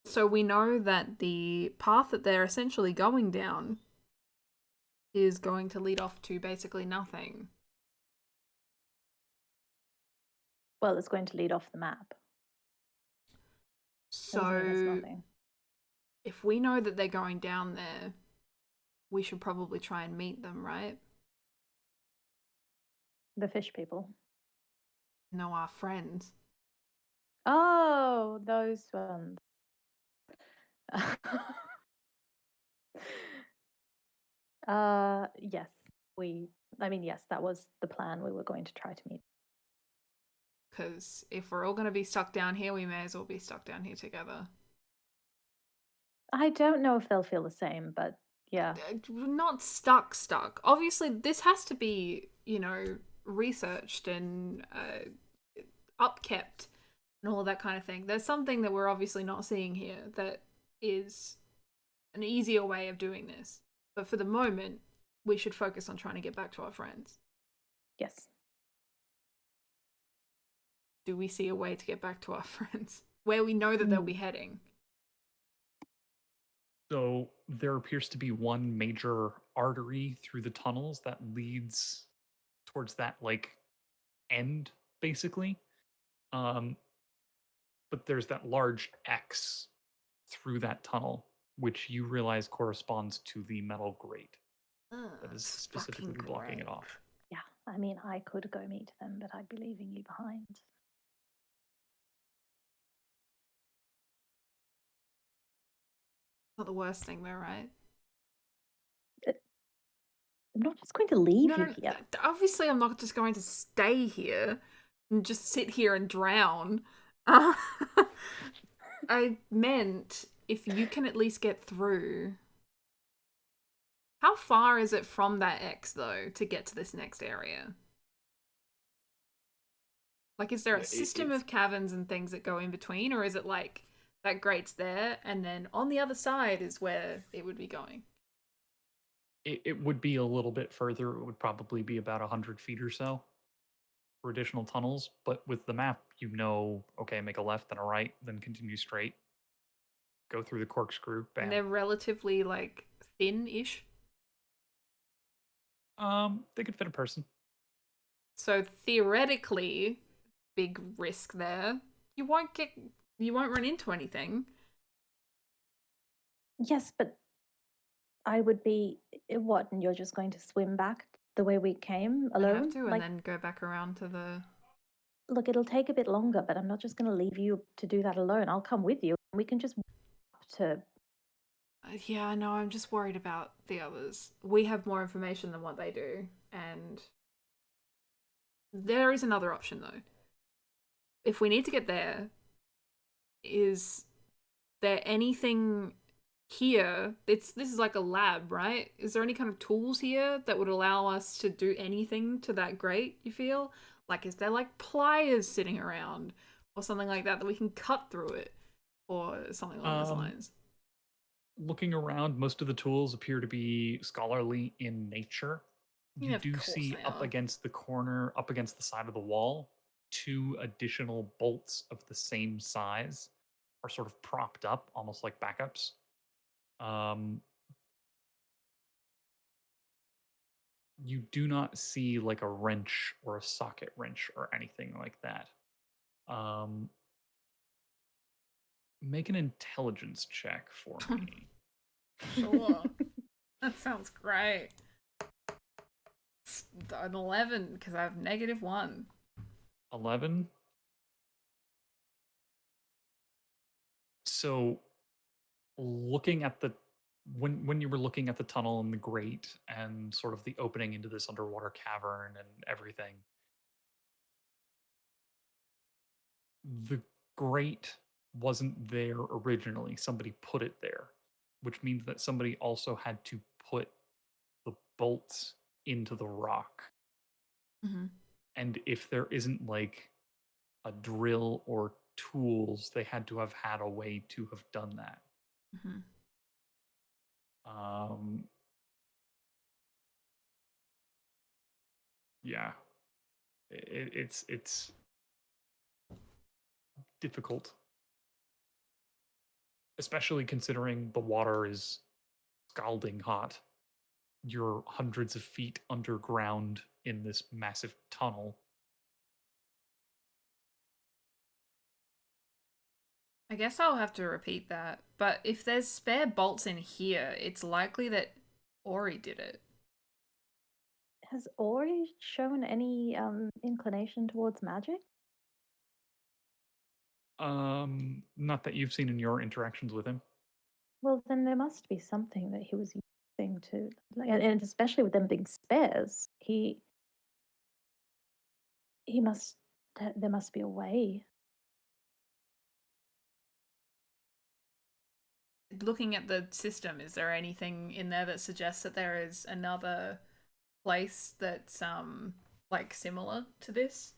So we know that the path that they're essentially going down is going to lead off to basically nothing.
Well, it's going to lead off the map. That doesn't mean it's
So
nothing.
if we know that they're going down there, we should probably try and meet them, right?
The fish people.
No, our friends.
Oh, those ones. Yes, yes, that was the plan. We were going to try to meet.
Because if we're all going to be stuck down here, we may as well be stuck down here together.
I don't know if they'll feel the same, but yeah.
Not stuck. Obviously, this has to be, researched and upkept and all that kind of thing. There's something that we're obviously not seeing here that is an easier way of doing this. But for the moment, we should focus on trying to get back to our friends.
Yes.
Do we see a way to get back to our friends where we know that they'll be heading?
So there appears to be one major artery through the tunnels that leads towards that like end, basically. Um, but there's that large X through that tunnel, which you realize corresponds to the metal grate that is
It's
specifically
fucking
blocking it
great.
off.
Yeah, I mean, I could go meet them, but I'd be leaving you behind.
Not the worst thing though, right?
I'm not just going to leave you
No,
here.
obviously I'm not just going to stay here and just sit here and drown. Uh, I meant if you can at least get through. How far is it from that X though to get to this next area? Like, is there a system of caverns and things that go in between, or is it like that grate's there and then on the other side is where it would be going?
It would be a little bit further. It would probably be about 100 feet or so for additional tunnels. But with the map, you know, okay, make a left, then a right, then continue straight. Go through the corkscrew,
And
bam.
they're relatively like thin-ish.
They could fit a person.
So theoretically, big risk there. You won't run into anything.
Yes, but I would be what? And you're just going to swim back the way we came
I'd
alone?
have to, and
Like,
then go back around to the.
look, it'll take a bit longer, but I'm not just going to leave you to do that alone. I'll come with you. We can just walk to.
Yeah, no, I'm just worried about the others. We have more information than what they do, and there is another option though. If we need to get there, is there anything here? This is like a lab, right? Is there any kind of tools here that would allow us to do anything to that grate, you feel? Like, is there like pliers sitting around or something like that we can cut through it or something along those lines?
Looking around, most of the tools appear to be scholarly in nature. You
Yeah, of
do
course
see
they
up
are.
against the corner, up against the side of the wall, 2 additional bolts of the same size are sort of propped up, almost like backups. You do not see like a wrench or a socket wrench or anything like that. Make an intelligence check for me.
Sure. That sounds great. It's an 11 because I have -1.
11. So looking at the when you were looking at the tunnel and the grate and sort of the opening into this underwater cavern and everything, the grate wasn't there originally. Somebody put it there, which means that somebody also had to put the bolts into the rock.
Mm-hmm.
And if there isn't like a drill or tools, they had to have had a way to have done that.
Mm-hmm.
Yeah, it's difficult, especially considering the water is scalding hot. You're hundreds of feet underground in this massive tunnel.
I guess I'll have to repeat that. But if there's spare bolts in here, it's likely that Aery did it.
Has Ori shown any inclination towards magic?
Not that you've seen in your interactions with him.
Well, then there must be something that he was using to, and especially with them being spares, he must. There must be a way.
Looking at the system, is there anything in there that suggests that there is another place that's like similar to this?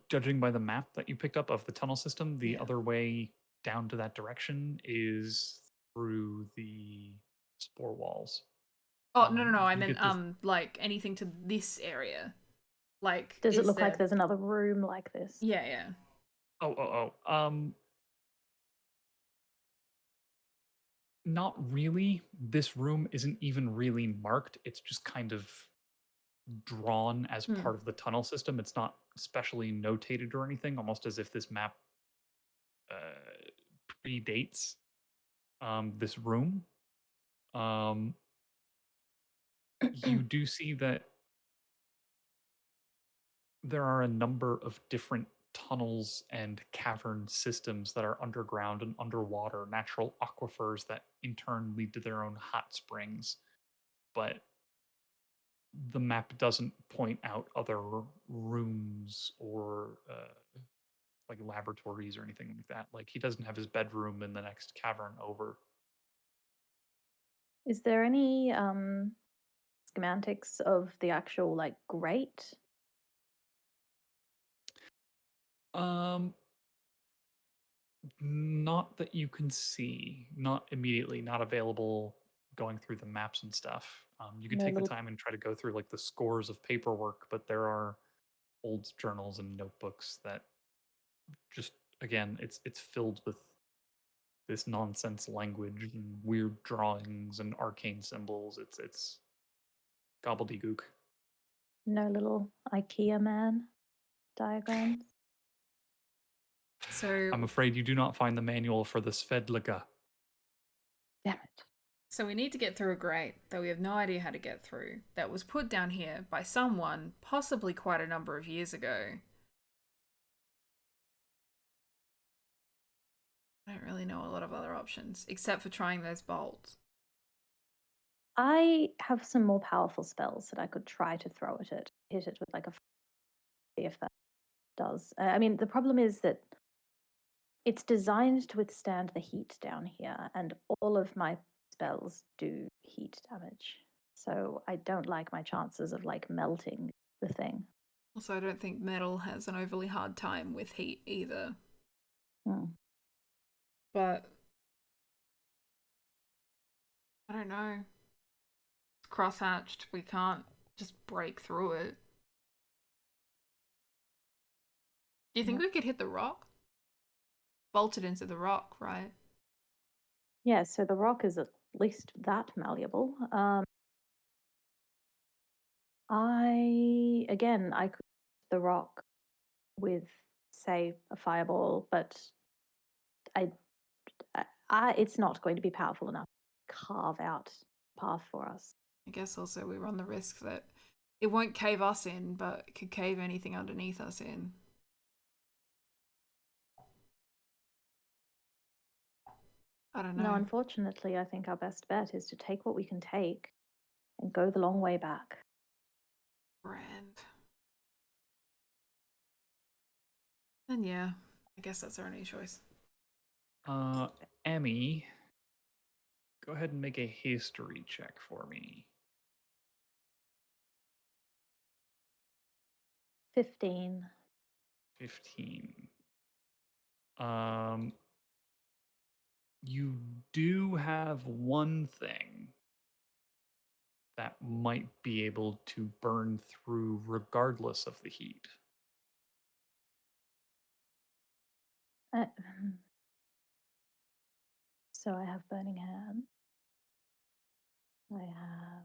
Judging by the map that you picked up of the tunnel system, the
Yeah.
other way down to that direction is through the spore walls.
Oh, no, I
you
meant
get this-
like anything to this area. Like,
Does it
is
look like
there-
there's another room like this?
Yeah.
Not really. This room isn't even really marked. It's just kind of drawn as
Hmm.
part of the tunnel system. It's not specially notated or anything, almost as if this map predates this room. You do see that there are a number of different tunnels and cavern systems that are underground and underwater, natural aquifers that in turn lead to their own hot springs. But the map doesn't point out other rooms or like laboratories or anything like that. Like he doesn't have his bedroom in the next cavern over.
Is there any schematics of the actual like grate?
Um, not that you can see, not immediately, not available going through the maps and stuff. You could
No
take the
little.
time and try to go through like the scores of paperwork, but there are old journals and notebooks that just again, it's filled with this nonsense language and weird drawings and arcane symbols. It's gobbledygook.
No little IKEA man diagrams.
So
I'm afraid you do not find the manual for the Svedliga.
Damn it.
So we need to get through a grate that we have no idea how to get through, that was put down here by someone, possibly quite a number of years ago. I don't really know a lot of other options, except for trying those bolts.
I have some more powerful spells that I could try to throw at it, hit it with like a see if that does. I mean, the problem is that it's designed to withstand the heat down here, and all of my spells do heat damage. So I don't like my chances of like melting the thing.
Also, I don't think metal has an overly hard time with heat either.
Hmm.
But I don't know. It's crosshatched. We can't just break through it. Do you think we could hit the rock? Bolt it into the rock, right?
Yeah, so the rock is at least that malleable. I could hit the rock with, say, a fireball, but it's not going to be powerful enough to carve out a path for us.
I guess also we run the risk that it won't cave us in, but it could cave anything underneath us in. I don't know.
No, unfortunately, I think our best bet is to take what we can take and go the long way back.
Grand. And yeah, I guess that's our only choice.
Emmy, go ahead and make a history check for me.
15.
15. You do have one thing that might be able to burn through regardless of the heat.
So I have Burning Hand. I have.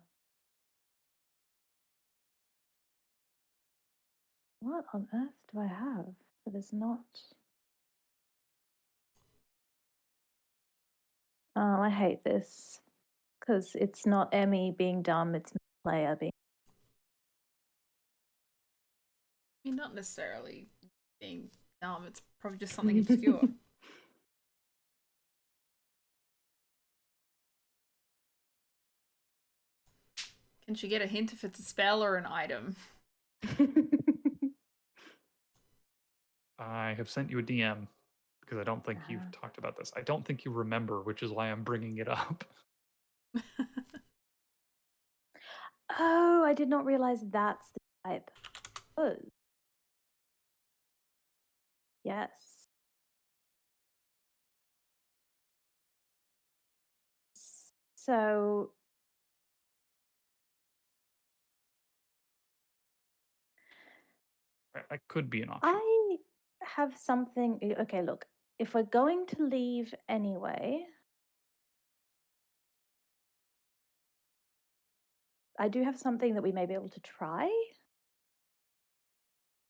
What on earth do I have that is not? Oh, I hate this because it's not Emmy being dumb, it's Leia being.
I mean, not necessarily being dumb, it's probably just something obscure. Can she get a hint if it's a spell or an item?
I have sent you a DM because I don't think you've talked about this. I don't think you remember, which is why I'm bringing it up.
Oh, I did not realize that's the type. Oh. Yes. So
That could be an option.
I have something. Okay, look, if we're going to leave anyway, I do have something that we may be able to try.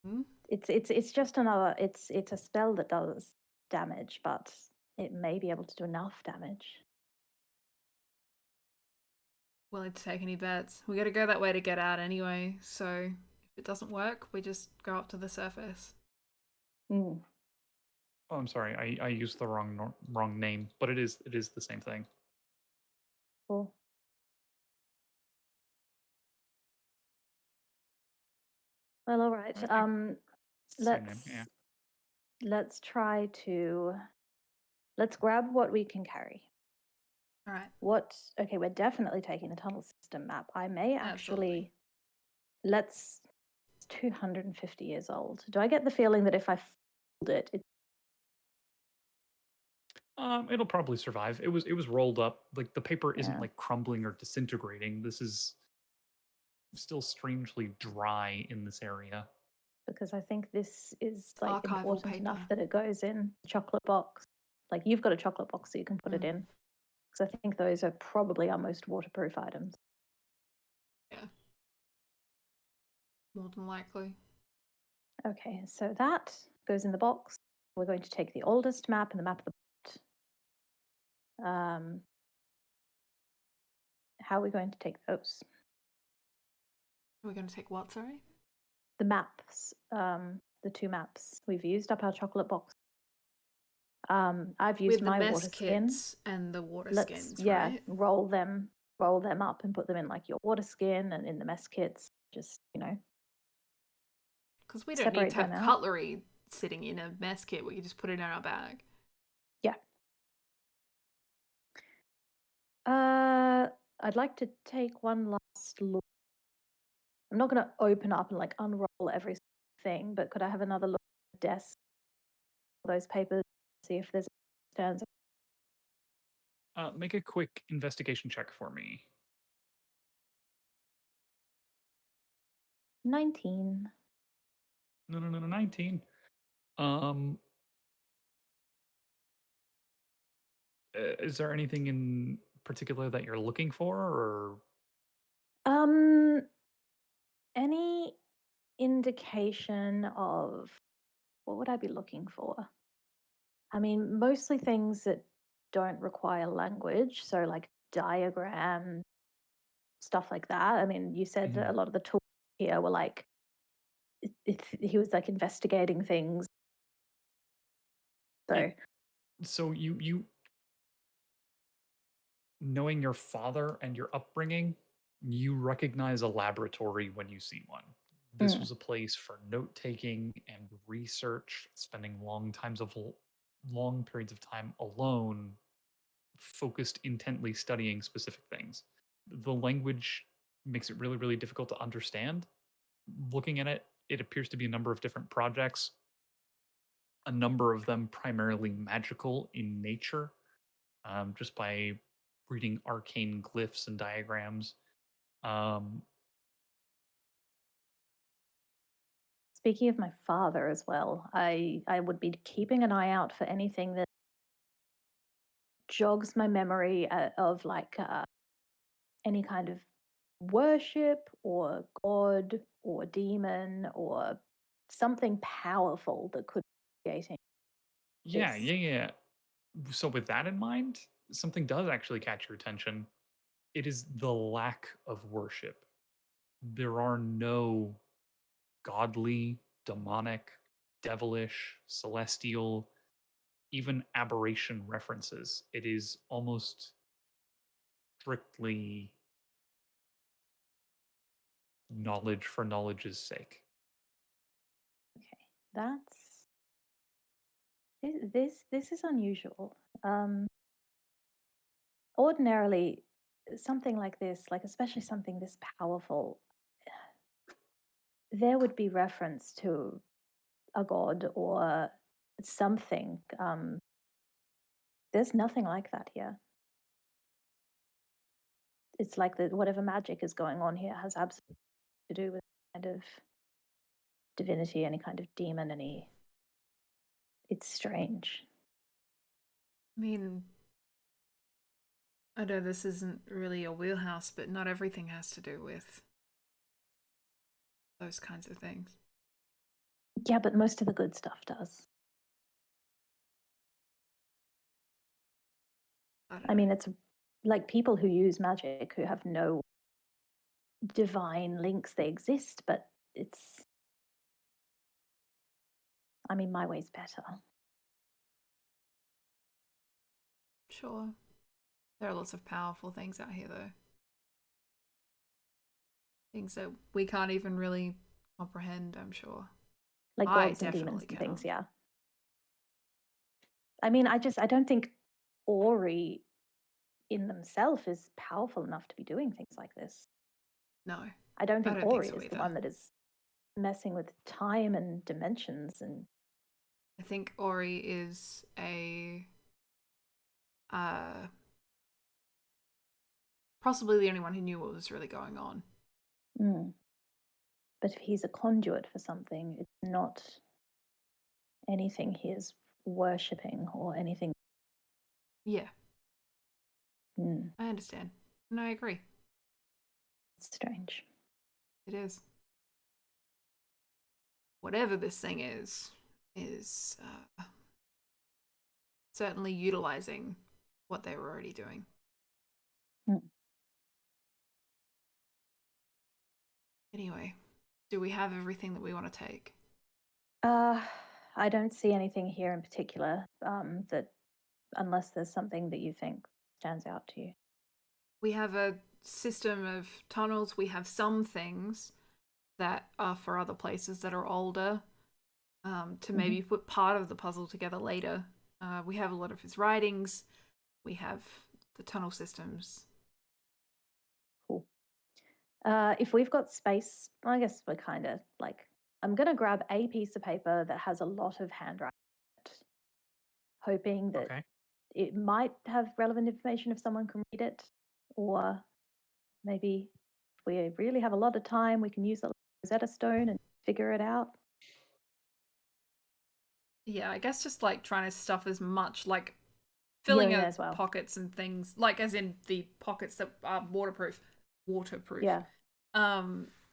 Hmm?
It's just another. It's a spell that does damage, but it may be able to do enough damage.
Willing to take any bets? We gotta go that way to get out anyway, so if it doesn't work, we just go up to the surface.
Mm.
Oh, I'm sorry. I used the wrong name, but it is the same thing.
Cool. Well, all right.
I think same name. Yeah.
Let's try to let's grab what we can carry.
All right.
Okay, we're definitely taking the tunnel system map. I may
Absolutely.
it's 250 years old. Do I get the feeling that if I fold it,
It'll probably survive. It was rolled up. Like the paper isn't
Yeah.
like crumbling or disintegrating. This is still strangely dry in this area.
because I think this is like
Archival
important enough
paper.
that it goes in the chocolate box. Like you've got a chocolate box, so you can put it in. Because I think those are probably our most waterproof items.
Yeah. More than likely.
Okay, so that goes in the box. We're going to take the oldest map and the map of the boat. How are we going to take those?
Are we going to take what, sorry?
The maps, the 2 maps. We've used up our chocolate box. I've used
With the
my
mess
water skin.
kits and the water
Let's
skins, right?
roll them up and put them in like your water skin and in the mess kits. Just
Because we don't need
separate
to have
them out.
cutlery sitting in a mess kit. We can just put it in our bag.
Yeah. I'd like to take one last look. I'm not going to open up and like unroll every thing, but could I have another look at the desk, those papers, see if there's stands?
Make a quick investigation check for me.
19.
No, 19. Um, is there anything in particular that you're looking for, or
Any indication of what would I be looking for? I mean, mostly things that don't require language, so like diagram, stuff like that. I mean, you said that a lot of the tools here were like he was like investigating things. So
so you knowing your father and your upbringing, you recognize a laboratory when you see one. This was a place for note taking and research, spending long periods of time alone, focused intently studying specific things. The language makes it really, really difficult to understand. Looking at it, it appears to be a number of different projects, a number of them primarily magical in nature, just by reading arcane glyphs and diagrams. Um,
speaking of my father as well, I would be keeping an eye out for anything that jogs my memory of like any kind of worship or god or demon or something powerful that could be creating
yeah,
this.
yeah, yeah. So with that in mind, something does actually catch your attention. It is the lack of worship. There are no godly, demonic, devilish, celestial, even aberration references. It is almost strictly knowledge for knowledge's sake.
Okay, that's this is unusual. Ordinarily, something like this, like especially something this powerful, there would be reference to a god or something. There's nothing like that here. It's like that whatever magic is going on here has absolutely to do with kind of divinity, any kind of demon, it's strange.
I mean, I know this isn't really your wheelhouse, but not everything has to do with those kinds of things.
Yeah, but most of the good stuff does.
I
I mean, it's like people who use magic who have no divine links, they exist, but it's. I mean, my way's better.
Sure. There are lots of powerful things out here, though. Things that we can't even really comprehend, I'm sure.
Like
I
gods and demons
definitely
and things,
cannot.
yeah. I mean, I don't think Aery in themselves is powerful enough to be doing things like this.
No.
I don't think
don't think
Aery
so
is the
either.
one that is messing with time and dimensions and.
I think Aery is a possibly the only one who knew what was really going on.
But if he's a conduit for something, it's not anything he is worshipping or anything.
Yeah.
Mm,
I understand. And I agree.
it's strange.
It is. Whatever this thing is certainly utilizing what they were already doing. Anyway, do we have everything that we want to take?
I don't see anything here in particular that, unless there's something that you think stands out to you.
We have a system of tunnels. We have some things that are for other places that are older, to maybe put part of the puzzle together later. We have a lot of his writings. We have the tunnel systems.
Cool. If we've got space, I guess we're kind of like, I'm going to grab a piece of paper that has a lot of handwriting, hoping that
Okay.
it might have relevant information if someone can read it, or maybe if we really have a lot of time, we can use the Rosetta Stone and figure it out.
Yeah, I guess just like trying to stuff as much, like filling
Yeah,
out
as well.
pockets and things, like as in the pockets that are waterproof.
Yeah.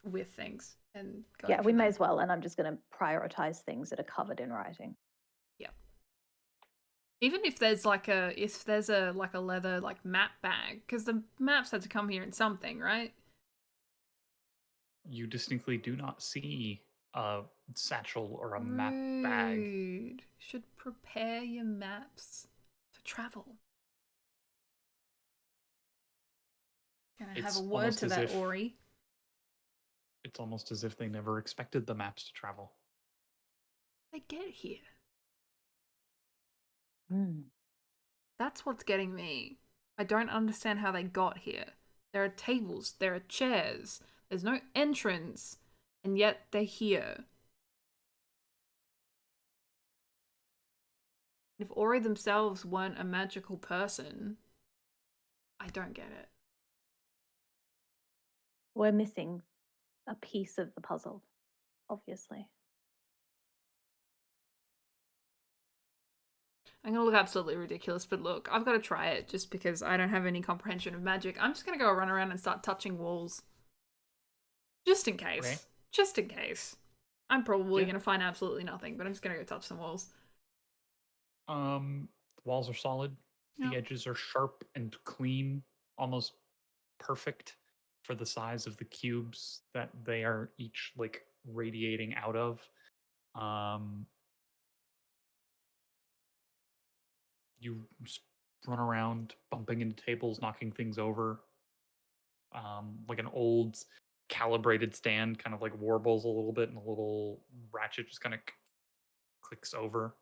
With things and
Yeah, we
from
may
there.
as well, and I'm just going to prioritize things that are covered in writing.
Yeah. Even if there's like a leather like map bag, because the maps had to come here in something, right?
You distinctly do not see a satchel or a map bag.
Rude. Should prepare your maps for travel. Can I have
It's
a word
almost
to
as
that,
if-
Aery?
It's almost as if they never expected the maps to travel.
They get here.
Mm.
That's what's getting me. I don't understand how they got here. There are tables, there are chairs, there's no entrance, and yet they're here. If Aery themselves weren't a magical person, I don't get it.
We're missing a piece of the puzzle, obviously.
I'm gonna look absolutely ridiculous, but look, I've got to try it just because I don't have any comprehension of magic. I'm just gonna go run around and start touching walls. Just in case.
Okay.
Just in case. I'm probably
Yeah.
gonna find absolutely nothing, but I'm just gonna go touch some walls.
The walls are solid.
Yep.
The edges are sharp and clean, almost perfect for the size of the cubes that they are each like radiating out of. You just run around bumping into tables, knocking things over. Like an old calibrated stand kind of like warbles a little bit, and a little ratchet just kind of clicks over.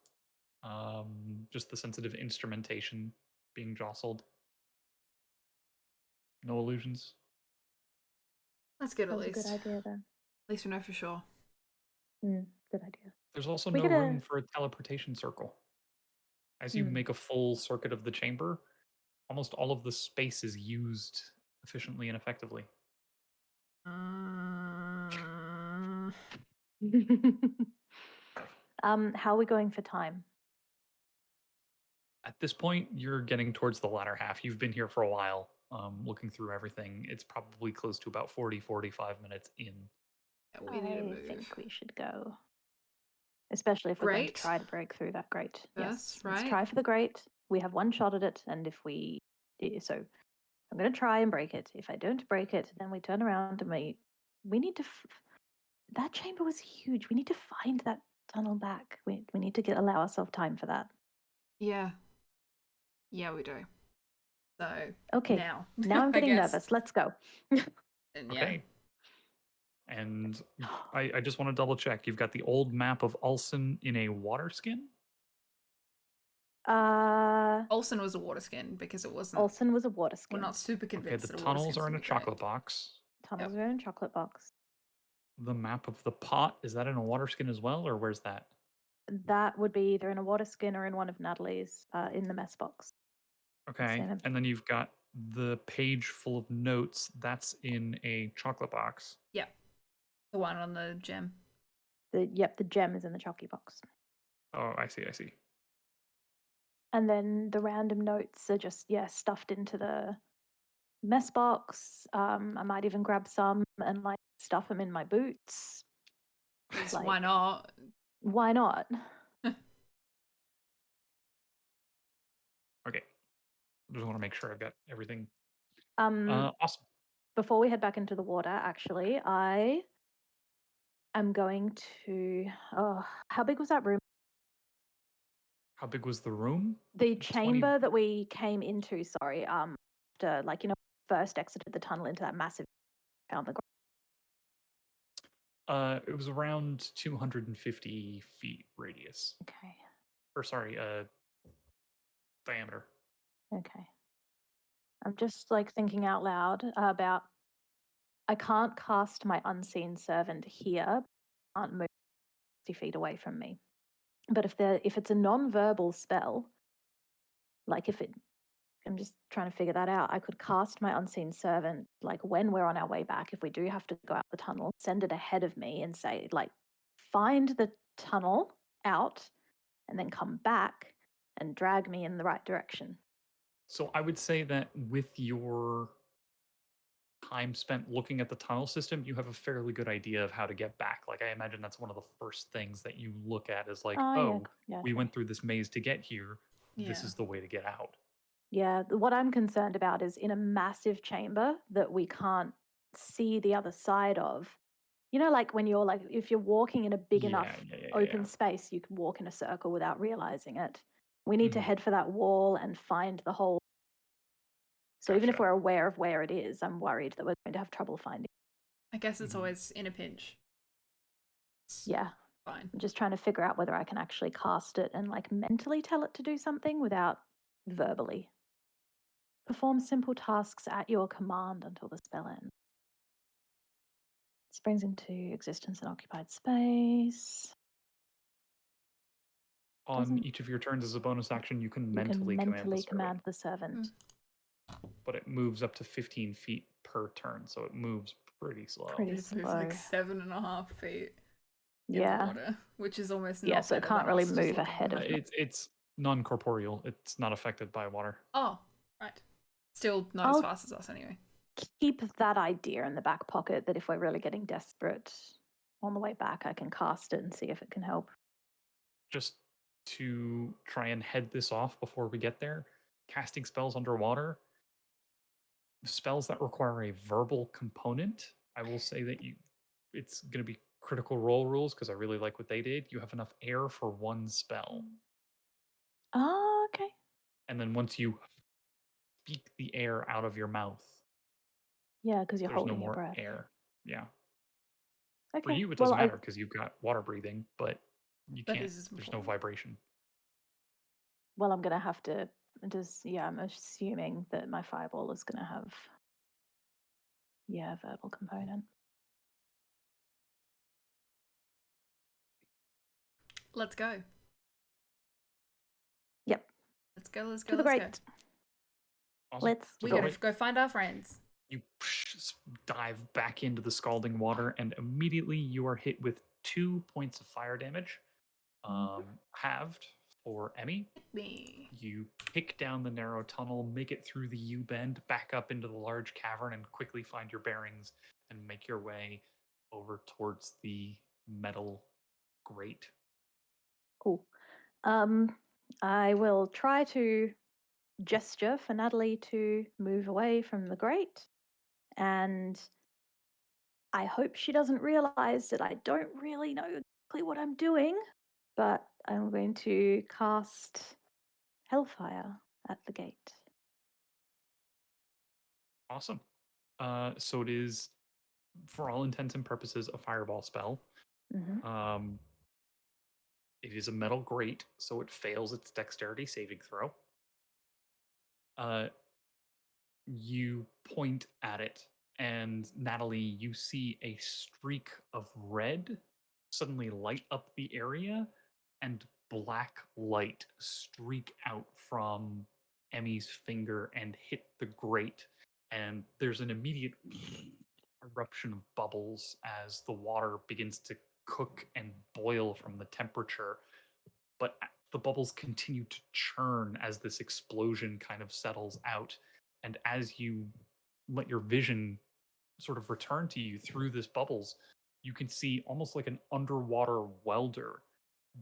Just the sensitive instrumentation being jostled. No illusions.
That's good
That
at
was a
least.
good idea, then.
At least we know for sure.
Good idea.
There's also
We
no
gotta-
room for a teleportation circle. As you make a full circuit of the chamber, almost all of the space is used efficiently and effectively.
How are we going for time?
At this point, you're getting towards the latter half. You've been here for a while, looking through everything. It's probably close to about 40-45 minutes in.
Yeah, we need to
I
move.
think we should go. Especially if we're going to
Grate?
try to break through that grate. Yes,
First,
let's
right?
try for the grate. We have one shot at it, and if we... So I'm going to try and break it. If I don't break it, then we turn around and we need to... That chamber was huge. We need to find that tunnel back. We need to allow ourselves time for that.
Yeah. Yeah, we do. So
Okay.
now
I'm
I
getting
guess.
nervous. Let's go.
And yeah.
Okay. And I just want to double check. You've got the old map of Ulsan in a water skin?
Olsen was a water skin because it wasn't.
Olsen was a water skin.
We're not super
Okay,
convinced.
the
that a water
tunnels
skin's
are in a
gonna be great.
chocolate box.
Tunnels are in a chocolate box.
The map of the pot, is that in a water skin as well, or where's that?
That would be either in a water skin or in one of Natalie's in the mess box.
Okay,
Same.
and then you've got the page full of notes. That's in a chocolate box.
Yeah. The one on the gem.
The gem is in the chocolate box.
Oh, I see.
And then the random notes are just stuffed into the mess box. I might even grab some and like stuff them in my boots.
Like, why not?
Why not?
Okay. Just want to make sure I've got everything.
Awesome. Before we head back into the water, actually, I am going to... how big was that room?
How big was the room?
The chamber that we came into, sorry, after, first exited the tunnel into that massive found the
It was around 250 feet radius.
Okay.
Or sorry, diameter.
Okay. I'm just thinking out loud about I can't cast my unseen servant here, can't move 60 feet away from me. But if it's a non-verbal spell, I'm just trying to figure that out. I could cast my unseen servant when we're on our way back, if we do have to go out the tunnel, send it ahead of me and say find the tunnel out and then come back and drag me in the right direction.
So I would say that with your time spent looking at the tunnel system, you have a fairly good idea of how to get back. I imagine that's one of the first things that you look at is we went through this maze to get here.
Yeah.
This is the way to get out.
Yeah, what I'm concerned about is in a massive chamber that we can't see the other side of. You know, when you're if you're walking in a big enough open space, you can walk in a circle without realizing it. We need to head for that wall and find the hole. So even if we're aware of where it is, I'm worried that we're going to have trouble finding it.
I guess it's always in a pinch.
Yeah.
Fine.
I'm just trying to figure out whether I can actually cast it and mentally tell it to do something without verbally. Perform simple tasks at your command until the spell ends. Springs into existence in occupied space.
On each of your turns as a bonus action, you can mentally command
the servant.
But it moves up to 15 feet per turn, so it moves pretty slow.
It moves 7.5 feet.
Yeah.
In the water, which is almost not.
Yeah, so it can't really move ahead of
it. It's non-corporeal. It's not affected by water.
Oh, right. Still not as fast as us anyway.
Keep that idea in the back pocket that if we're really getting desperate on the way back, I can cast it and see if it can help.
Just to try and head this off before we get there, casting spells underwater, spells that require a verbal component, I will say that it's going to be Critical Role rules because I really like what they did. You have enough air for one spell.
Oh, okay.
And then once you speak the air out of your mouth,
yeah, because you're holding
no
your
more
breath.
air. Yeah.
Okay.
For you, it doesn't matter because you've got water breathing, but you can't. There's no vibration.
Well, I'm gonna have to I'm assuming that my fireball is gonna have verbal component.
Let's go.
Yep.
Let's go.
To the great.
Awesome.
We
gotta go find our friends.
You dive back into the scalding water, and immediately you are hit with 2 points of fire damage, halved for Emmy.
Me.
You pick down the narrow tunnel, make it through the U-bend, back up into the large cavern, and quickly find your bearings and make your way over towards the metal grate.
Cool. I will try to gesture for Natalie to move away from the grate, and I hope she doesn't realize that I don't really know exactly what I'm doing, but I'm going to cast Hellfire at the gate.
Awesome. So it is, for all intents and purposes, a fireball spell.
Mm-hmm.
It is a metal grate, so it fails its dexterity saving throw. You point at it, and Natalie, you see a streak of red suddenly light up the area, and black light streak out from Emmy's finger and hit the grate. And there's an immediate eruption of bubbles as the water begins to cook and boil from the temperature. But the bubbles continue to churn as this explosion kind of settles out. And as you let your vision sort of return to you through this bubbles, you can see almost like an underwater welder,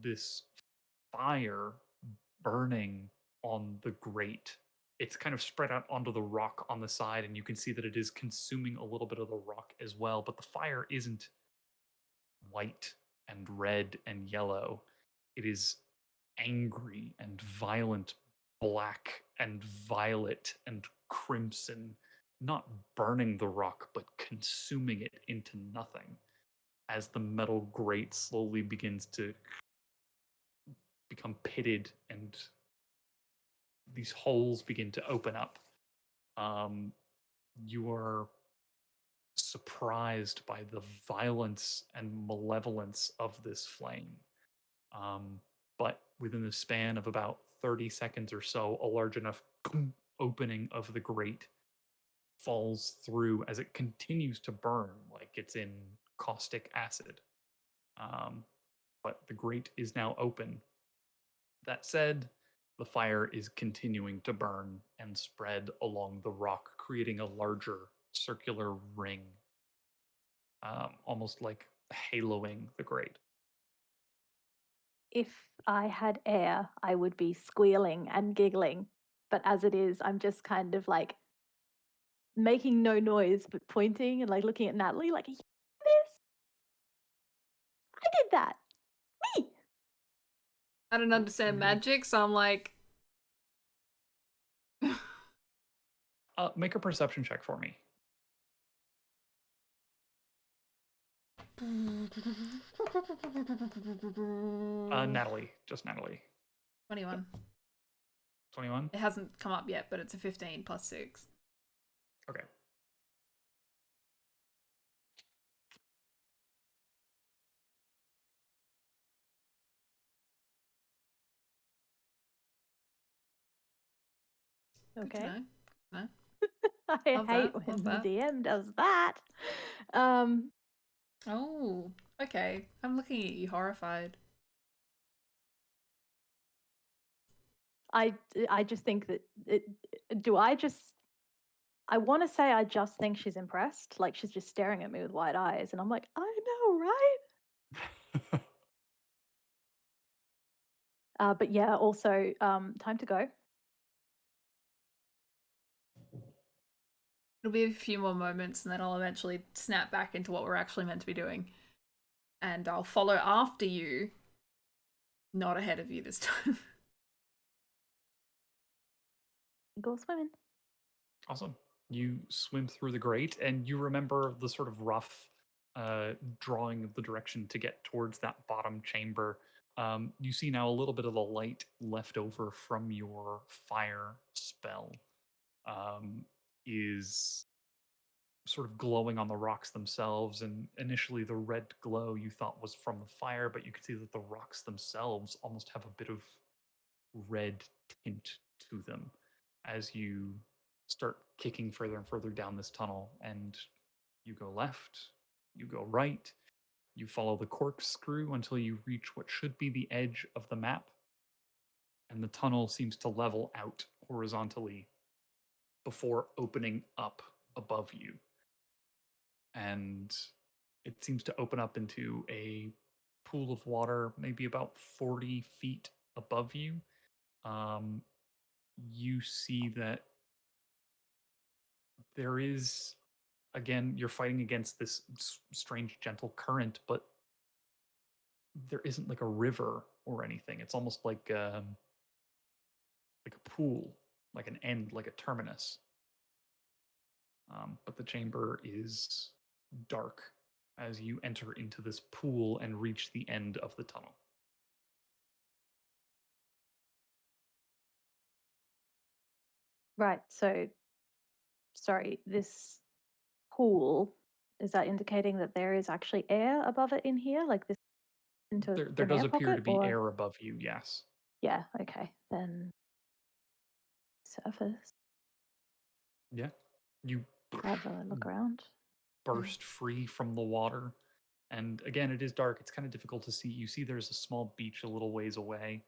this fire burning on the grate. It's kind of spread out onto the rock on the side, and you can see that it is consuming a little bit of the rock as well. But the fire isn't white and red and yellow. It is angry and violent, black and violet and crimson, not burning the rock, but consuming it into nothing as the metal grate slowly begins to become pitted and these holes begin to open up. You are surprised by the violence and malevolence of this flame. But within the span of about 30 seconds or so, a large enough opening of the grate falls through as it continues to burn like it's in caustic acid. But the grate is now open. That said, the fire is continuing to burn and spread along the rock, creating a larger circular ring, almost like haloing the grate.
If I had air, I would be squealing and giggling. But as it is, I'm just kind of like making no noise, but pointing and like looking at Natalie like, "You did this? I did that. Me."
I don't understand magic, so I'm like,
Make a perception check for me. Natalie, just Natalie.
21.
21?
It hasn't come up yet, but it's a 15 plus 6.
Okay.
Good to
Okay.
know. No?
I
Love
hate
that,
when
love
the
that.
DM does that.
Oh, okay. I'm looking at you horrified.
I just think that I want to say I just think she's impressed, like she's just staring at me with wide eyes, and I'm like, I know, right? But yeah, also, time to go.
It'll be a few more moments and then I'll eventually snap back into what we're actually meant to be doing. And I'll follow after you, not ahead of you this time.
Go swimming.
Awesome. You swim through the grate, and you remember the sort of rough drawing of the direction to get towards that bottom chamber. You see now a little bit of the light left over from your fire spell is sort of glowing on the rocks themselves. And initially, the red glow you thought was from the fire, but you can see that the rocks themselves almost have a bit of red tint to them as you start kicking further and further down this tunnel. And you go left, you go right, you follow the corkscrew until you reach what should be the edge of the map. and the tunnel seems to level out horizontally before opening up above you. And it seems to open up into a pool of water, maybe about 40 feet above you. Um, you see that there is, again, you're fighting against this strange, gentle current, but there isn't like a river or anything. It's almost like a pool, like an end, like a terminus. But the chamber is dark as you enter into this pool and reach the end of the tunnel.
Right. So, sorry, this pool, is that indicating that there is actually air above it in here? Like this into
There
an
does
air
appear
pocket?
to be
Or
air above you, yes.
yeah, okay. Then surface.
Yeah. You
Have a look around.
burst free from the water. And again, it is dark. It's kind of difficult to see. You see there's a small beach a little ways away,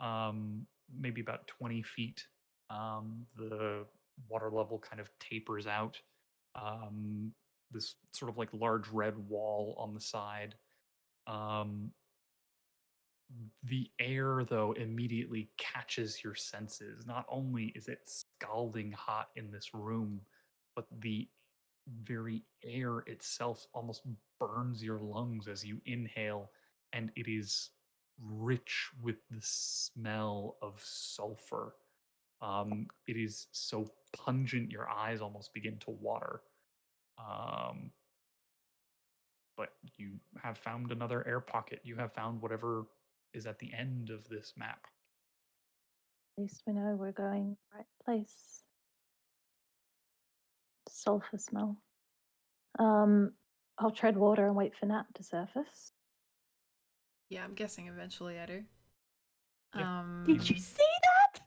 maybe about 20 feet. The water level kind of tapers out. This sort of like large red wall on the side. Um, the air, though, immediately catches your senses. Not only is it scalding hot in this room, but the very air itself almost burns your lungs as you inhale, and it is rich with the smell of sulfur. It is so pungent, your eyes almost begin to water. Um, but you have found another air pocket. You have found whatever is at the end of this map.
At least we know we're going right place. Sulfur smell. I'll tread water and wait for Nat to surface.
Yeah, I'm guessing eventually I do.
Yeah.
Did you see that?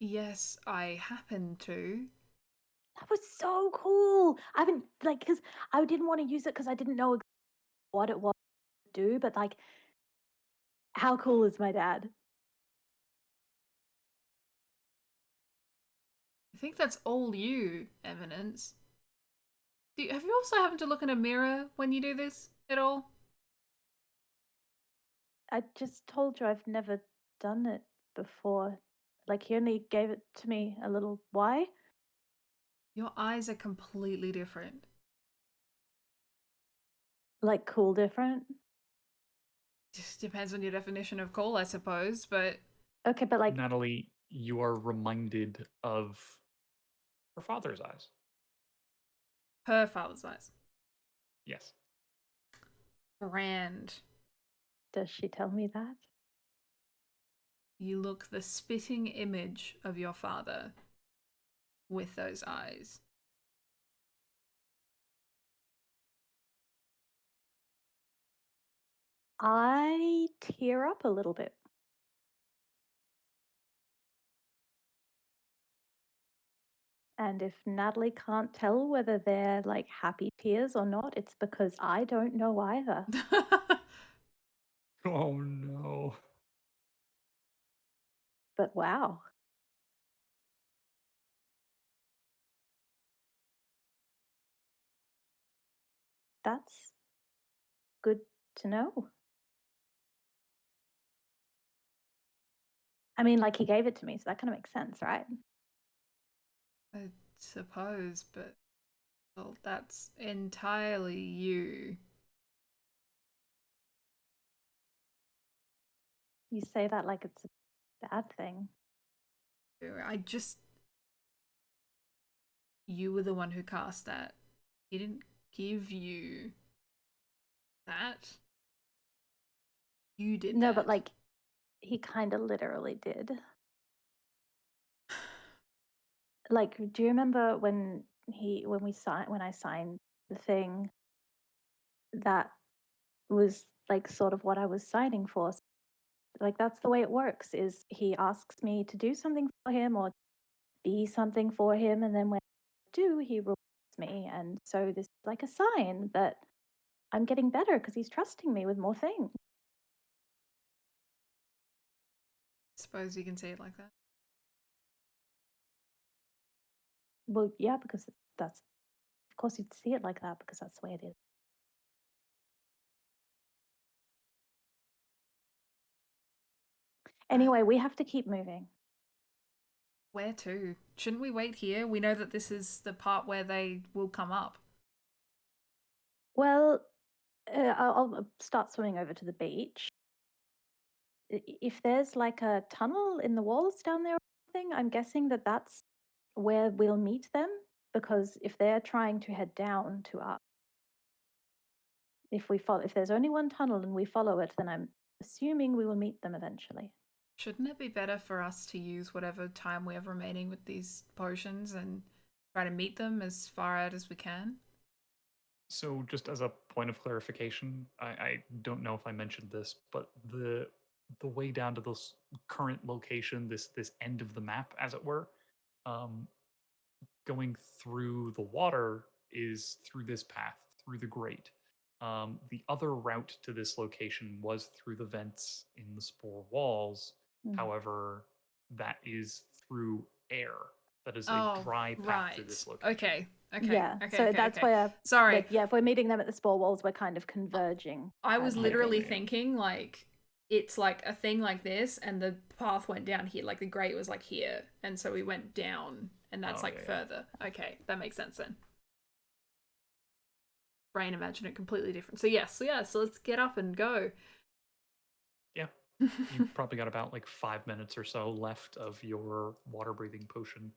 Yes, I happen to.
That was so cool. I haven't because I didn't want to use it because I didn't know what it was to do, but like, how cool is my dad?
I think that's all you, Eminence. Have you also happened to look in a mirror when you do this at all?
I just told you I've never done it before. Like he only gave it to me a little. Why?
Your eyes are completely different.
Like cool, different.
Just depends on your definition of cool, I suppose, but
Okay, but like,
Natalie, you are reminded of her father's eyes.
her father's eyes.
Yes.
Grand.
does she tell me that?
You look the spitting image of your father with those eyes.
I tear up a little bit. And if Natalie can't tell whether they're like happy tears or not, it's because I don't know either.
Oh no.
But wow. That's good to know. I mean, like he gave it to me, so that kind of makes sense, right?
I suppose, but well, that's entirely you.
You say that like it's a bad thing.
You were the one who cast that. He didn't give you that. You did
No,
that.
but like he kind of literally did. Like, do you remember when I signed the thing? That was like sort of what I was signing for. Like that's the way it works. Is he asks me to do something for him or be something for him, and then when I do, he rewards me. And so this is like a sign that I'm getting better because he's trusting me with more things.
suppose you can see it like that.
Well, yeah, because that's, of course, you'd see it like that because that's the way it is. Anyway, we have to keep moving.
Where to? Shouldn't we wait here? We know that this is the part where they will come up.
Well, I'll start swimming over to the beach. If there's like a tunnel in the walls down there or something, I'm guessing that that's where we'll meet them, because if they're trying to head down to us, if there's only one tunnel and we follow it, then I'm assuming we will meet them eventually.
Shouldn't it be better for us to use whatever time we have remaining with these potions and try to meet them as far out as we can?
So, just as a point of clarification, I don't know if I mentioned this, but the way down to this current location, this end of the map, as it were, um, going through the water is through this path, through the grate. The other route to this location was through the vents in the spore walls. However, that is through air. That is a dry path to this location.
Okay.
Yeah.
Okay.
So that's where.
Sorry.
Like, yeah, if we're meeting them at the spore walls, we're kind of converging.
I was
kind of
literally
thing.
thinking like it's like a thing like this, and the path went down here. Like the grate was like here, and so we went down, and that's further. Okay, that makes sense then. Brain imagine it completely different. So yes, so let's get up and go.
Yeah. You've probably got about like 5 minutes or so left of your water breathing potion.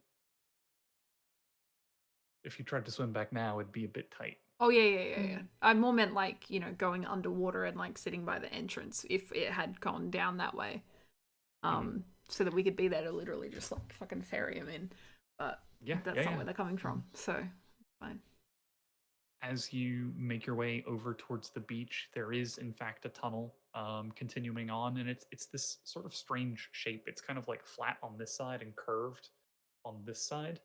If you tried to swim back now, it'd be a bit tight.
Oh yeah. I more meant like, going underwater and like sitting by the entrance if it had gone down that way. So that we could be there to literally just like fucking ferry them in. But that's not where they're coming from. So fine.
As you make your way over towards the beach, there is in fact a tunnel continuing on, and it's this sort of strange shape. It's kind of like flat on this side and curved on this side.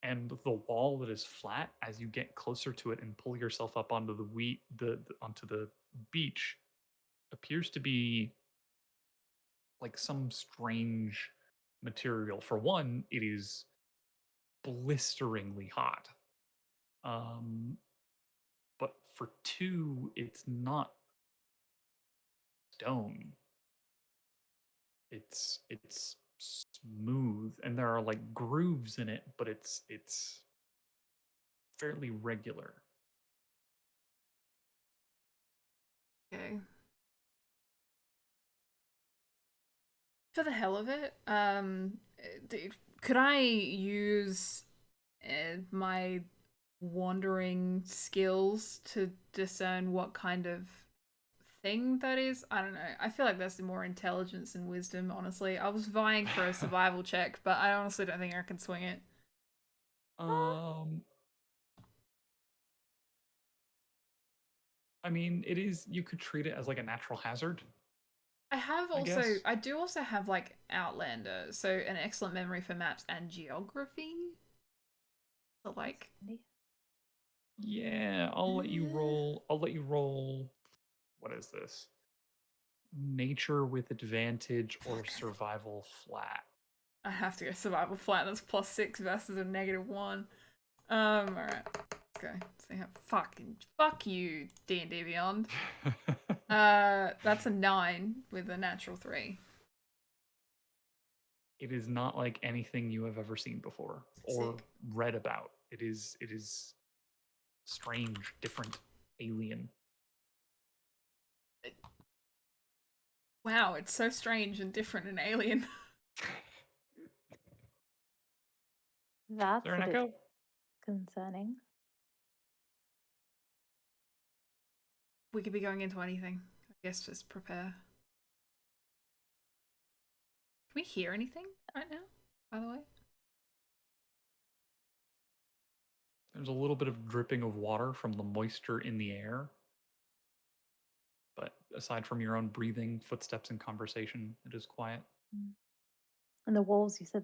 And the wall that is flat, as you get closer to it and pull yourself up onto onto the beach, appears to be like some strange material. For one, it is blisteringly hot. But for two, it's not stone. It's smooth, and there are like grooves in it, but it's fairly regular.
Okay. For the hell of it, could I use my wandering skills to discern what kind of thing that is? I don't know. I feel like that's more intelligence and wisdom, honestly. I was vying for a survival check, but I honestly don't think I can swing it.
I mean, it is, you could treat it as like a natural hazard.
I do also have like Outlander, so an excellent memory for maps and geography. So like,
yeah, I'll let you roll. What is this? Nature with advantage or survival flat.
I have to go survival flat. That's +6 versus a -1. All right, let's go. Fuck you, D&D Beyond. That's a 9 with a natural 3.
It is not like anything you have ever seen before or read about. It is strange, different, alien.
Wow, it's so strange and different and alien.
That's a bit concerning.
We could be going into anything. I guess just prepare. Can we hear anything right now, by the way?
There's a little bit of dripping of water from the moisture in the air. But aside from your own breathing, footsteps, and conversation, it is quiet.
And the walls, you said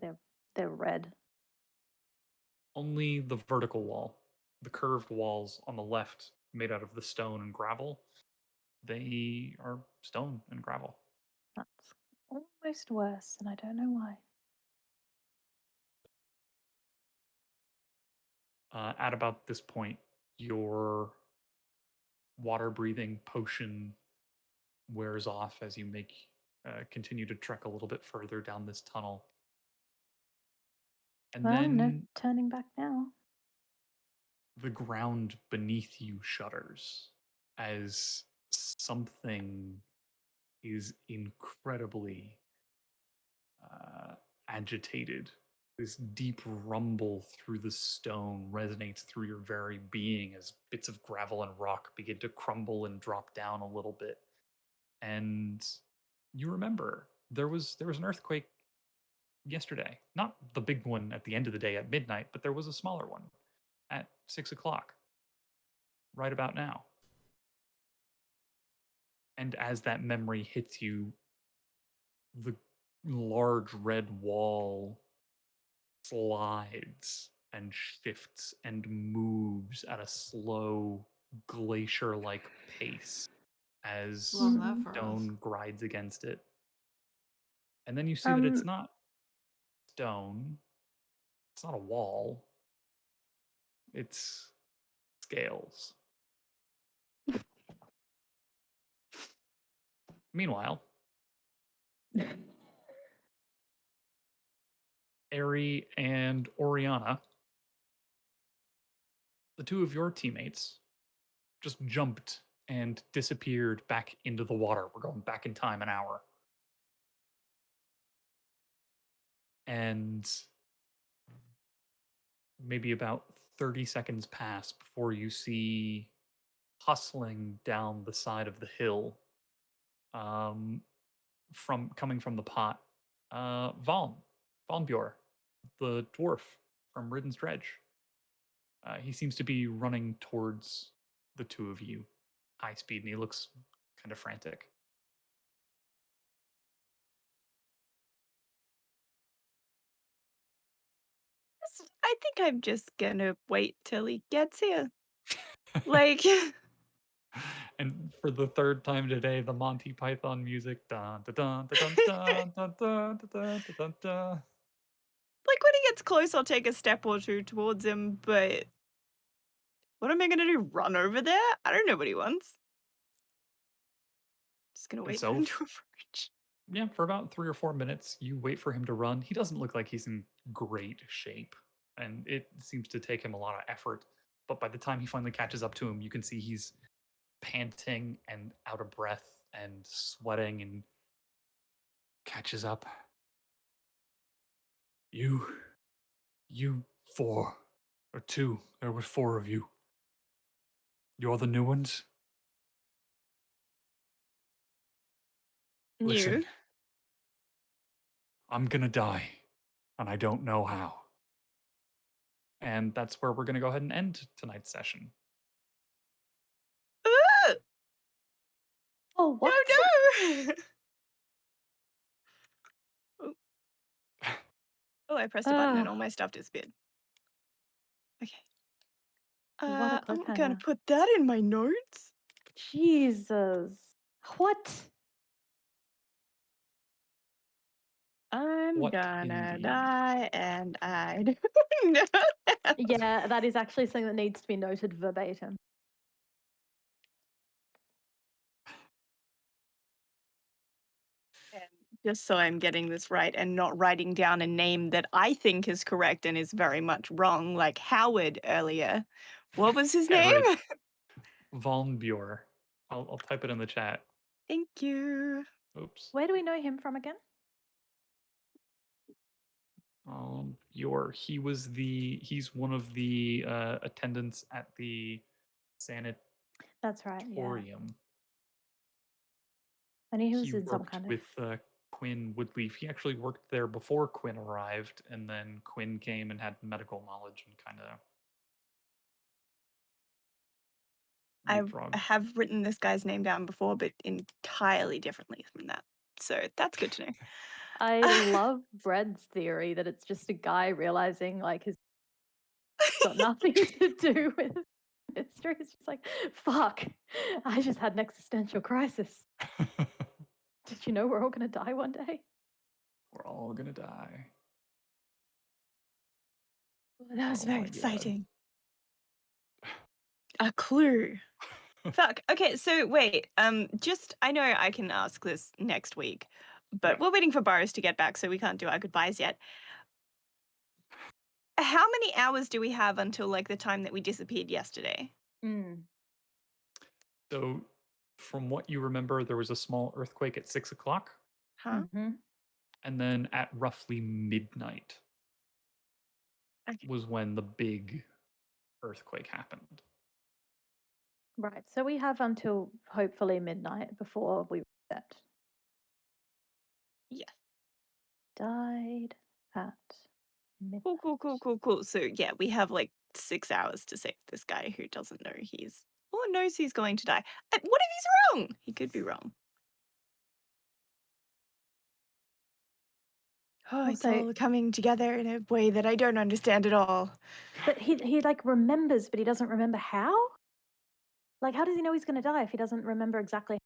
they're red.
Only the vertical wall. The curved walls on the left, made out of the stone and gravel, they are stone and gravel.
almost worse, and I don't know why.
At about this point, your water breathing potion wears off as you continue to trek a little bit further down this tunnel. And
Well, no
then
turning back now.
the ground beneath you shudders as something is incredibly agitated. This deep rumble through the stone resonates through your very being as bits of gravel and rock begin to crumble and drop down a little bit. And you remember there was an earthquake yesterday. Not the big one at the end of the day at midnight, but there was a smaller one at 6 o'clock, right about now. And as that memory hits you, the large red wall slides and shifts and moves at a slow glacier like pace as
Love that for us.
stone grides against it. And then you see that it's not stone, it's not a wall, it's scales. Meanwhile, Aery and Oriana, the two of your teammates, just jumped and disappeared back into the water. We're going back in time an hour. And maybe about 30 seconds pass before you see hustling down the side of the hill coming from the pot, Valnbjör, the dwarf from Ridden's Dredge. He seems to be running towards the two of you, high speed, and he looks kind of frantic.
I think I'm just gonna wait till he gets here. Like,
And for the third time today, the Monty Python music. Dun, dun, dun, dun, dun, dun, dun, dun, dun, dun, dun, dun.
like when he gets close, I'll take a step or two towards him, but what am I gonna do? Run over there? I don't know what he wants. Just gonna wait for him to approach.
Yeah, for about 3 or 4 minutes, you wait for him to run. He doesn't look like he's in great shape, and it seems to take him a lot of effort. But by the time he finally catches up to him, you can see he's panting and out of breath and sweating and catches up. You four, or two, there was 4 of you. You're the new ones? Listen,
New?
I'm gonna die, and I don't know how. And that's where we're gonna go ahead and end tonight's session.
Oh, what?
No! Oh, I pressed a button and all my stuff disappeared. Okay.
What a
I'm gonna
cliffhanger.
put that in my notes.
Jesus. What?
I'm
What
gonna
indeed?
die, and I don't know.
Yeah, that is actually something that needs to be noted verbatim.
And just so I'm getting this right and not writing down a name that I think is correct and is very much wrong, like Howard earlier. What was his
Yeah,
name?
right. Valnbjör. I'll type it in the chat.
Thank you.
Oops.
Where do we know him from again?
He's one of the attendants at the sanatorium.
That's right, yeah. I knew he was
He
in some
worked
kind of...
with Quinn Woodleaf. He actually worked there before Quinn arrived, and then Quinn came and had medical knowledge and kind of
I
leapfrogged.
have written this guy's name down before, but entirely differently from that. So that's good to know.
I love Bread's theory that it's just a guy realizing like he's got nothing to do with mystery. It's just like, fuck, I just had an existential crisis. Did you know we're all gonna die one day?
We're all gonna die.
That was
Oh
very
my God.
exciting. A clue. Fuck. Okay, so wait. Just I know I can ask this next week, but
Yeah.
we're waiting for Burrows to get back, so we can't do our goodbyes yet. How many hours do we have until like the time that we disappeared yesterday?
So, from what you remember, there was a small earthquake at 6 o'clock,
Huh?
Mm-hmm.
and then at roughly midnight
Okay.
was when the big earthquake happened.
Right. So we have until hopefully midnight before we reset.
Yeah.
Died at midnight.
Cool. So yeah, we have like 6 hours to save this guy who doesn't know or knows he's going to die. What if he's wrong? He could be wrong. Oh, it's
Also-
all coming together in a way that I don't understand at all.
But he like remembers, but he doesn't remember how? Like, how does he know he's gonna die if he doesn't remember exactly?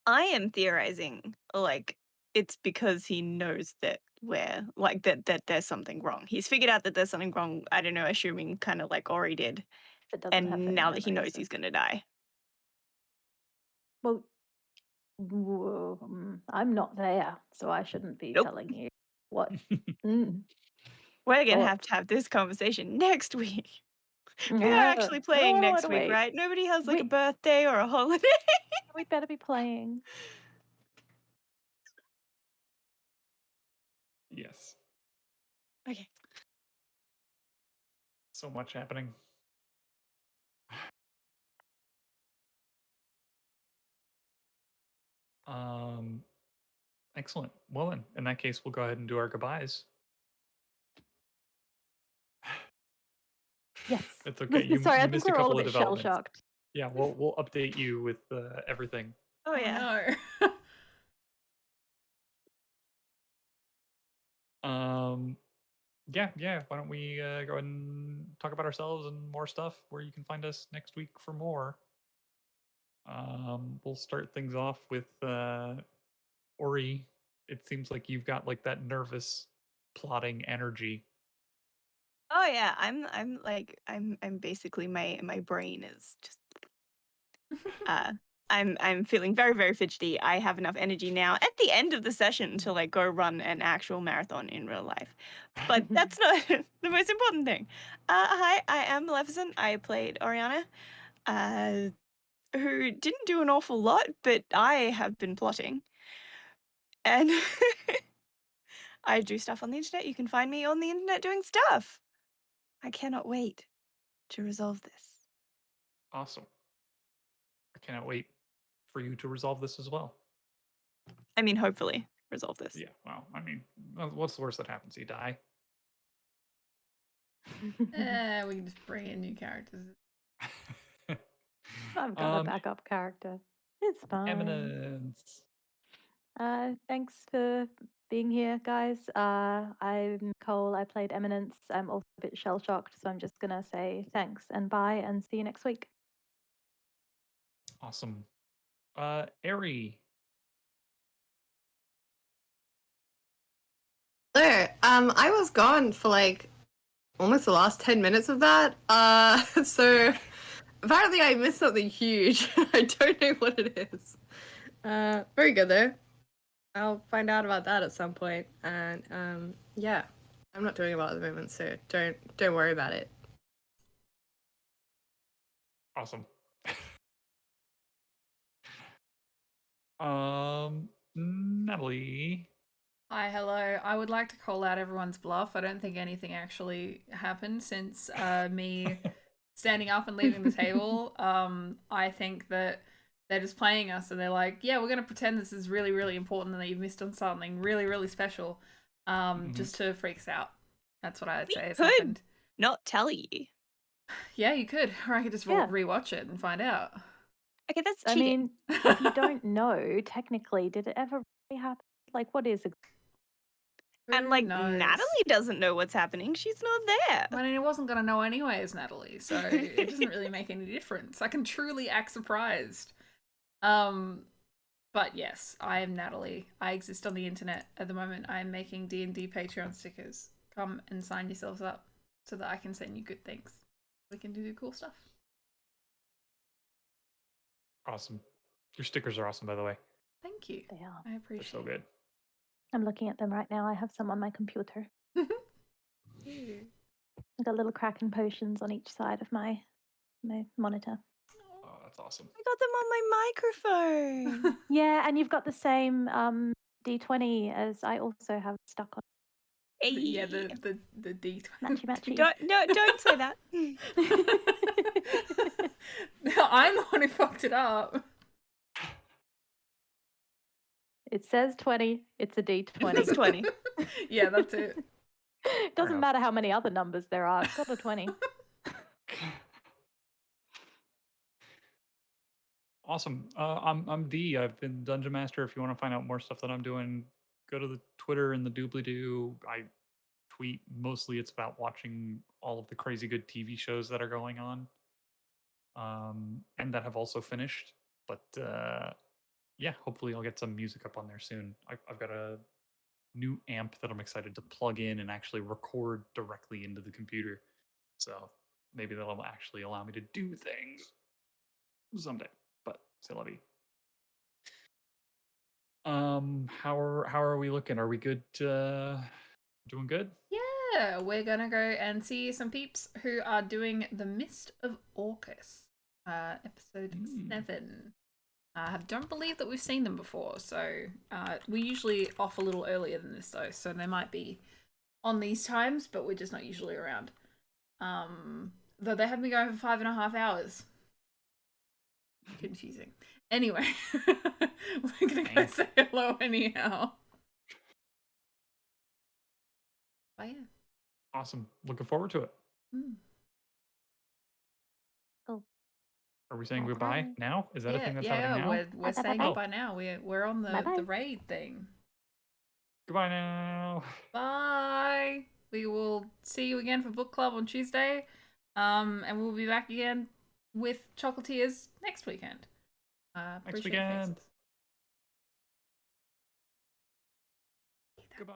I am theorizing like it's because he knows that that there's something wrong. He's figured out that there's something wrong, I don't know, assuming kind of like Aery did.
But doesn't have
And
any
now that he
memories,
knows
so-
he's going to die.
Well, I'm not there, so I shouldn't be
Nope.
telling you what.
We're going to
Thoughts.
have this conversation next week. We are
Yeah.
actually playing
Oh,
next
what a
week,
week.
right? Nobody has like a
We-
birthday or a holiday.
We better be playing.
Yes.
Okay.
So much happening. Excellent. Well then, in that case, we'll go ahead and do our goodbyes.
Yes.
It's okay. You,
Sorry,
you
I think
missed a
we're all
couple
a
of
bit shell
developments.
shocked.
Yeah, we'll update you with everything.
Oh yeah.
No. Yeah. Why don't we go ahead and talk about ourselves and more stuff where you can find us next week for more. We'll start things off with Ori. It seems like you've got like that nervous plotting energy.
Oh yeah, I'm basically my brain is just I'm feeling very, very fidgety. I have enough energy now at the end of the session to like go run an actual marathon in real life. But that's not the most important thing. Hi, I am Maleficent. I played Oriana, who didn't do an awful lot, but I have been plotting. And I do stuff on the internet. You can find me on the internet doing stuff. I cannot wait to resolve this.
Awesome. I cannot wait for you to resolve this as well.
I mean, hopefully resolve this.
Yeah, well, I mean, what's the worst that happens? You die?
We can just bring in new characters.
I've got a backup character. It's fine.
Eminence.
Thanks for being here, guys. I'm Cole. I played Eminence. I'm also a bit shell shocked, so I'm just gonna say thanks and bye, and see you next week.
Awesome. Aery.
There. I was gone for like almost the last 10 minutes of that. So apparently I missed something huge. I don't know what it is. Very good though. I'll find out about that at some point. And yeah, I'm not doing a lot at the moment, so don't worry about it.
Awesome. Natalie.
Hi, hello. I would like to call out everyone's bluff. I don't think anything actually happened since me standing up and leaving the table. I think that they're just playing us and they're like, yeah, we're going to pretend this is really, really important and that you've missed on something really, really special just to freak us out. That's what I'd say has happened.
Not tell you.
Yeah, you could. Or I could just
Yeah.
rewatch it and find out.
Okay, that's
I
cheating.
mean, if you don't know, technically, did it ever really happen? Like, what is it?
And
Who
like
knows?
Natalie doesn't know what's happening. She's not there.
I mean, it wasn't going to know anyways, Natalie, so it doesn't really make any difference. I can truly act surprised. But yes, I am Natalie. I exist on the internet at the moment. I am making D&D Patreon stickers. Come and sign yourselves up so that I can send you good things. We can do cool stuff.
Awesome. Your stickers are awesome, by the way.
Thank you.
They are.
I
They're
appreciate
so good.
I'm looking at them right now. I have some on my computer.
it.
I've got little Kraken potions on each side of my monitor.
Oh, that's awesome.
I got them on my microphone.
Yeah, and you've got the same D20 as I also have stuck on.
Yeah,
Hey.
the D20.
Matchy matchy.
Don't say that.
I'm the one who fucked it up.
It says 20. It's a D20.
It's 20.
Yeah, that's it.
It doesn't
enough.
matter how many other numbers there are. It's got a 20.
Awesome. I'm D. I've been Dungeon Master. If you want to find out more stuff that I'm doing, go to the Twitter and the doobly-doo. I tweet mostly. It's about watching all of the crazy good TV shows that are going on, and that have also finished. But yeah, hopefully I'll get some music up on there soon. I've got a new amp that I'm excited to plug in and actually record directly into the computer. So maybe that'll actually allow me to do things someday. But c'est la vie. How are we looking? Are we good? Doing good?
Yeah, we're gonna go and see some peeps who are doing The Mist of Orcus, episode 7. I don't believe that we've seen them before, so we usually off a little earlier than this though, so they might be on these times, but we're just not usually around. Though they have me going for 5.5 hours. Confusing. Anyway, we're gonna go say hello anyhow. But yeah.
Awesome. Looking forward to it.
Oh.
Are we saying goodbye
Bye-bye.
now? Is that a thing that's happening now?
We're saying
Bye-bye.
goodbye now. We're on the
Bye-bye.
raid thing.
Goodbye now.
Bye. We will see you again for book club on Tuesday. And we'll be back again with Chocolatiers next weekend.
Next
Appreciate
weekend.
faces.
Goodbye.